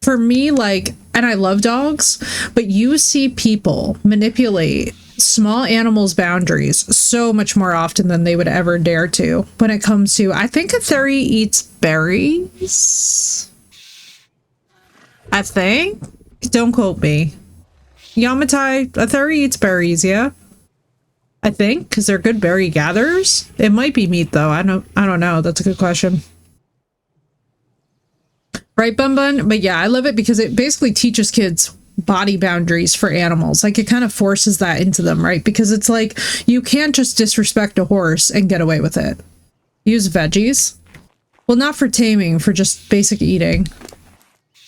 for me, like, and I love dogs, but you see people manipulate small animals' boundaries so much more often than they would ever dare to when it comes to, I think a Thuri eats berries. I think? Don't quote me. Yamatai, a Thuri eats berries, yeah? I think, because they're good berry gatherers. It might be meat, though. I don't know. That's a good question. Right, Bun Bun? But yeah, I love it because it basically teaches kids body boundaries for animals. Like, it kind of forces that into them, right? Because it's like, you can't just disrespect a horse and get away with it. Use veggies. Well, not for taming, for just basic eating.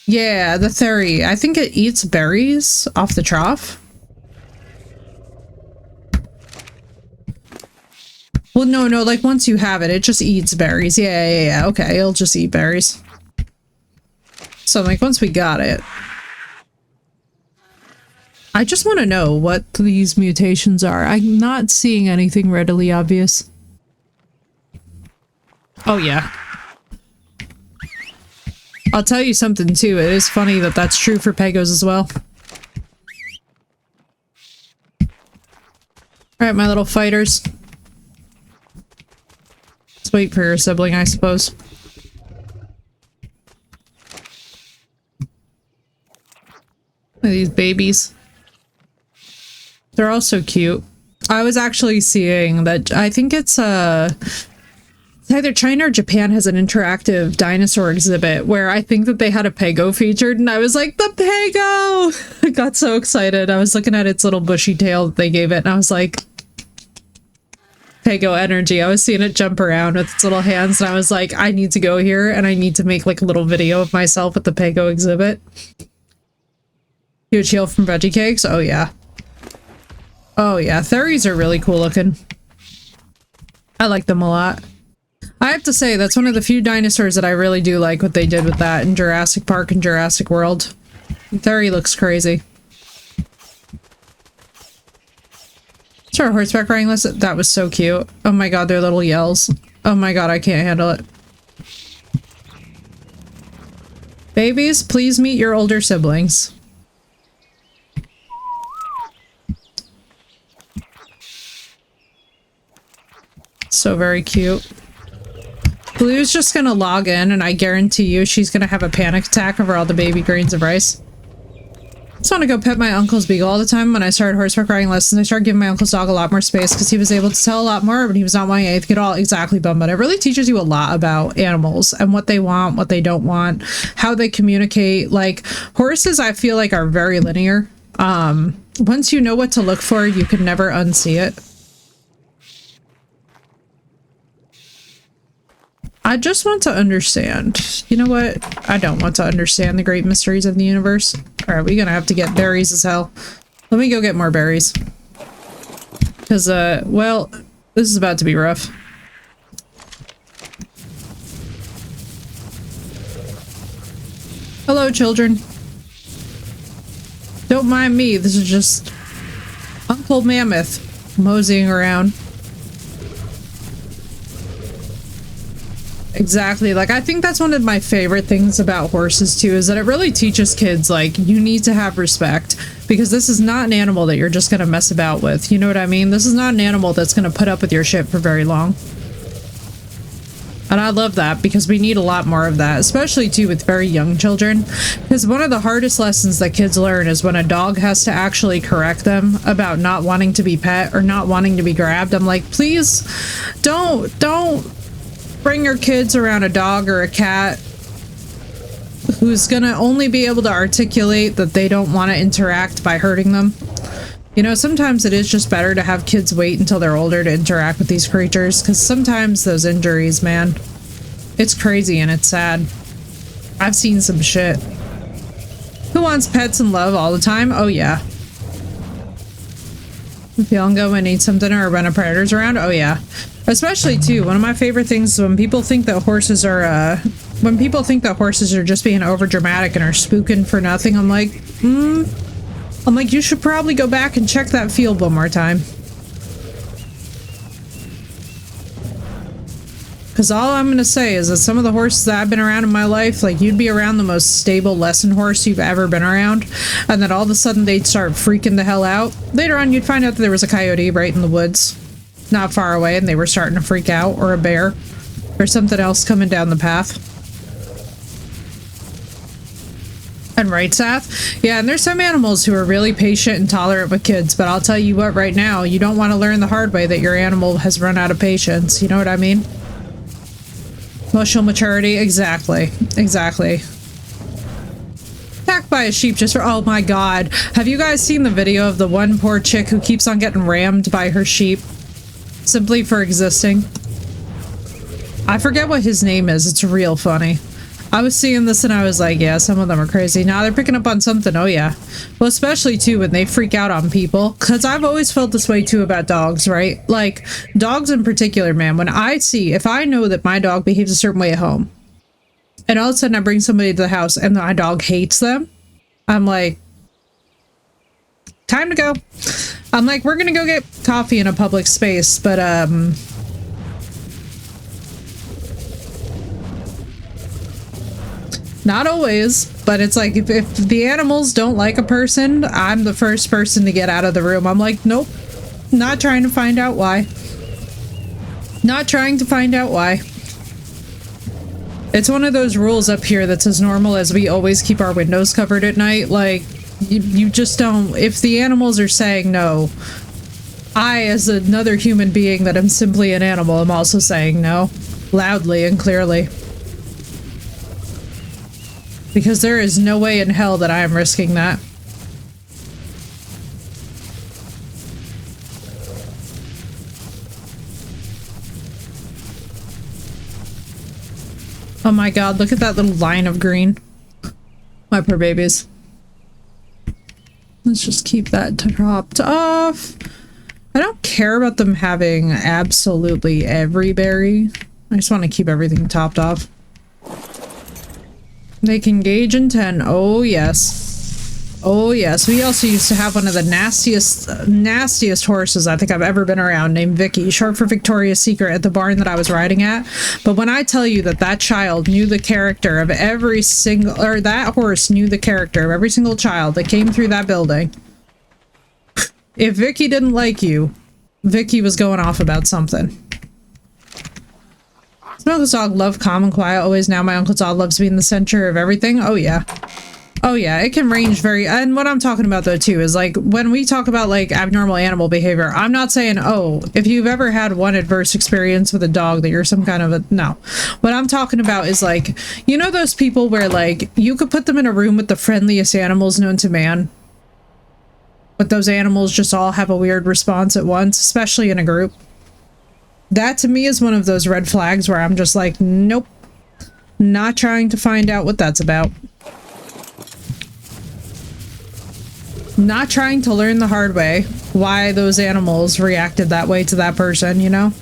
Yeah, the Thuri. I think it eats berries off the trough. Well, no, like once you have it, it just eats berries. Yeah, okay, it'll just eat berries. So like once we got it. I just want to know what these mutations are. I'm not seeing anything readily obvious. Oh yeah. I'll tell you something too, it is funny that that's true for Pegos as well. Alright, my little fighters. Let's wait for your sibling, I suppose. These babies. They're all so cute. I was actually seeing that, I think it's either China or Japan has an interactive dinosaur exhibit where I think that they had a PEGO featured, and I was like, the PEGO! I got so excited. I was looking at its little bushy tail that they gave it, and I was like, PEGO energy. I was seeing it jump around with its little hands, and I was like, I need to go here, and I need to make like a little video of myself at the PEGO exhibit. Huge heel from Veggie Cakes? Oh yeah. Oh yeah, Theries are really cool looking. I like them a lot. I have to say, that's one of the few dinosaurs that I really do like what they did with that in Jurassic Park and Jurassic World. Theory looks crazy. Sure, horseback riding list. That was so cute. Oh my god, their little yells. Oh my god, I can't handle it. Babies, please meet your older siblings. So very cute. Blue's just gonna log in, and I guarantee you she's gonna have a panic attack over all the baby grains of rice. I just want to go pet my uncle's beagle all the time. When I started horseback riding lessons, I started giving my uncle's dog a lot more space because he was able to tell a lot more, but he was not wanting anything at all. Exactly, Bumba. It really teaches you a lot about animals and what they want, what they don't want, how they communicate. Like, horses, I feel like, are very linear. Once you know what to look for, you can never unsee it. I just want to understand. You know what? I don't want to understand the great mysteries of the universe. Alright, we're gonna have to get berries as hell. Let me go get more berries. Because, well, this is about to be rough. Hello, children. Don't mind me. This is just Uncle Mammoth moseying around. Exactly. Like, I think that's one of my favorite things about horses too, is that it really teaches kids, like, you need to have respect, because this is not an animal that you're just gonna mess about with. You know what I mean? This is not an animal that's gonna put up with your shit for very long. And I love that, because we need a lot more of that, especially too with very young children. Because one of the hardest lessons that kids learn is when a dog has to actually correct them about not wanting to be pet or not wanting to be grabbed. I'm like, please don't bring your kids around a dog or a cat who's gonna only be able to articulate that they don't want to interact by hurting them. You know, sometimes it is just better to have kids wait until they're older to interact with these creatures, because sometimes those injuries, man, it's crazy and it's sad. I've seen some shit. Who wants pets and love all the time? Oh yeah. If you don't go and eat something or run a predators around? Oh yeah. Especially too, one of my favorite things is when people think that horses are just being over dramatic and are spooking for nothing. I'm like, you should probably go back and check that field one more time. Because all I'm going to say is that some of the horses that I've been around in my life, like, you'd be around the most stable lesson horse you've ever been around, and then all of a sudden they'd start freaking the hell out. Later on, you'd find out that there was a coyote right in the woods, not far away, and they were starting to freak out, or a bear, or something else coming down the path. And right, Seth? Yeah, and there's some animals who are really patient and tolerant with kids, but I'll tell you what, right now, you don't want to learn the hard way that your animal has run out of patience. You know what I mean? Emotional maturity, exactly. Exactly. Attacked by a sheep just for— oh my god. Have you guys seen the video of the one poor chick who keeps on getting rammed by her sheep simply for existing? I forget what his name is. It's real funny. I was seeing this and I was like, yeah, some of them are crazy. Now they're picking up on something. Oh yeah. Well, especially too when they freak out on people. Because I've always felt this way too about dogs, right? Like, dogs in particular, man. When if I know that my dog behaves a certain way at home, and all of a sudden I bring somebody to the house and my dog hates them, I'm like, time to go. I'm like, we're gonna go get coffee in a public space, but not always, but it's like, if the animals don't like a person, I'm the first person to get out of the room. I'm like, nope, not trying to find out why. Not trying to find out why. It's one of those rules up here that's as normal as we always keep our windows covered at night. Like, You just don't, if the animals are saying no, I, as another human being that am simply an animal, am also saying no, loudly and clearly. Because there is no way in hell that I am risking that. Oh my god, look at that little line of green. My poor babies. Let's just keep that topped off. I don't care about them having absolutely every berry. I just want to keep everything topped off. They can gauge in 10. Oh, yes. Oh, yes. We also used to have one of the nastiest horses I think I've ever been around, named Vicky, short for Victoria's Secret, at the barn that I was riding at. But when I tell you that that child knew the character of every single, or that horse knew the character of every single child that came through that building. If Vicky didn't like you, Vicky was going off about something. My uncle's dog loved calm and quiet always. Now my uncle's dog loves being the center of everything. Oh yeah. Oh yeah, it can range very, and what I'm talking about though too is like when we talk about like abnormal animal behavior, I'm not saying, oh, if you've ever had one adverse experience with a dog that you're some kind of a, no. What I'm talking about is like, you know those people where like you could put them in a room with the friendliest animals known to man, but those animals just all have a weird response at once, especially in a group. That to me is one of those red flags where I'm just like, nope, not trying to find out what that's about. Not trying to learn the hard way why those animals reacted that way to that person, you know?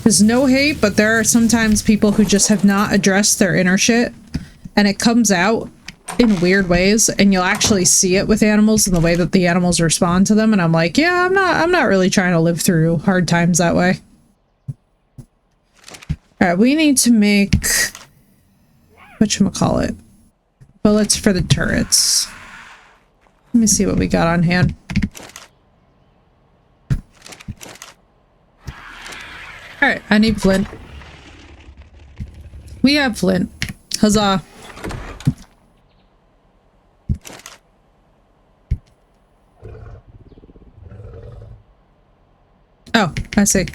There's no hate, but there are sometimes people who just have not addressed their inner shit, and it comes out in weird ways, and you'll actually see it with animals and the way that the animals respond to them, and I'm like, yeah, I'm not really trying to live through hard times that way. Alright, we need to make whatchamacallit, bullets for the turrets. Let me see what we got on hand. Alright, I need flint. We have flint. Huzzah. Oh, I see.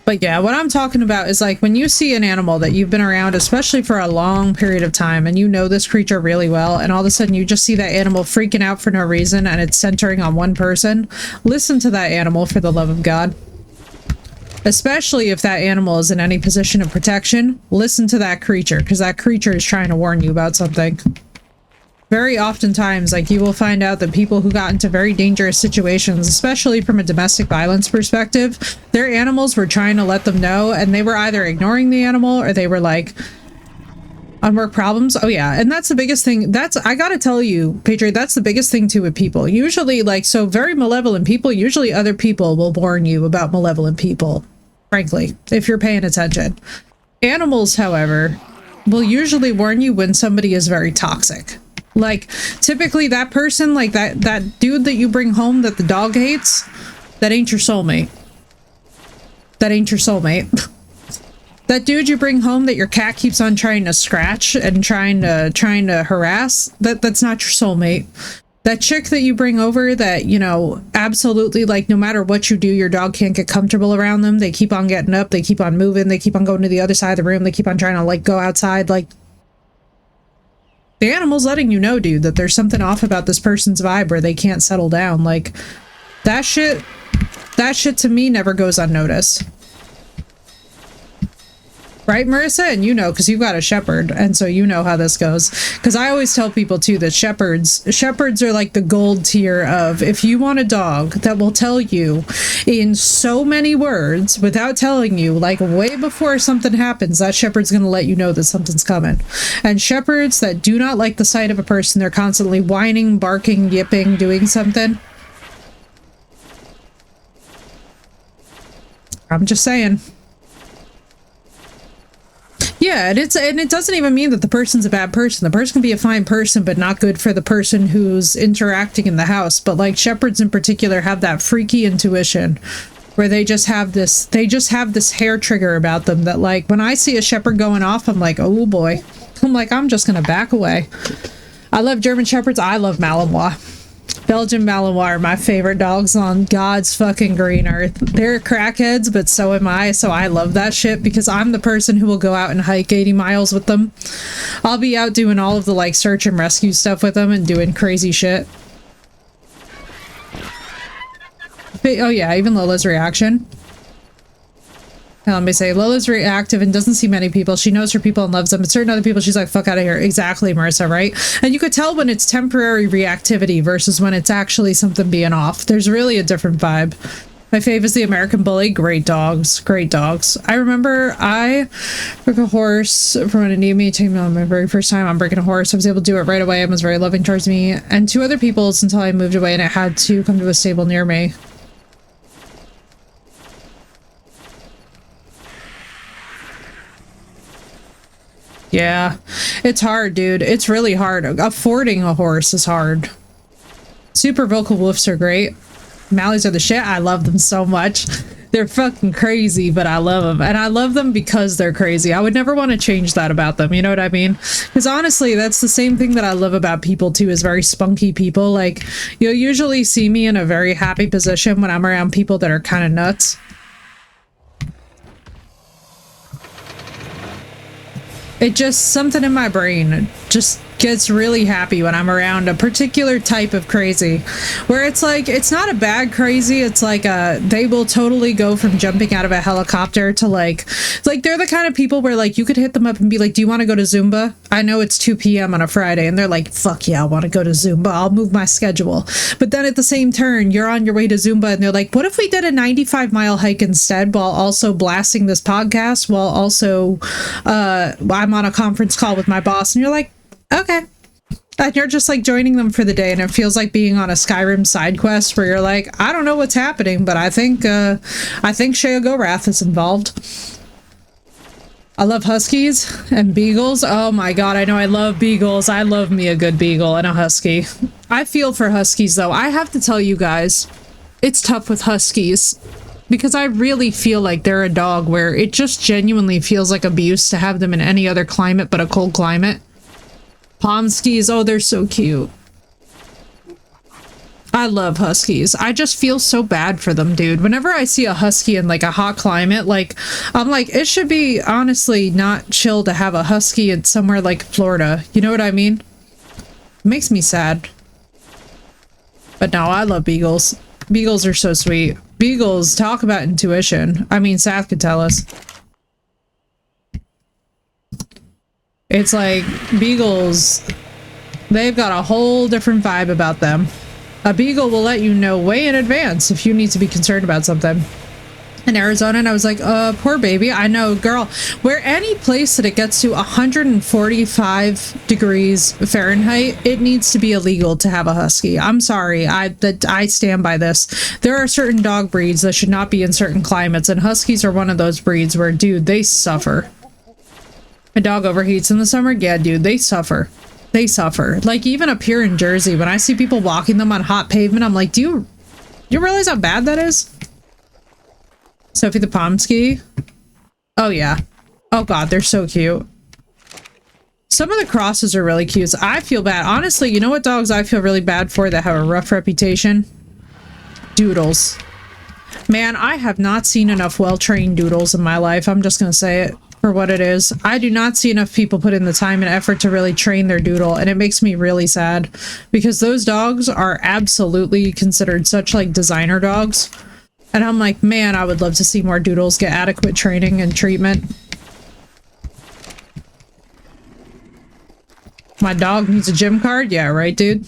But yeah, what I'm talking about is like when you see an animal that you've been around, especially for a long period of time, and you know this creature really well, and all of a sudden you just see that animal freaking out for no reason and it's centering on one person, listen to that animal for the love of God. Especially if that animal is in any position of protection, listen to that creature, because that creature is trying to warn you about something. Very oftentimes, like, you will find out that people who got into very dangerous situations, especially from a domestic violence perspective, their animals were trying to let them know, and they were either ignoring the animal or they were like, unworked problems. Oh yeah, and that's the biggest thing. That's, I gotta tell you, Patriot, that's the biggest thing too with people. Usually, like, so very malevolent people, usually other people will warn you about malevolent people, frankly, if you're paying attention. Animals, however, will usually warn you when somebody is very toxic. Like, typically that person, like that dude that you bring home that the dog hates, that ain't your soulmate. That ain't your soulmate. That dude you bring home that your cat keeps on trying to scratch and trying to harass, that's not your soulmate. That chick that you bring over that, you know, absolutely, like, no matter what you do, your dog can't get comfortable around them. They keep on getting up, they keep on moving, they keep on going to the other side of the room, they keep on trying to, like, go outside, like, the animal's letting you know, dude, that there's something off about this person's vibe where they can't settle down. Like, that shit to me never goes unnoticed. Right, Marissa? And you know, because you've got a shepherd, and so you know how this goes. Because I always tell people, too, that shepherds are like the gold tier of, if you want a dog that will tell you in so many words, without telling you, like, way before something happens, that shepherd's going to let you know that something's coming. And shepherds that do not like the sight of a person, they're constantly whining, barking, yipping, doing something. I'm just saying. Yeah, and it doesn't even mean that the person's a bad person. The person can be a fine person, but not good for the person who's interacting in the house. But like shepherds in particular have that freaky intuition where they just have this hair trigger about them that, like, when I see a shepherd going off, I'm like, oh boy, I'm like, I'm just gonna back away. I love German Shepherds. I love Malinois. Belgian Malinois are my favorite dogs on God's fucking green earth. They're crackheads, but so am I, so I love that shit because I'm the person who will go out and hike 80 miles with them. I'll be out doing all of the, like, search and rescue stuff with them and doing crazy shit. But, oh yeah, even Lola's reaction. Let me say, Lola's reactive and doesn't see many people. She knows her people and loves them, but certain other people she's like, fuck out of here. Exactly, Marissa, right? And you could tell when it's temporary reactivity versus when it's actually something being off. There's really a different vibe. My fave is the American Bully. Great dogs. Great dogs. I remember I took a horse from an Anemi team on my very first time on breaking a horse. I was able to do it right away and was very loving towards me and two other people's until I moved away and it had to come to a stable near me. Yeah, it's hard, dude. It's really hard. Affording a horse is hard. Super vocal wolves are great. Mallies are the shit. I love them so much. They're fucking crazy, but I love them. And I love them because they're crazy. I would never want to change that about them. You know what I mean? Because honestly, that's the same thing that I love about people too, is very spunky people. Like, you'll usually see me in a very happy position when I'm around people that are kind of nuts. It just, something in my brain just gets really happy when I'm around a particular type of crazy. Where it's like, it's not a bad crazy, it's like they will totally go from jumping out of a helicopter to like they're the kind of people where like you could hit them up and be like, do you want to go to Zumba? I know it's 2 p.m. on a Friday, and they're like, fuck yeah, I want to go to Zumba, I'll move my schedule. But then at the same turn, you're on your way to Zumba and they're like, what if we did a 95-mile hike instead while also blasting this podcast while also I'm on a conference call with my boss, and you're like, okay. And you're just like joining them for the day, and it feels like being on a Skyrim side quest where you're like, I don't know what's happening, but I think Shea Gorath is involved. I love Huskies and Beagles. Oh my god, I know I love Beagles. I love me a good Beagle and a Husky. I feel for Huskies though. I have to tell you guys, it's tough with Huskies. Because I really feel like they're a dog where it just genuinely feels like abuse to have them in any other climate but a cold climate. Pomskis, oh, they're so cute. I love Huskies. I just feel so bad for them, dude. Whenever I see a Husky in like a hot climate, like, I'm like, it should be honestly not chill to have a Husky in somewhere like Florida. You know what I mean? It makes me sad. But no, I love Beagles. Beagles are so sweet. Beagles, talk about intuition. I mean, Seth could tell us. It's like, Beagles, they've got a whole different vibe about them. A Beagle will let you know way in advance if you need to be concerned about something. In Arizona, and I was like, poor baby. I know, girl, where any place that it gets to 145 degrees Fahrenheit, it needs to be illegal to have a Husky. I'm sorry, I stand by this. There are certain dog breeds that should not be in certain climates, and Huskies are one of those breeds where, dude, they suffer. A dog overheats in the summer? Yeah, dude, they suffer. They suffer. Like, even up here in Jersey, when I see people walking them on hot pavement, I'm like, do you realize how bad that is? Sophie the Pomsky. Oh yeah. Oh god, they're so cute. Some of the crosses are really cute. I feel bad. Honestly, you know what dogs I feel really bad for that have a rough reputation? Doodles. Man, I have not seen enough well-trained doodles in my life. I'm just gonna say it for what it is. I do not see enough people put in the time and effort to really train their doodle, and it makes me really sad because those dogs are absolutely considered such like designer dogs. And I'm like, man, I would love to see more doodles get adequate training and treatment. My dog needs a gym card? Yeah, right, dude?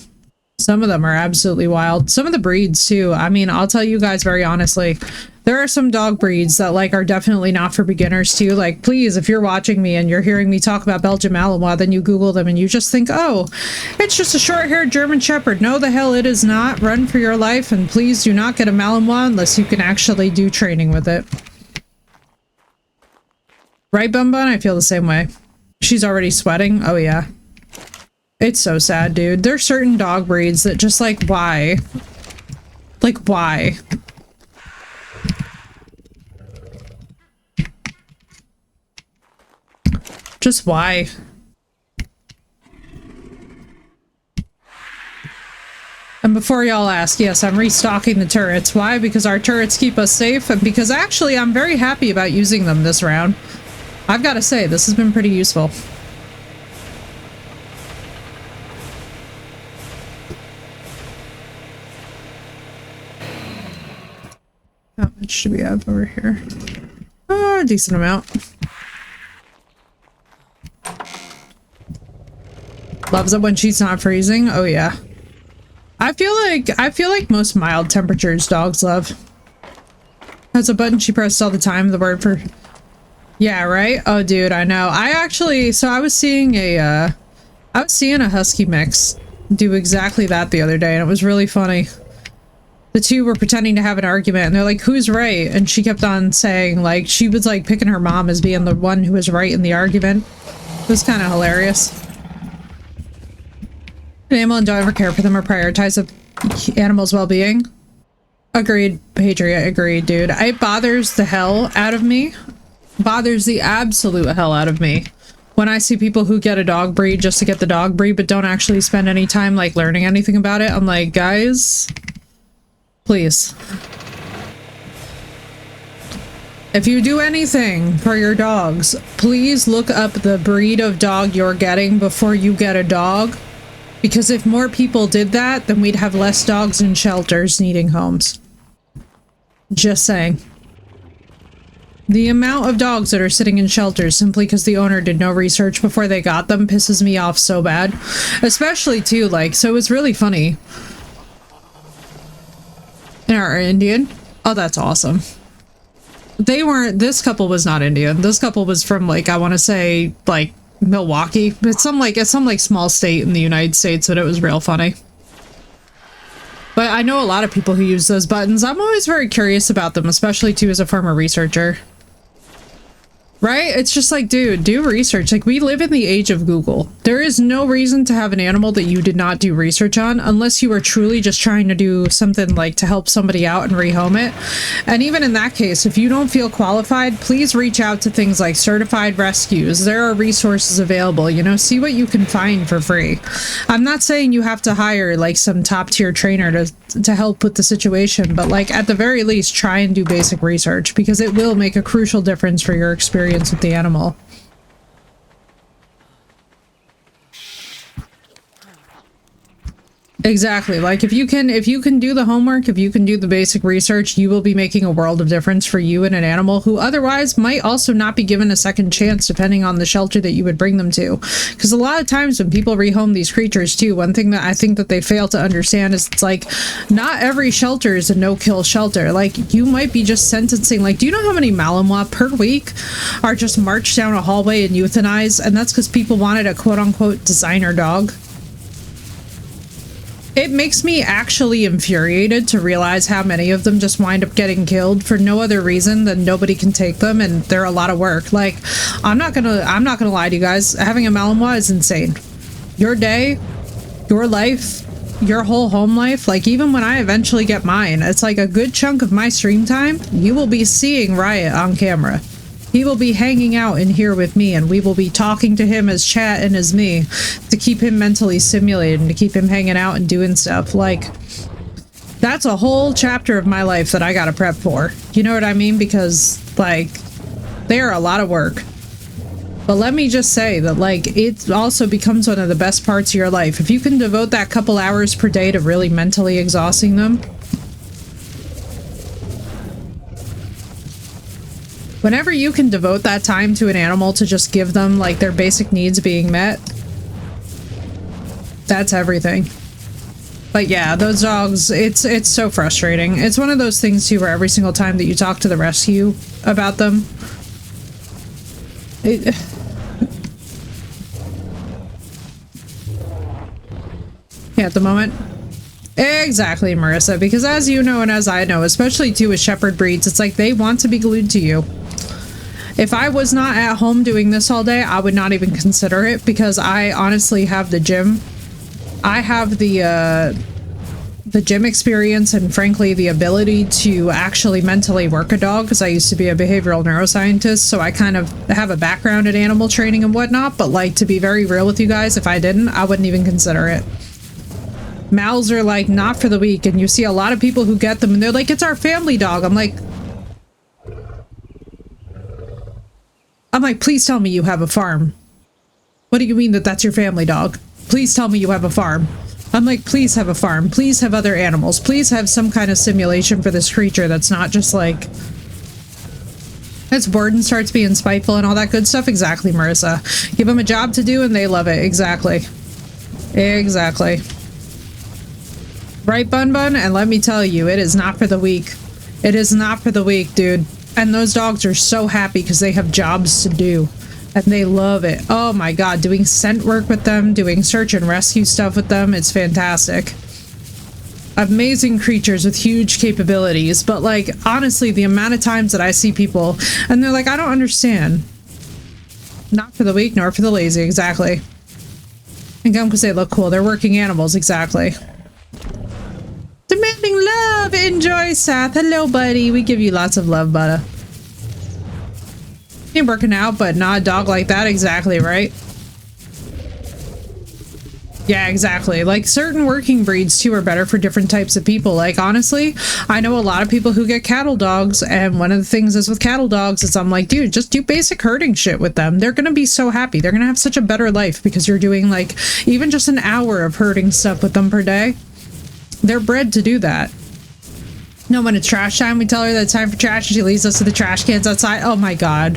Some of them are absolutely wild. Some of the breeds, too. I mean, I'll tell you guys very honestly, there are some dog breeds that, like, are definitely not for beginners, too. Like, please, if you're watching me and you're hearing me talk about Belgian Malinois, then you Google them and you just think, oh, it's just a short-haired German Shepherd. No, the hell it is not. Run for your life, and please do not get a Malinois unless you can actually do training with it. Right, Bun Bun? I feel the same way. She's already sweating? Oh, yeah. It's so sad, dude. There's certain dog breeds that just, like, why? Like, why? Just why? And before y'all ask, yes, I'm restocking the turrets. Why? Because our turrets keep us safe, and because actually I'm very happy about using them this round. I've got to say, this has been pretty useful. How much do we have over here? A decent amount. Loves it when she's not freezing. Oh yeah. I feel like most mild temperatures dogs love. That's a button she presses all the time, the word for... Yeah, right? Oh dude, I know. I was seeing a husky mix do exactly that the other day, and it was really funny. The two were pretending to have an argument, and they're like, who's right? And she kept on saying, like, she was like picking her mom as being the one who was right in the argument. It was kind of hilarious. An animal and don't ever care for them or prioritize the animal's well-being. Agreed, Patriot. Agreed, dude. It bothers the hell out of me. Bothers the absolute hell out of me when I see people who get a dog breed just to get the dog breed but don't actually spend any time like learning anything about it. I'm like, guys, please. If you do anything for your dogs, please look up the breed of dog you're getting before you get a dog. Because if more people did that, then we'd have less dogs in shelters needing homes. Just saying. The amount of dogs that are sitting in shelters simply because the owner did no research before they got them pisses me off so bad. Especially too, like, so it's really funny. And are Indian? Oh, that's awesome. They weren't, this couple was not Indian. This couple was from, like, I want to say, like, Milwaukee. It's some small state in the United States, but it was real funny. But I know a lot of people who use those buttons. I'm always very curious about them, especially too as a former researcher. Right? It's just like, dude, do research. Like, we live in the age of Google. There is no reason to have an animal that you did not do research on unless you were truly just trying to do something like to help somebody out and rehome it. And even in that case, if you don't feel qualified, please reach out to things like certified rescues. There are resources available, you know, see what you can find for free. I'm not saying you have to hire like some top tier trainer to help with the situation, but like at the very least, try and do basic research because it will make a crucial difference for your experience with the animal. Exactly. Like if you can do the homework, if you can do the basic research, you will be making a world of difference for you and an animal who otherwise might also not be given a second chance depending on the shelter that you would bring them to. Because a lot of times when people rehome these creatures too, one thing that I think that they fail to understand is it's like not every shelter is a no-kill shelter. Like you might be just sentencing, like, do you know how many Malinois per week are just marched down a hallway and euthanized? And that's because people wanted a quote-unquote designer dog. It makes me actually infuriated to realize how many of them just wind up getting killed for no other reason than nobody can take them and they're a lot of work. Like, I'm not gonna lie to you guys. Having a Malinois is insane. Your day, your life, your whole home life, like even when I eventually get mine, it's like a good chunk of my stream time, you will be seeing Riot on camera. He will be hanging out in here with me and we will be talking to him as chat and as me to keep him mentally stimulated and to keep him hanging out and doing stuff. Like, that's a whole chapter of my life that I gotta prep for. You know what I mean? Because, like, they are a lot of work. But let me just say that, like, it also becomes one of the best parts of your life. If you can devote that couple hours per day to really mentally exhausting them, whenever you can devote that time to an animal to just give them, like, their basic needs being met, that's everything. But yeah, those dogs, it's so frustrating. It's one of those things, too, where every single time that you talk to the rescue about them, yeah, at the moment. Exactly, Marissa, because as you know and as I know, especially too with shepherd breeds, it's like they want to be glued to you. If I was not at home doing this all day, I would not even consider it because I honestly have the gym. I have the gym experience and frankly the ability to actually mentally work a dog because I used to be a behavioral neuroscientist, so I kind of have a background in animal training and whatnot, but like to be very real with you guys, if I didn't, I wouldn't even consider it. Mals are like not for the weak, and you see a lot of people who get them and they're like, it's our family dog. I'm like, please tell me you have a farm. What do you mean that that's your family dog? Please tell me you have a farm. I'm like, please have a farm. Please have other animals. Please have some kind of simulation for this creature that's not just like... It's bored and starts being spiteful and all that good stuff. Exactly, Marissa. Give them a job to do and they love it. Exactly. Exactly. Right, Bun Bun? And let me tell you, it is not for the weak. It is not for the weak, dude. And those dogs are so happy because they have jobs to do. And they love it. Oh my god, doing scent work with them, doing search and rescue stuff with them, it's fantastic. Amazing creatures with huge capabilities, but like, honestly, the amount of times that I see people, and they're like, I don't understand. Not for the weak, nor for the lazy, exactly. And come because they look cool, they're working animals, exactly. Demanding love! Enjoy, Seth. Hello, buddy. We give you lots of love, Butta. Ain't working out, but not a dog like that. Exactly, right? Yeah, exactly. Like, certain working breeds, too, are better for different types of people. Like, honestly, I know a lot of people who get cattle dogs, and one of the things is with cattle dogs is I'm like, dude, just do basic herding shit with them. They're gonna be so happy. They're gonna have such a better life because you're doing, like, even just an hour of herding stuff with them per day. They're bred to do that. No, when it's trash time, we tell her that it's time for trash and she leads us to the trash cans outside. Oh my god.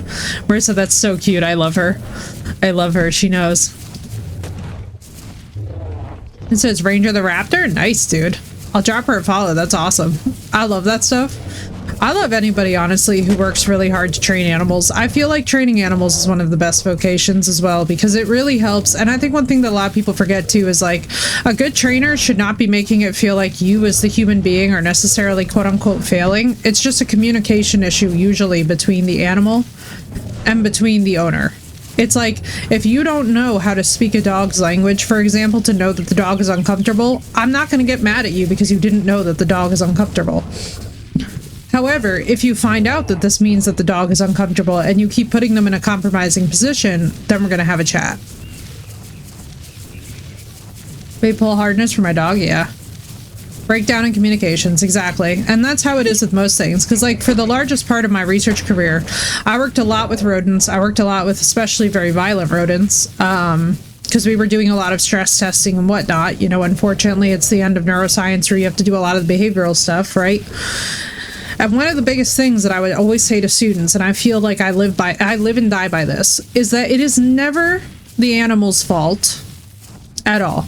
Marissa, that's so cute. I love her. I love her. She knows. It says Ranger the Raptor. Nice, dude. I'll drop her a follow. That's awesome. I love that stuff. I love anybody, honestly, who works really hard to train animals. I feel like training animals is one of the best vocations as well because it really helps. And I think one thing that a lot of people forget too is like a good trainer should not be making it feel like you as the human being are necessarily quote unquote failing. It's just a communication issue usually between the animal and between the owner. It's like, if you don't know how to speak a dog's language, for example, to know that the dog is uncomfortable, I'm not going to get mad at you because you didn't know that the dog is uncomfortable. However, if you find out that this means that the dog is uncomfortable and you keep putting them in a compromising position, then we're going to have a chat. Wait, pull hardness for my dog? Yeah. Breakdown in communications, exactly. And that's how it is with most things. Because, like, for the largest part of my research career, I worked a lot with rodents. I worked a lot with especially very violent rodents. Because we were doing a lot of stress testing and whatnot. You know, unfortunately, it's the end of neuroscience where you have to do a lot of the behavioral stuff, right? And one of the biggest things that I would always say to students, and I feel like I live and die by this, is that it is never the animal's fault at all.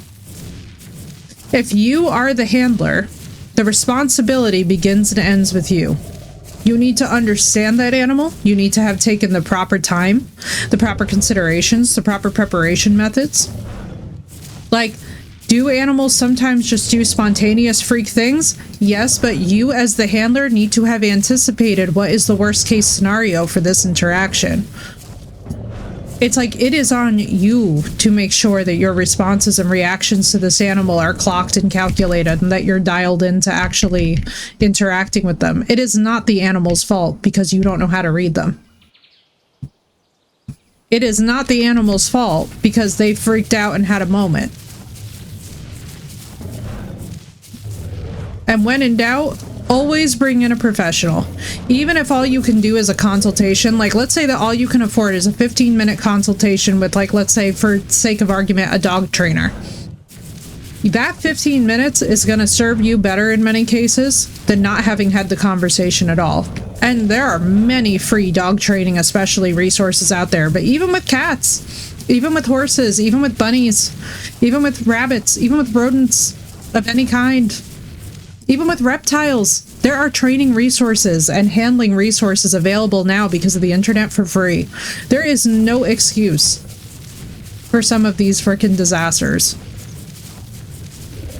If you are the handler, the responsibility begins and ends with you. You need to understand that animal. You need to have taken the proper time, the proper considerations, the proper preparation methods. Like, do animals sometimes just do spontaneous freak things? Yes, but you as the handler need to have anticipated what is the worst case scenario for this interaction. It's like, it is on you to make sure that your responses and reactions to this animal are clocked and calculated and that you're dialed into actually interacting with them. It is not the animal's fault because you don't know how to read them. It is not the animal's fault because they freaked out and had a moment. And when in doubt, always bring in a professional. Even if all you can do is a consultation, like let's say that all you can afford is a 15-minute consultation with, like, let's say for sake of argument, a dog trainer. That 15 minutes is going to serve you better in many cases than not having had the conversation at all. And there are many free dog training, especially resources out there, but even with cats, even with horses, even with bunnies, even with rabbits, even with rodents of any kind, even with reptiles, there are training resources and handling resources available now because of the internet for free. There is no excuse for some of these frickin' disasters.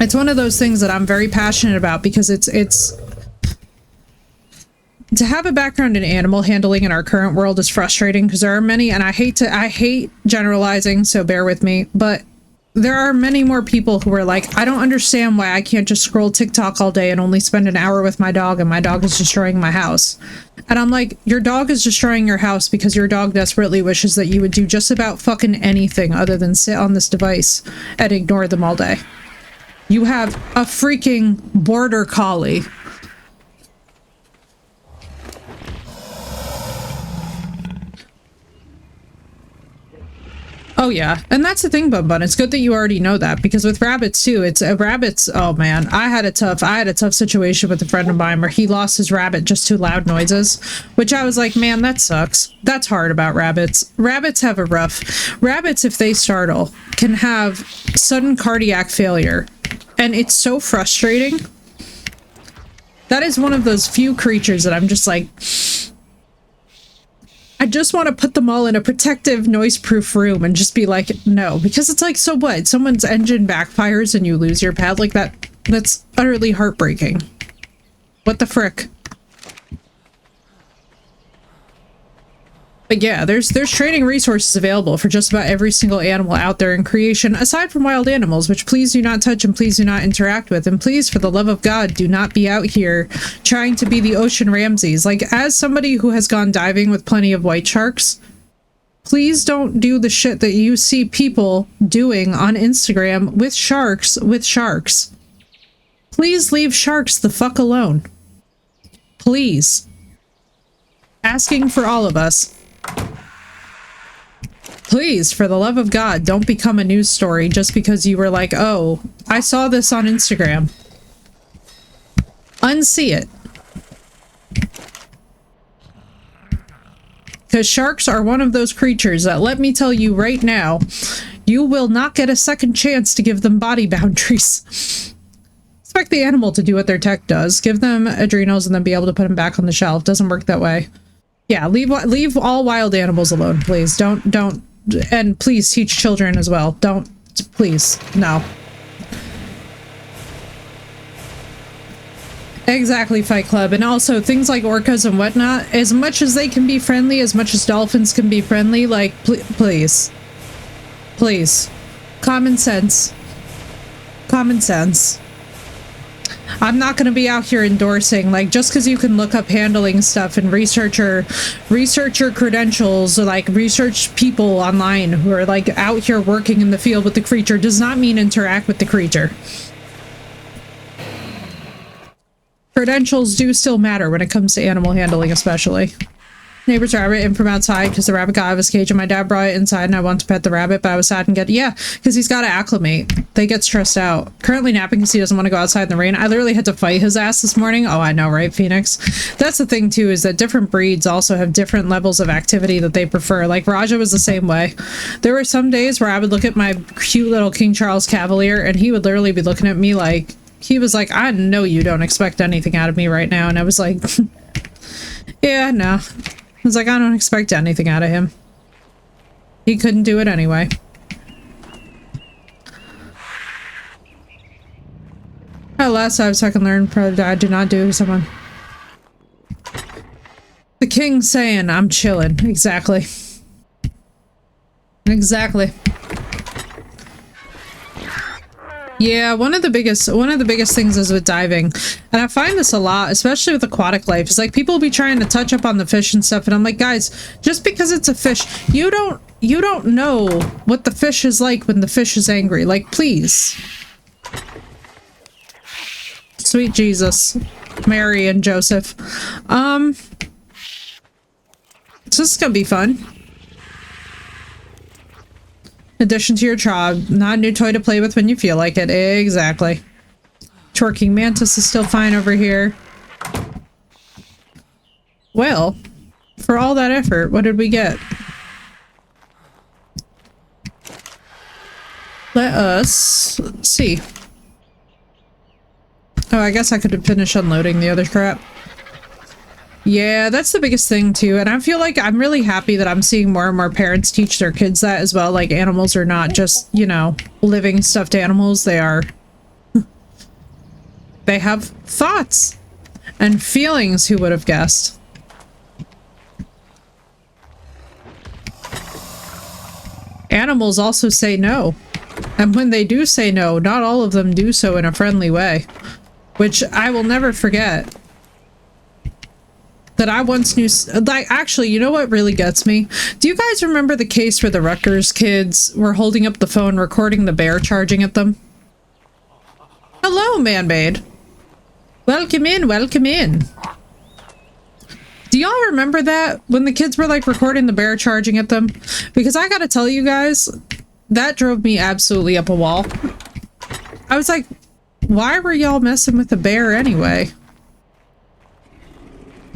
It's one of those things that I'm very passionate about because it's to have a background in animal handling in our current world is frustrating because there are many, and I hate generalizing, so bear with me, but there are many more people who are like, I don't understand why I can't just scroll TikTok all day and only spend an hour with my dog and my dog is destroying my house. And I'm like, your dog is destroying your house because your dog desperately wishes that you would do just about fucking anything other than sit on this device and ignore them all day. You have a freaking border collie. Oh yeah, and that's the thing, Bun Bun. It's good that you already know that, because with rabbits too, it's rabbits. Oh man, I had a tough situation with a friend of mine where he lost his rabbit just to loud noises, which I was like, man, that sucks. That's hard about rabbits. Rabbits have a rough. Rabbits, if they startle, can have sudden cardiac failure, and it's so frustrating. That is one of those few creatures that I'm just like, I just want to put them all in a protective, noise-proof room and just be like, no. Because it's like, so what? Someone's engine backfires and you lose your pet like that? That's utterly heartbreaking. What the frick? But yeah, there's training resources available for just about every single animal out there in creation, aside from wild animals, which please do not touch and please do not interact with. And please, for the love of God, do not be out here trying to be the ocean Ramses. Like, as somebody who has gone diving with plenty of white sharks, please don't do the shit that you see people doing on Instagram with sharks. Please leave sharks the fuck alone. Please. Asking for all of us. Please, for the love of God, don't become a news story just because you were like, oh, I saw this on Instagram. Unsee it. Because sharks are one of those creatures that, let me tell you right now, you will not get a second chance to give them body boundaries. Expect the animal to do what their tech does. Give them adrenals and then be able to put them back on the shelf. Doesn't work that way. Yeah, leave all wild animals alone, please. Don't, and please teach children as well. Don't, please, no. Exactly, Fight Club. And also, things like orcas and whatnot, as much as they can be friendly, as much as dolphins can be friendly, like, please. Please. Common sense. Common sense. I'm not going to be out here endorsing, like, just because you can look up handling stuff and researcher credentials, or like research people online who are like out here working in the field with the creature, does not mean interact with the creature. Credentials do still matter when it comes to animal handling, especially. Neighbor's rabbit in from outside because the rabbit got out of his cage and my dad brought it inside and I want to pet the rabbit, but I was sad and get, yeah, because he's got to acclimate. They get stressed out. Currently napping because he doesn't want to go outside in the rain. I literally had to fight his ass this morning. Oh, I know, right, Phoenix? That's the thing too, is that different breeds also have different levels of activity that they prefer. Like Raja was the same way. There were some days where I would look at my cute little King Charles Cavalier and he would literally be looking at me like, he was like, I know you don't expect anything out of me right now. And I was like, yeah, no. I was like, I don't expect anything out of him. He couldn't do it anyway. At last I can learn, I do not do someone. The king saying, I'm chilling. Exactly. Exactly. Yeah, one of the biggest things is with diving, and I find this a lot, especially with aquatic life, is like people will be trying to touch up on the fish and stuff, and I'm like, guys, just because it's a fish, you don't know what the fish is like when the fish is angry. Like, please. Sweet Jesus, Mary and Joseph. So this is gonna be fun. Addition to your tribe, not a new toy to play with when you feel like it. Exactly. Twerking mantis is still fine over here. Well, for all that effort, what did we get? Let's see. Oh, I guess I could finish unloading the other crap. Yeah, that's the biggest thing too, and I feel like I'm really happy that I'm seeing more and more parents teach their kids that as well. Like, animals are not just, you know, living stuffed animals. They are... they have thoughts and feelings, who would have guessed? Animals also say no, and when they do say no, not all of them do so in a friendly way, which I will never forget. That I once knew, like, actually, you know what really gets me? Do you guys remember the case where the Rutgers kids were holding up the phone recording the bear charging at them? Hello, man-made. Welcome in, welcome in. Do y'all remember that when the kids were like recording the bear charging at them? Because I gotta tell you guys, that drove me absolutely up a wall. I was like, why were y'all messing with the bear anyway?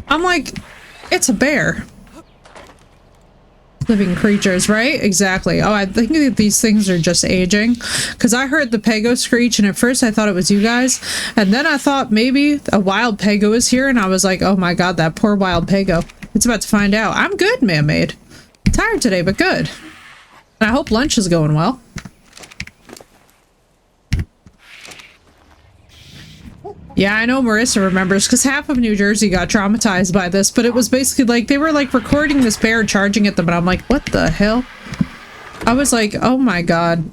I'm like, it's a bear. Living creatures, right? Exactly. Oh, I think that these things are just aging. Because I heard the PEGO screech, and at first I thought it was you guys. And then I thought maybe a wild PEGO is here, and I was like, oh my god, that poor wild PEGO. It's about to find out. I'm good, man-made. Tired today, but good. And I hope lunch is going well. Yeah, I know Marissa remembers, because half of New Jersey got traumatized by this, but it was basically like, they were like recording this bear charging at them, and I'm like, what the hell? I was like, oh my god.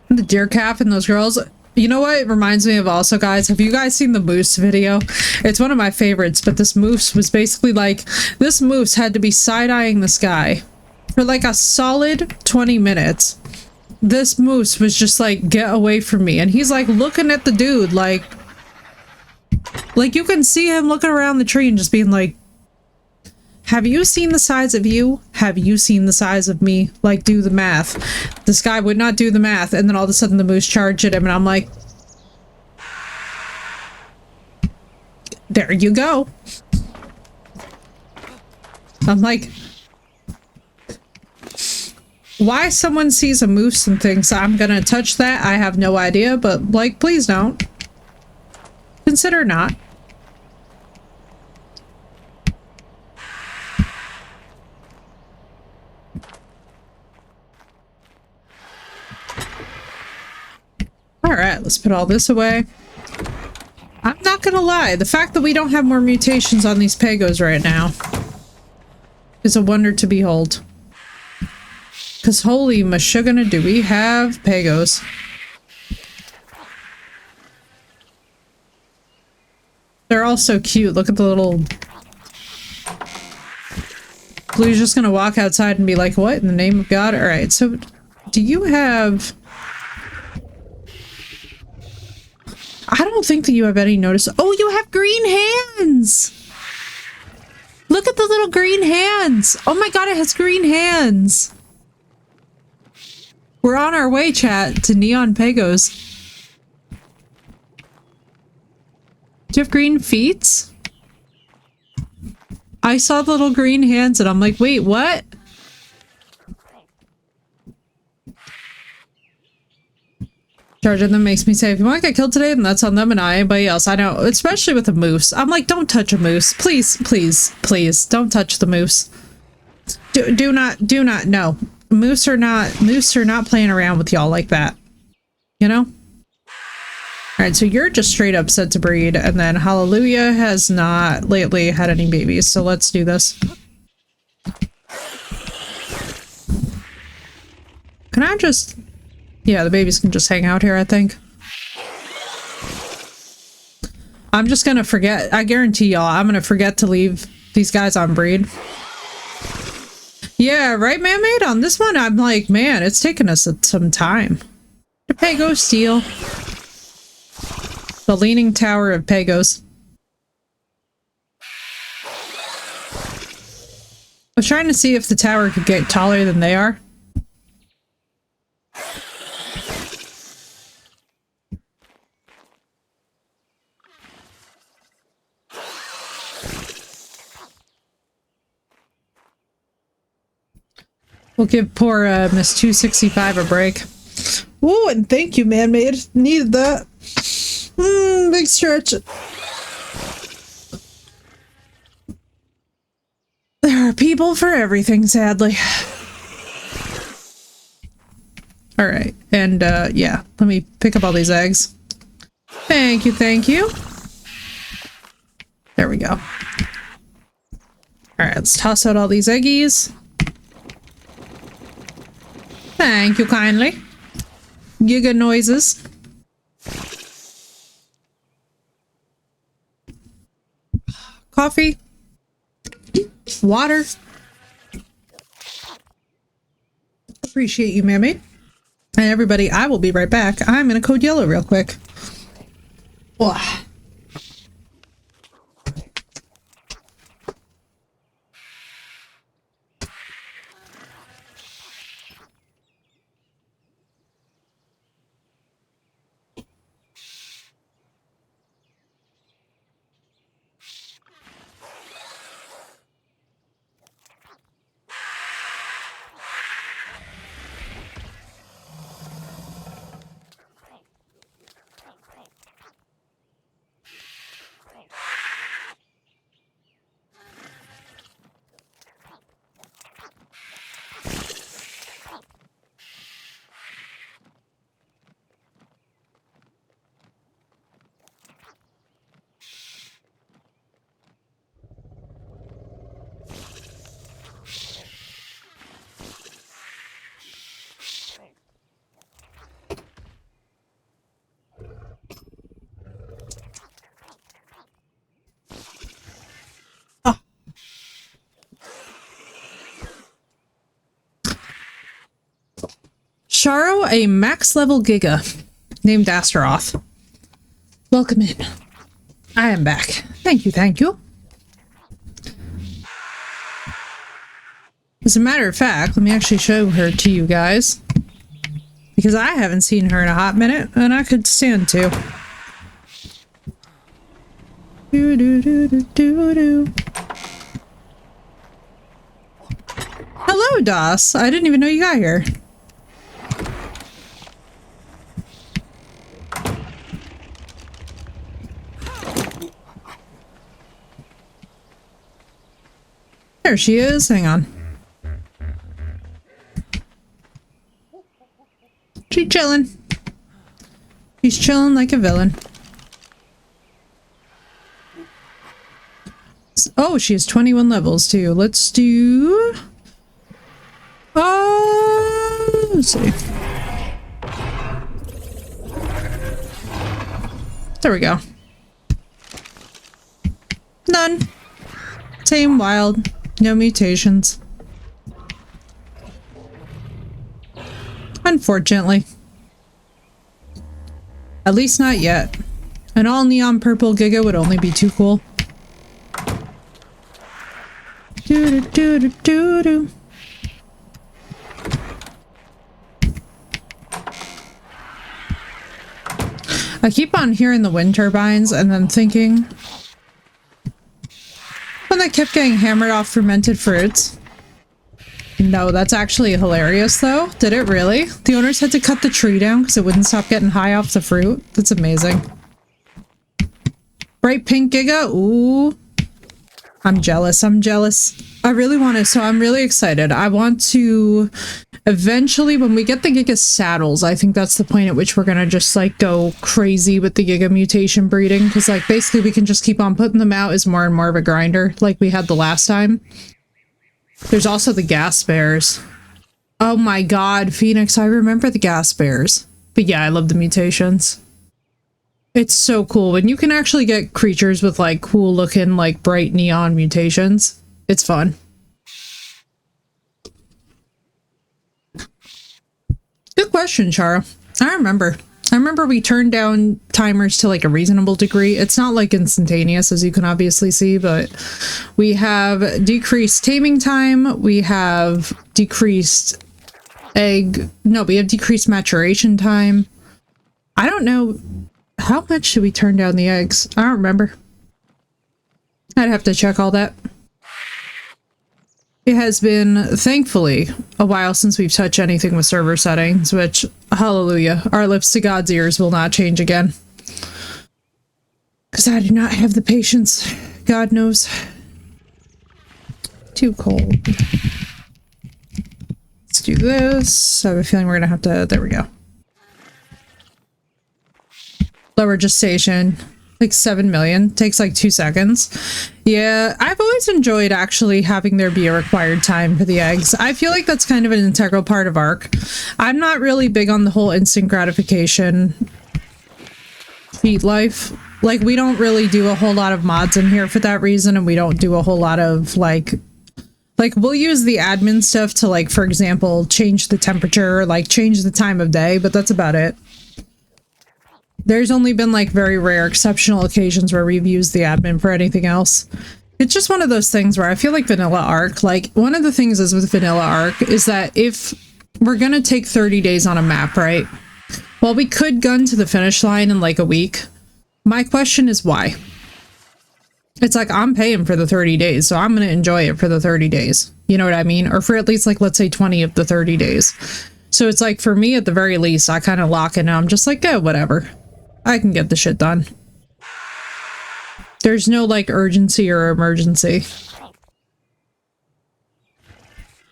The deer calf and those girls. You know what it reminds me of also, guys? Have you guys seen the moose video? It's one of my favorites, but this moose was basically like, this moose had to be side-eyeing this guy for like a solid 20 minutes. This moose was just like, get away from me. And he's like looking at the dude like you can see him looking around the tree and just being like, have you seen the size of you? Have you seen the size of me? Like, do the math. This guy would not do the math. And then all of a sudden the moose charged at him and I'm like, there you go. I'm like, why someone sees a moose and thinks I'm gonna touch that, I have no idea, but like, please don't. Consider not. Alright, let's put all this away. I'm not gonna lie, the fact that we don't have more mutations on these PEGOs right now is a wonder to behold. Because holy mashugana, do we have PEGOs. They're all so cute. Look at the little... Blue's just gonna walk outside and be like, what in the name of God? Alright, so do you have... I don't think that you have any notice. Oh, you have green hands! Look at the little green hands! Oh my god, it has green hands! We're on our way, chat, to neon PEGOs. Do you have green feet? I saw the little green hands and I'm like, wait, what? Charging them makes me say, if you want to get killed today, then that's on them and not anybody else. I know, especially with a moose. I'm like, don't touch a moose. Please, please, please, don't touch the moose. Do not, no. Moose are not playing around with y'all like that. You know? Alright, so you're just straight up set to breed, and then Hallelujah has not lately had any babies, so let's do this. Can I just... Yeah, the babies can just hang out here, I think. I'm just gonna forget. I guarantee y'all, I'm gonna forget to leave these guys on breed. Yeah, right, man-made? On this one, I'm like, man, it's taken us some time. The PEGO steel. The Leaning Tower of PEGOs. I was trying to see if the tower could get taller than they are. We'll give poor Miss 265 a break. Ooh, and thank you, man-made. Needed that. Big stretch. There are people for everything, sadly. Alright, and yeah, let me pick up all these eggs. Thank you, thank you. There we go. Alright, let's toss out all these eggies. Thank you kindly. Giga noises. Coffee. Water. Appreciate you, mammy. And everybody, I will be right back. I'm gonna code yellow real quick. Ugh. Sharo, a max level Giga named Astaroth. Welcome in. I am back. Thank you, thank you. As a matter of fact, let me actually show her to you guys. Because I haven't seen her in a hot minute, and I could stand to. Do do do do do do. Hello, Das. I didn't even know you got here. There she is. Hang on. She's chilling. She's chilling like a villain. Oh, she has 21 levels too. Let's do... let's see. There we go. None. Tame wild. No mutations. Unfortunately. At least not yet. An all neon purple Giga would only be too cool. Do do do do do do. I keep on hearing the wind turbines and then thinking when they kept getting hammered off fermented fruits. No, that's actually hilarious though. Did it really? The owners had to cut the tree down because it wouldn't stop getting high off the fruit. That's amazing. Bright pink Giga? Ooh. I'm jealous. I'm jealous. I really want to, so I'm really excited. I want to eventually, when we get the Giga saddles, I think that's the point at which we're going to just like go crazy with the Giga mutation breeding. Because like basically we can just keep on putting them out as more and more of a grinder like we had the last time. There's also the gas bears. Oh my god, Phoenix, I remember the gas bears. But yeah, I love the mutations. It's so cool when you can actually get creatures with like cool looking like bright neon mutations. It's fun. Good question, Chara. I remember we turned down timers to like a reasonable degree. It's not like instantaneous as you can obviously see, but we have decreased taming time. We have decreased we have decreased maturation time. I don't know. How much should we turn down the eggs? I don't remember. I'd have to check all that. It has been, thankfully, a while since we've touched anything with server settings, which, hallelujah, our lips to God's ears will not change again. Because I do not have the patience. God knows. Too cold. Let's do this. I have a feeling we're going to have to... There we go. Lower gestation, like 7 million, takes like 2 seconds. Yeah, I've always enjoyed actually having there be a required time for the eggs. I feel like that's kind of an integral part of ARC. I'm not really big on the whole instant gratification feat life. Like, we don't really do a whole lot of mods in here for that reason, and we don't do a whole lot of like Like, we'll use the admin stuff to, like, for example, change the temperature, or, like, change the time of day, but that's about it. There's only been, like, very rare exceptional occasions where we've used the admin for anything else. It's just one of those things where I feel like Vanilla Arc, like, one of the things is with Vanilla Arc is that if we're gonna take 30 days on a map, right? Well, we could gun to the finish line in, like, a week. My question is why? It's like, I'm paying for the 30 days, so I'm going to enjoy it for the 30 days. You know what I mean? Or for at least, like, let's say 20 of the 30 days. So it's like, for me, at the very least, I kind of lock in and I'm just like, oh, whatever. I can get the shit done. There's no, like, urgency or emergency.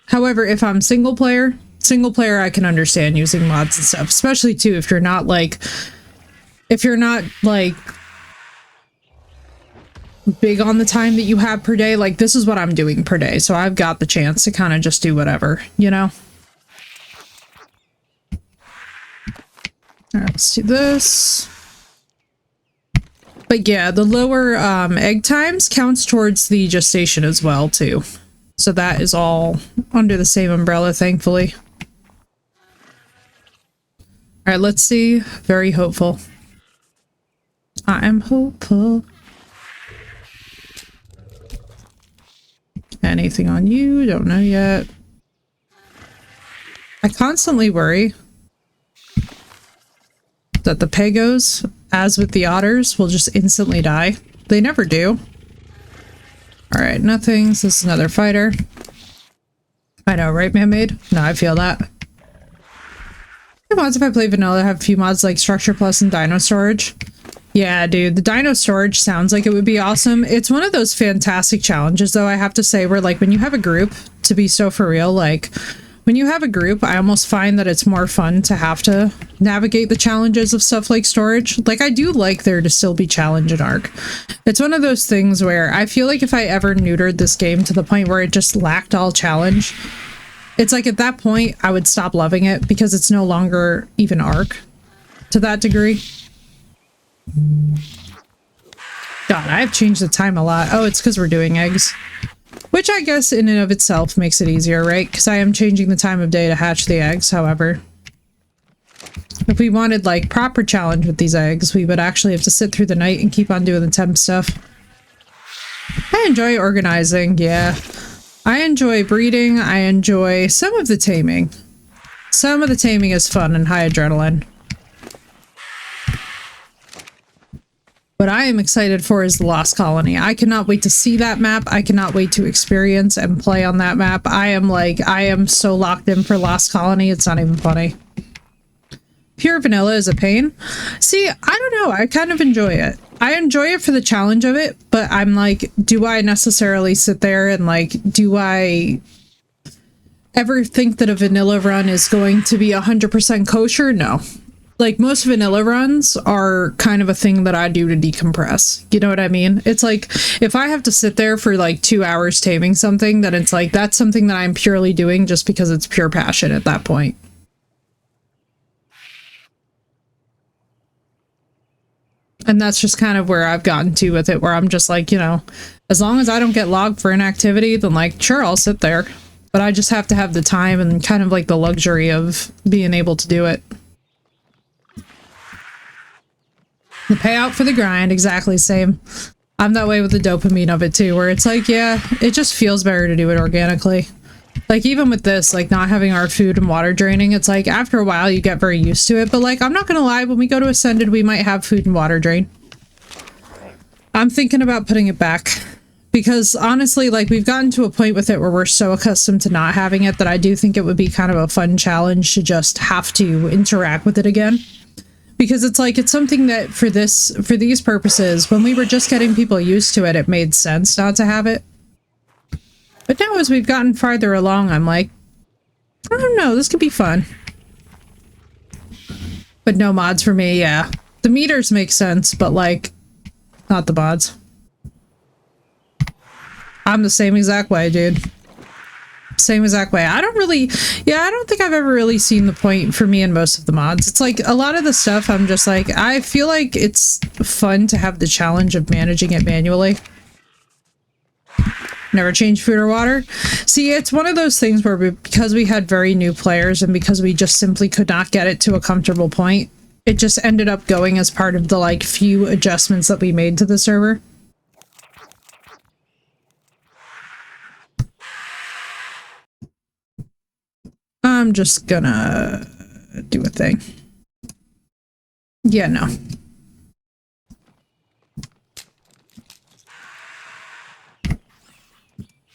However, if I'm single player, I can understand using mods and stuff. Especially, too, if you're not, like... big on the time that you have per day. Like, this is what I'm doing per day, so I've got the chance to kind of just do whatever, you know? Alright, let's do this. But yeah, the lower egg times counts towards the gestation as well, too. So that is all under the same umbrella, thankfully. Alright, let's see. Very hopeful. I am hopeful. Anything on you? Don't know yet. I constantly worry that the PEGOs, as with the otters, will just instantly die. They never do. Alright, nothing. So this is another fighter. I know, right, man-made? No, I feel that. The mods, if I play vanilla, have a few mods like Structure Plus and Dino Storage. Yeah, dude, the Dino Storage sounds like it would be awesome. It's one of those fantastic challenges, though, I have to say, where, like, when you have a group, to be so for real, like, when you have a group, I almost find that it's more fun to have to navigate the challenges of stuff like storage. Like, I do like there to still be challenge in Arc. It's one of those things where I feel like if I ever neutered this game to the point where it just lacked all challenge, it's like at that point, I would stop loving it because it's no longer even Arc to that degree. God, I've changed the time a lot. Oh, it's because we're doing eggs. Which I guess in and of itself makes it easier, right? Because I am changing the time of day to hatch the eggs, however. If we wanted, like, proper challenge with these eggs, we would actually have to sit through the night and keep on doing the temp stuff. I enjoy organizing, yeah. I enjoy breeding. I enjoy some of the taming. Some of the taming is fun and high adrenaline. What I am excited for is the Lost Colony. I cannot wait to see that map. I cannot wait to experience and play on that map. I am so locked in for Lost Colony, it's not even funny. Pure vanilla is a pain. See, I don't know. I kind of enjoy it. I enjoy it for the challenge of it, but I'm like, do I necessarily sit there and, like, do I ever think that a vanilla run is going to be 100% kosher? No. Like, most vanilla runs are kind of a thing that I do to decompress. You know what I mean? It's like, if I have to sit there for like 2 hours taming something, then it's like, that's something that I'm purely doing just because it's pure passion at that point. And that's just kind of where I've gotten to with it, where I'm just like, you know, as long as I don't get logged for inactivity, then, like, sure, I'll sit there. But I just have to have the time and kind of like the luxury of being able to do it. The payout for the grind, exactly same. I'm that way with the dopamine of it too, where it's like, yeah, it just feels better to do it organically. Like, even with this, like, not having our food and water draining, it's like, after a while, you get very used to it. But, like, I'm not gonna lie, when we go to Ascended, we might have food and water drain. I'm thinking about putting it back. Because, honestly, like, we've gotten to a point with it where we're so accustomed to not having it that I do think it would be kind of a fun challenge to just have to interact with it again. Because it's like, it's something that for these purposes, when we were just getting people used to it, it made sense not to have it. But now as we've gotten farther along, I'm like, I don't know, this could be fun. But no mods for me, yeah. The meters make sense, but, like, not the mods. I'm the same exact way, dude. Same exact way. I don't think I've ever really seen the point for me in most of the mods. It's like, a lot of the stuff I'm just like, I feel like it's fun to have the challenge of managing it manually. Never change food or water. See, it's one of those things where because we had very new players and because we just simply could not get it to a comfortable point, it just ended up going as part of the like few adjustments that we made to the server. I'm just gonna do a thing. Yeah, no.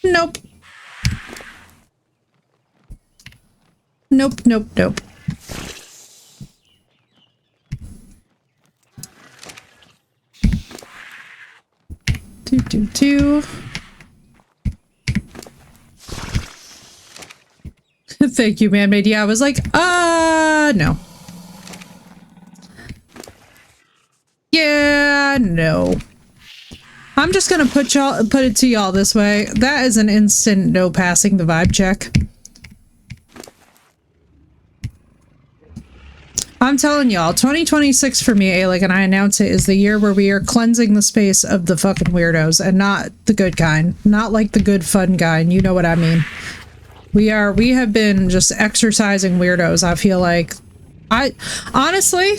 Nope. Nope, nope, nope. Do. Thank you, man-made. Yeah, I was like, no. Yeah, no. I'm just gonna put it to y'all this way. That is an instant no passing the vibe check. I'm telling y'all, 2026 for me, Alec, and I announce it, is the year where we are cleansing the space of the fucking weirdos, and not the good kind. Not like the good fun kind, you know what I mean. We have been just exercising weirdos, I feel like. Honestly,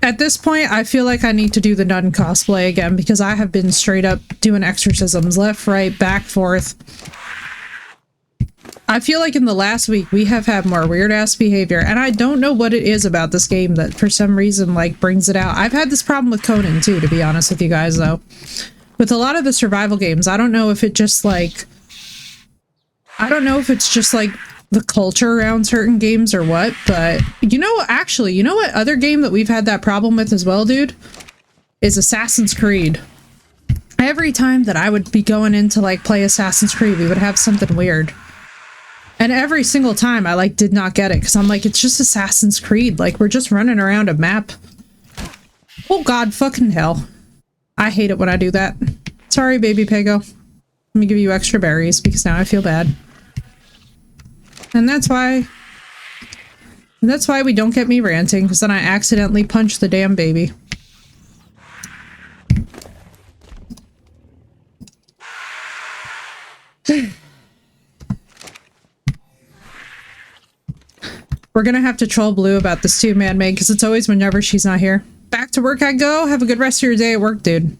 at this point, I feel like I need to do the nun cosplay again, because I have been straight up doing exorcisms, left, right, back, forth. I feel like in the last week, we have had more weird-ass behavior, and I don't know what it is about this game that for some reason, like, brings it out. I've had this problem with Conan, too, to be honest with you guys, though. With a lot of the survival games, I don't know if it just, like... I don't know if it's just, like, the culture around certain games or what, but... You know, actually, you know what other game that we've had that problem with as well, dude? Is Assassin's Creed. Every time that I would be going in to, like, play Assassin's Creed, we would have something weird. And every single time I like did not get it because I'm like, it's just Assassin's Creed. Like, we're just running around a map. Oh God, fucking hell. I hate it when I do that. Sorry, baby PEGO. Let me give you extra berries because now I feel bad. And that's why we don't get me ranting, because then I accidentally punch the damn baby. We're gonna have to troll Blue about this too, man-made, because it's always whenever she's not here. Back to work I go. Have a good rest of your day at work, dude.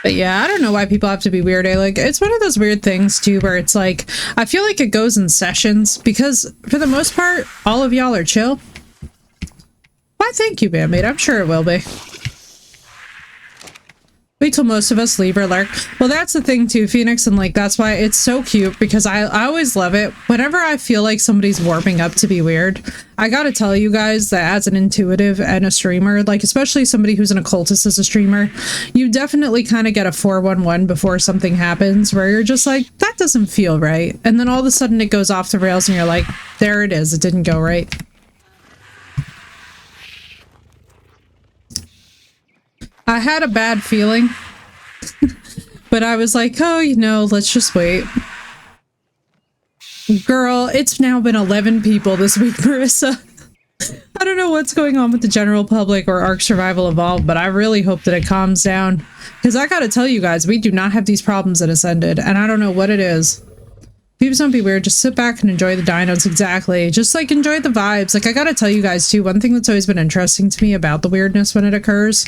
But yeah, I don't know why people have to be weird. Like, it's one of those weird things too, where it's like, I feel like it goes in sessions, because for the most part, all of y'all are chill. Why, thank you, bandmate. I'm sure it will be. Wait till most of us leave or lurk. Well, that's the thing too, Phoenix, and like that's why it's so cute, because I always love it. Whenever I feel like somebody's warming up to be weird, I gotta tell you guys that as an intuitive and a streamer, like especially somebody who's an occultist as a streamer, you definitely kind of get a 411 before something happens, where you're just like, that doesn't feel right. And then all of a sudden it goes off the rails and you're like, there it is, it didn't go right. I had a bad feeling, but I was like, oh, you know, let's just wait. Girl, it's now been 11 people this week, Marissa. I don't know what's going on with the general public or Ark Survival Evolved, but I really hope that it calms down. Because I gotta tell you guys, we do not have these problems in Ascended, and I don't know what it is. People don't be weird, just sit back and enjoy the dinos. Exactly. Just like enjoy the vibes. Like I gotta tell you guys too, one thing that's always been interesting to me about the weirdness when it occurs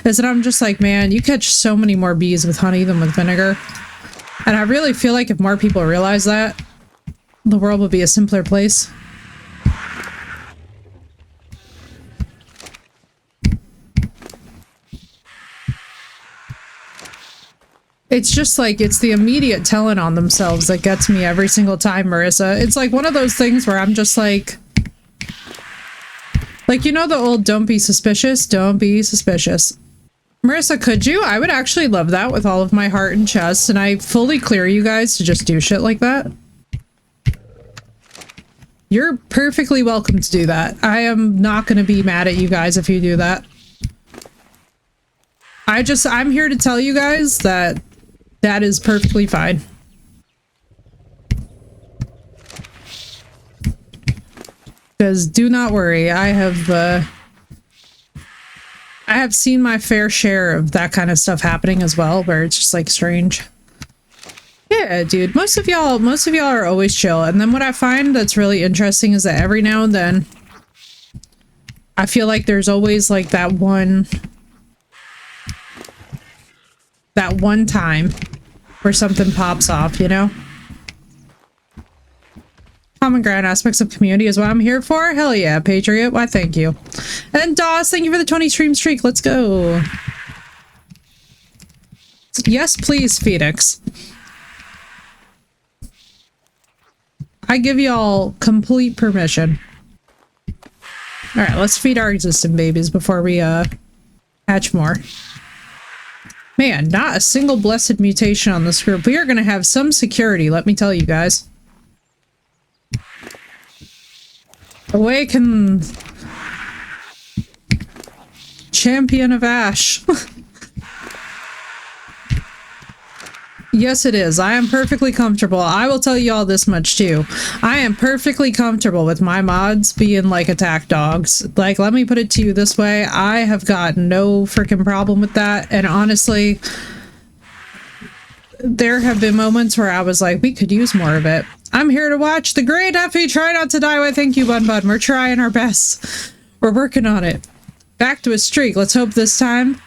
is that I'm just like, man, you catch so many more bees with honey than with vinegar. And I really feel like if more people realize that, the world would be a simpler place. It's just like, it's the immediate telling on themselves that gets me every single time, Marissa. It's like one of those things where I'm just like, you know the old don't be suspicious, don't be suspicious. Marissa, could you? I would actually love that with all of my heart and chest, and I fully clear you guys to just do shit like that. You're perfectly welcome to do that. I am not going to be mad at you guys if you do that. I'm here to tell you guys that that is perfectly fine. Because do not worry, I have seen my fair share of that kind of stuff happening as well, where it's just like strange. Yeah, dude, most of y'all are always chill. And then what I find that's really interesting is that every now and then I feel like there's always like that one time where something pops off, you know? Common ground aspects of community is what I'm here for. Hell yeah, Patriot. Why, thank you. And Dawes, thank you for the 20 stream streak. Let's go. Yes, please, Phoenix. I give y'all complete permission. Alright, let's feed our existing babies before we hatch more. Man, not a single blessed mutation on this group. We are gonna have some security, let me tell you guys. Awaken, champion of Ash. Yes, it is. I am perfectly comfortable. I will tell you all this much too. I am perfectly comfortable with my mods being like attack dogs. Like, let me put it to you this way. I have got no freaking problem with that. And honestly, there have been moments where I was like, we could use more of it. I'm here to watch the great Effie try not to die. Why, thank you, Bun Bun. We're trying our best. We're working on it. Back to a streak. Let's hope this time.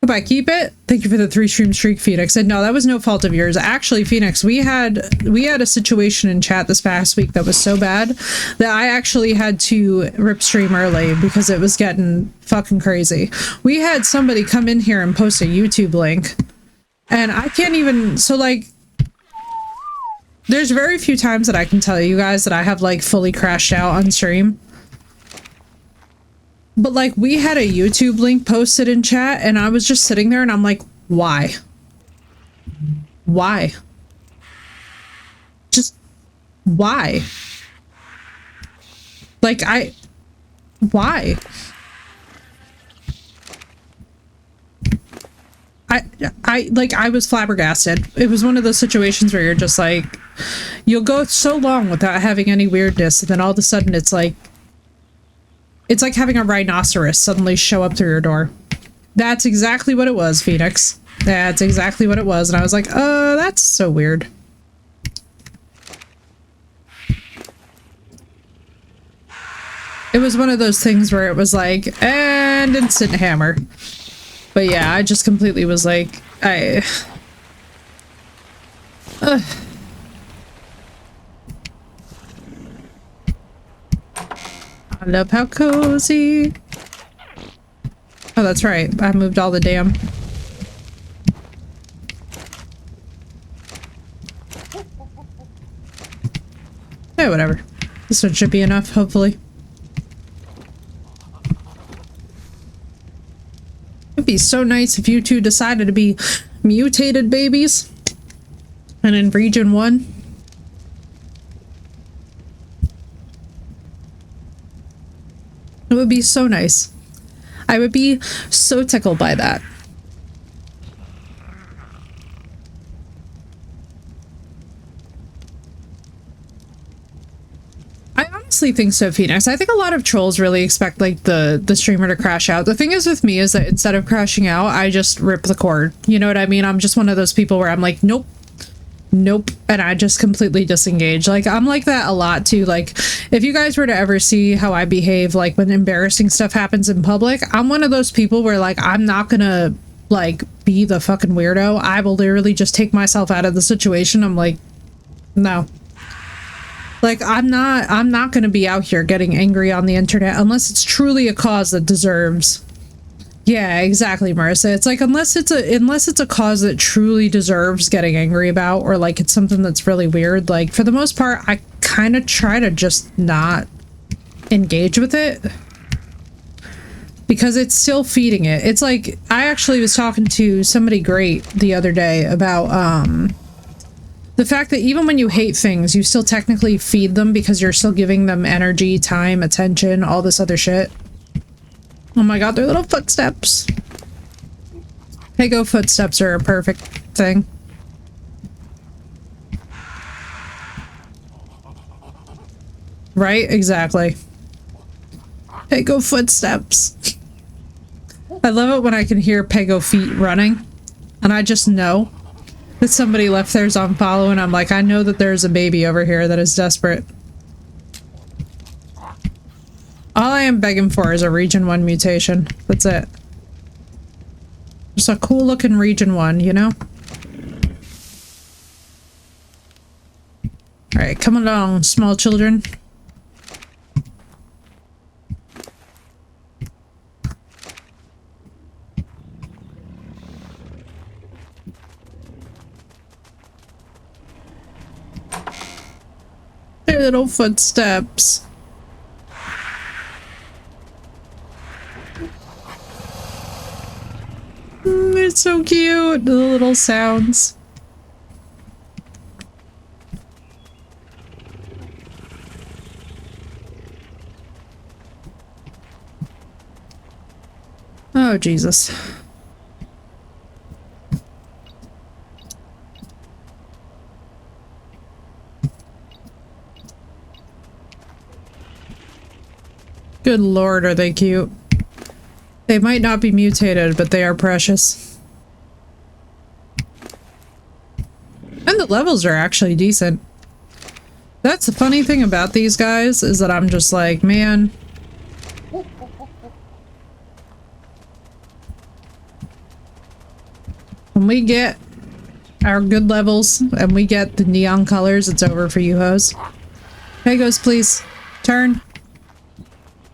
Hope I keep it. Thank you for the 3 stream streak, Phoenix. And no, that was no fault of yours. Actually, Phoenix, we had a situation in chat this past week that was so bad that I actually had to rip stream early because it was getting fucking crazy. We had somebody come in here and post a YouTube link, and I can't even, so like, there's very few times that I can tell you guys that I have like fully crashed out on stream. But like, we had a YouTube link posted in chat and I was just sitting there and I'm like, why? Why? Just why? Like, why? I was flabbergasted. It was one of those situations where you're just like, you'll go so long without having any weirdness, and then all of a sudden it's like having a rhinoceros suddenly show up through your door. That's exactly what it was, Phoenix. That's exactly what it was, and I was like, that's so weird. It was one of those things where it was like, and instant hammer. But yeah, I just completely was like, I love how cozy. Oh, that's right. I moved all the damn. Yeah, whatever. This one should be enough, hopefully. It'd be so nice if you two decided to be mutated babies. And in region 1. It would be so nice. I would be so tickled by that. I honestly think so, Phoenix. I think a lot of trolls really expect like the streamer to crash out. The thing is with me is that instead of crashing out, I just rip the cord. You know what I mean? I'm just one of those people where I'm like, nope. Nope. And I just completely disengage. Like, I'm like that a lot too. Like, if you guys were to ever see how I behave, like when embarrassing stuff happens in public, I'm one of those people where like, I'm not gonna like be the fucking weirdo. I will literally just take myself out of the situation. I'm like, no. Like, I'm not gonna be out here getting angry on the internet unless it's truly a cause that deserves. Yeah, exactly, Marissa. It's like, unless it's a cause that truly deserves getting angry about, or like it's something that's really weird, like for the most part, I kind of try to just not engage with it because it's still feeding it. It's like, I actually was talking to somebody great the other day about the fact that even when you hate things, you still technically feed them because you're still giving them energy, time, attention, all this other shit. Oh my god, they're little footsteps. PEGO footsteps are a perfect thing. Right? Exactly. Pego footsteps. I love it when I can hear Pego feet running. And I just know that somebody left theirs on follow, and I'm like, I know that there's a baby over here that is desperate. All I am begging for is a Region 1 mutation. That's it. Just a cool looking Region 1, you know? Alright, come along, small children. Their little footsteps. It's so cute, the little sounds. Oh, Jesus. Good Lord, are they cute. They might not be mutated, but they are precious. And the levels are actually decent. That's the funny thing about these guys, is that I'm just like, man. When we get our good levels and we get the neon colors, it's over for you hoes. Pegos, please. Turn.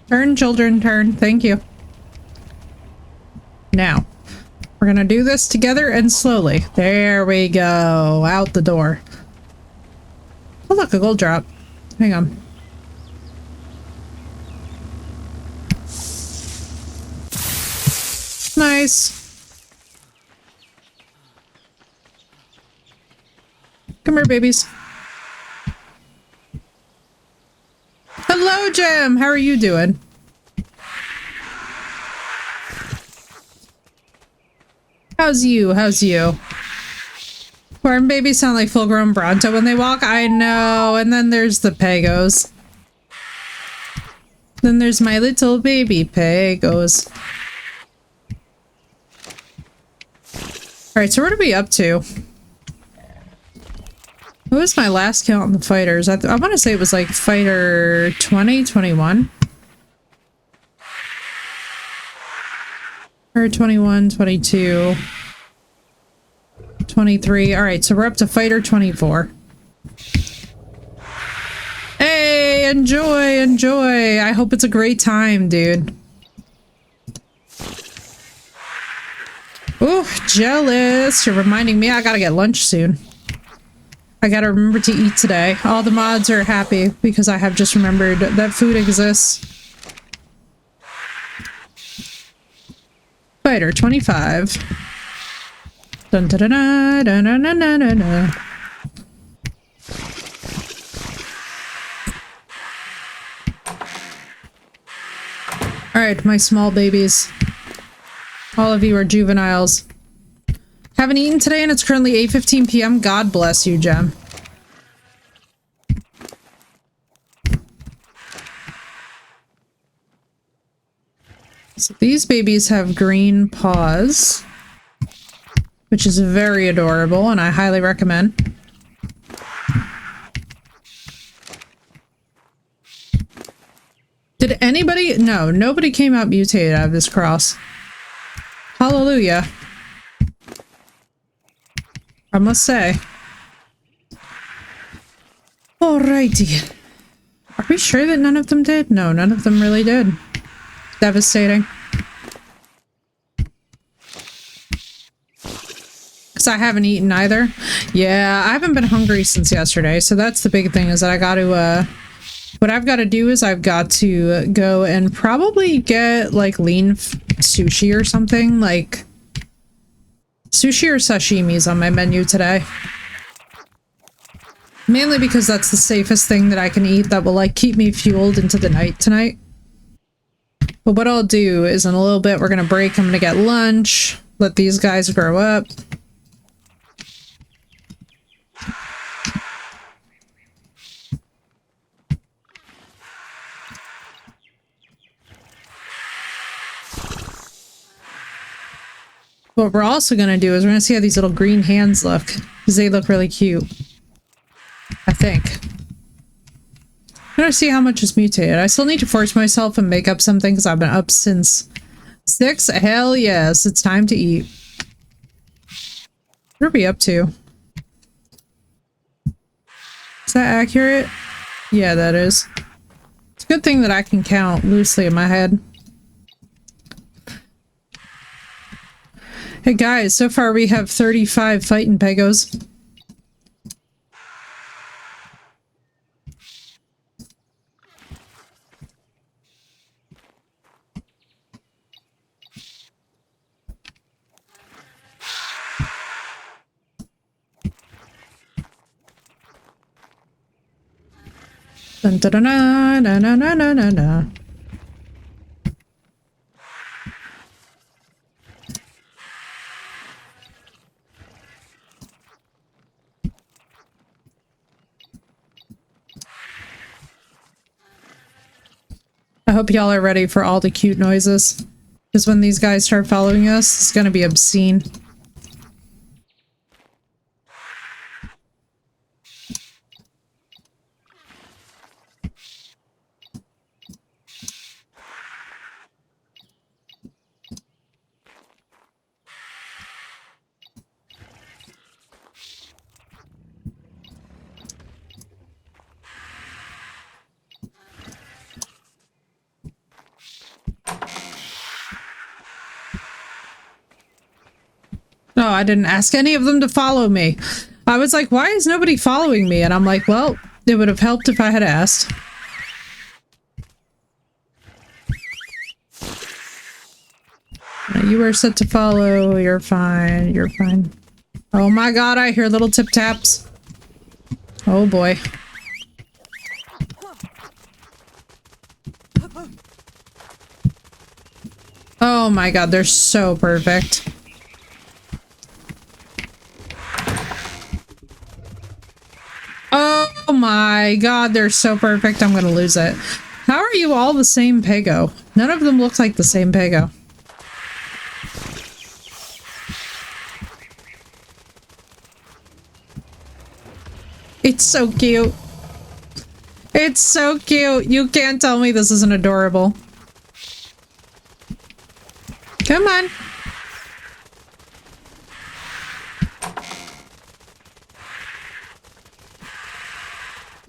Turn, children, turn. Thank you. Now, we're gonna do this together and slowly. There we go. Out the door. Oh, look, a gold drop. Hang on. Nice. Come here, babies. Hello, Jim. How are you doing? How's you? How's you? Farm babies sound like full-grown Bronto when they walk. I know. And then there's the Pegos. Then there's my little baby Pegos. Alright, so what are we up to? What was my last count on the fighters? I want to say it was like fighter 20, 21. Or 21, 22, 23. Alright, so we're up to fighter 24. Hey, enjoy, enjoy. I hope it's a great time, dude. Ooh, jealous. You're reminding me I gotta get lunch soon. I gotta remember to eat today. All the mods are happy because I have just remembered that food exists. Fighter 25. Dun da da da da da da da da da. Alright, my small babies. All of you are juveniles. Haven't eaten today and it's currently 8:15 p.m. God bless you, Gem. So these babies have green paws, which is very adorable and I highly recommend. Did anybody? No, nobody came out mutated out of this cross. Hallelujah. I must say. Alrighty. Are we sure that none of them did? No, none of them really did. Devastating. Because I haven't eaten either. Yeah, I haven't been hungry since yesterday, so that's the big thing is that I got to, what I've got to do is I've got to go and probably get, like, lean sushi or something, like... Sushi or sashimi is on my menu today. Mainly because that's the safest thing that I can eat that will, like, keep me fueled into the night tonight. But what I'll do is in a little bit we're gonna break, I'm gonna get lunch, let these guys grow up. What we're also going to do is we're going to see how these little green hands look, because they look really cute. I think. I'm going to see how much is mutated. I still need to force myself and make up something because I've been up since 6. Hell yes, it's time to eat. What are we up to? Is that accurate? Yeah, that is. It's a good thing that I can count loosely in my head. Hey guys, so far we have 35 fighting PEGOs. Dun, dun, dun, dun, dun, dun, dun, dun, dun, dun. I hope y'all are ready for all the cute noises. Because when these guys start following us, it's gonna be obscene. No, I didn't ask any of them to follow me. I was like, why is nobody following me? And I'm like, well, it would have helped if I had asked. You were set to follow. You're fine. You're fine. Oh my god, I hear little tip taps. Oh boy. Oh my god, they're so perfect. Oh my god, they're so perfect. I'm gonna lose it. How are you all the same PEGO? None of them look like the same PEGO. It's so cute. It's so cute. You can't tell me this isn't adorable. Come on.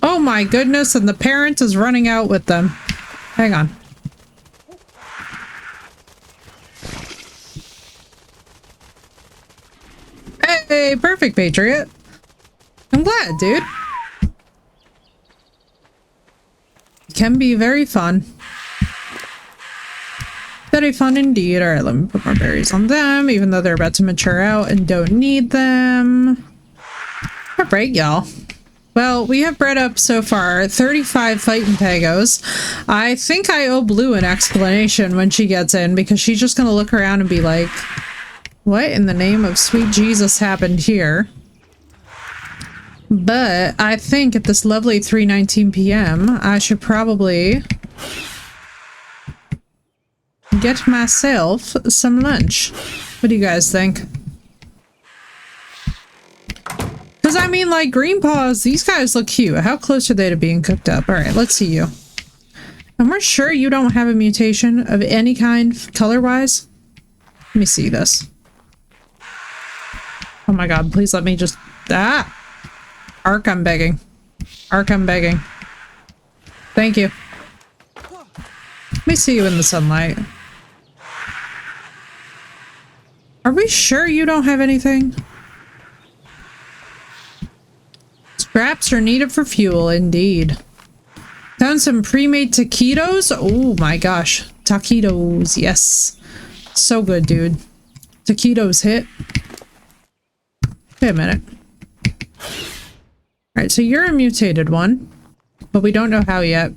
Oh my goodness, and the parent is running out with them. Hang on. Hey, perfect, Patriot. I'm glad, dude. It can be very fun. Very fun indeed. Alright, let me put more berries on them, even though they're about to mature out and don't need them. Alright, y'all. Well, we have bred up so far 35 fighting PEGOs. I think I owe Blue an explanation when she gets in, because she's just gonna look around and be like, what in the name of sweet Jesus happened here? But I think at this lovely 3:19 p.m. I should probably get myself some lunch. What do you guys think? Because I mean, like, green paws, these guys look cute. How close are they to being cooked up? Alright, let's see you. And we're sure you don't have a mutation of any kind color-wise? Let me see this. Oh my god, please let me just... Ah! Ark, I'm begging. Ark, I'm begging. Thank you. Let me see you in the sunlight. Are we sure you don't have anything? Scraps are needed for fuel, indeed. Found some pre-made taquitos? Oh my gosh. Taquitos, yes. So good, dude. Taquitos hit. Wait a minute. Alright, so you're a mutated one. But we don't know how yet.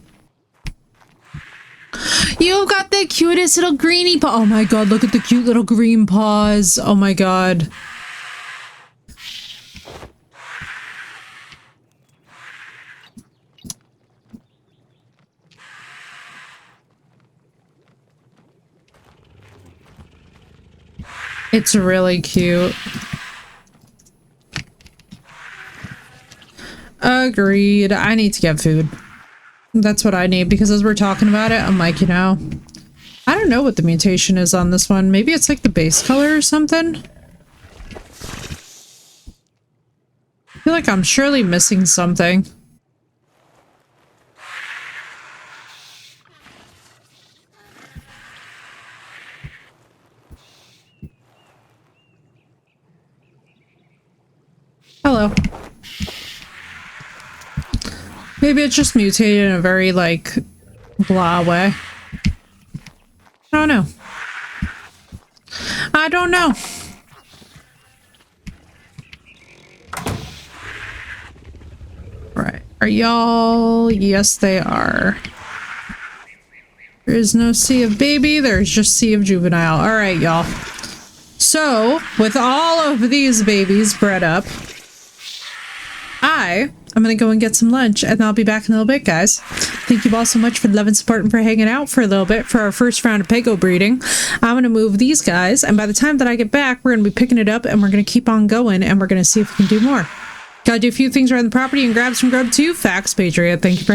You got the cutest little greeny paw. Oh my god, look at the cute little green paws. Oh my god. It's really cute. Agreed. I need to get food. That's what I need, because as we're talking about it, I'm like, you know, I don't know what the mutation is on this one. Maybe it's like the base color or something. I feel like I'm surely missing something. Hello. Maybe it's just mutated in a very, like, blah way. I don't know. I don't know. Right. Are y'all? Yes, they are. There is no sea of baby. There's just sea of juvenile. All right, y'all. So, with all of these babies bred up, I'm gonna go and get some lunch, and I'll be back in a little bit, guys. Thank you all so much for the love and support and for hanging out for a little bit for our first round of PEGO breeding. I'm gonna move these guys, and by the time that I get back, we're gonna be picking it up, and we're gonna keep on going, and we're gonna see if we can do more. Gotta do a few things around the property and grab some grub too. Facts, Patriot. Thank you for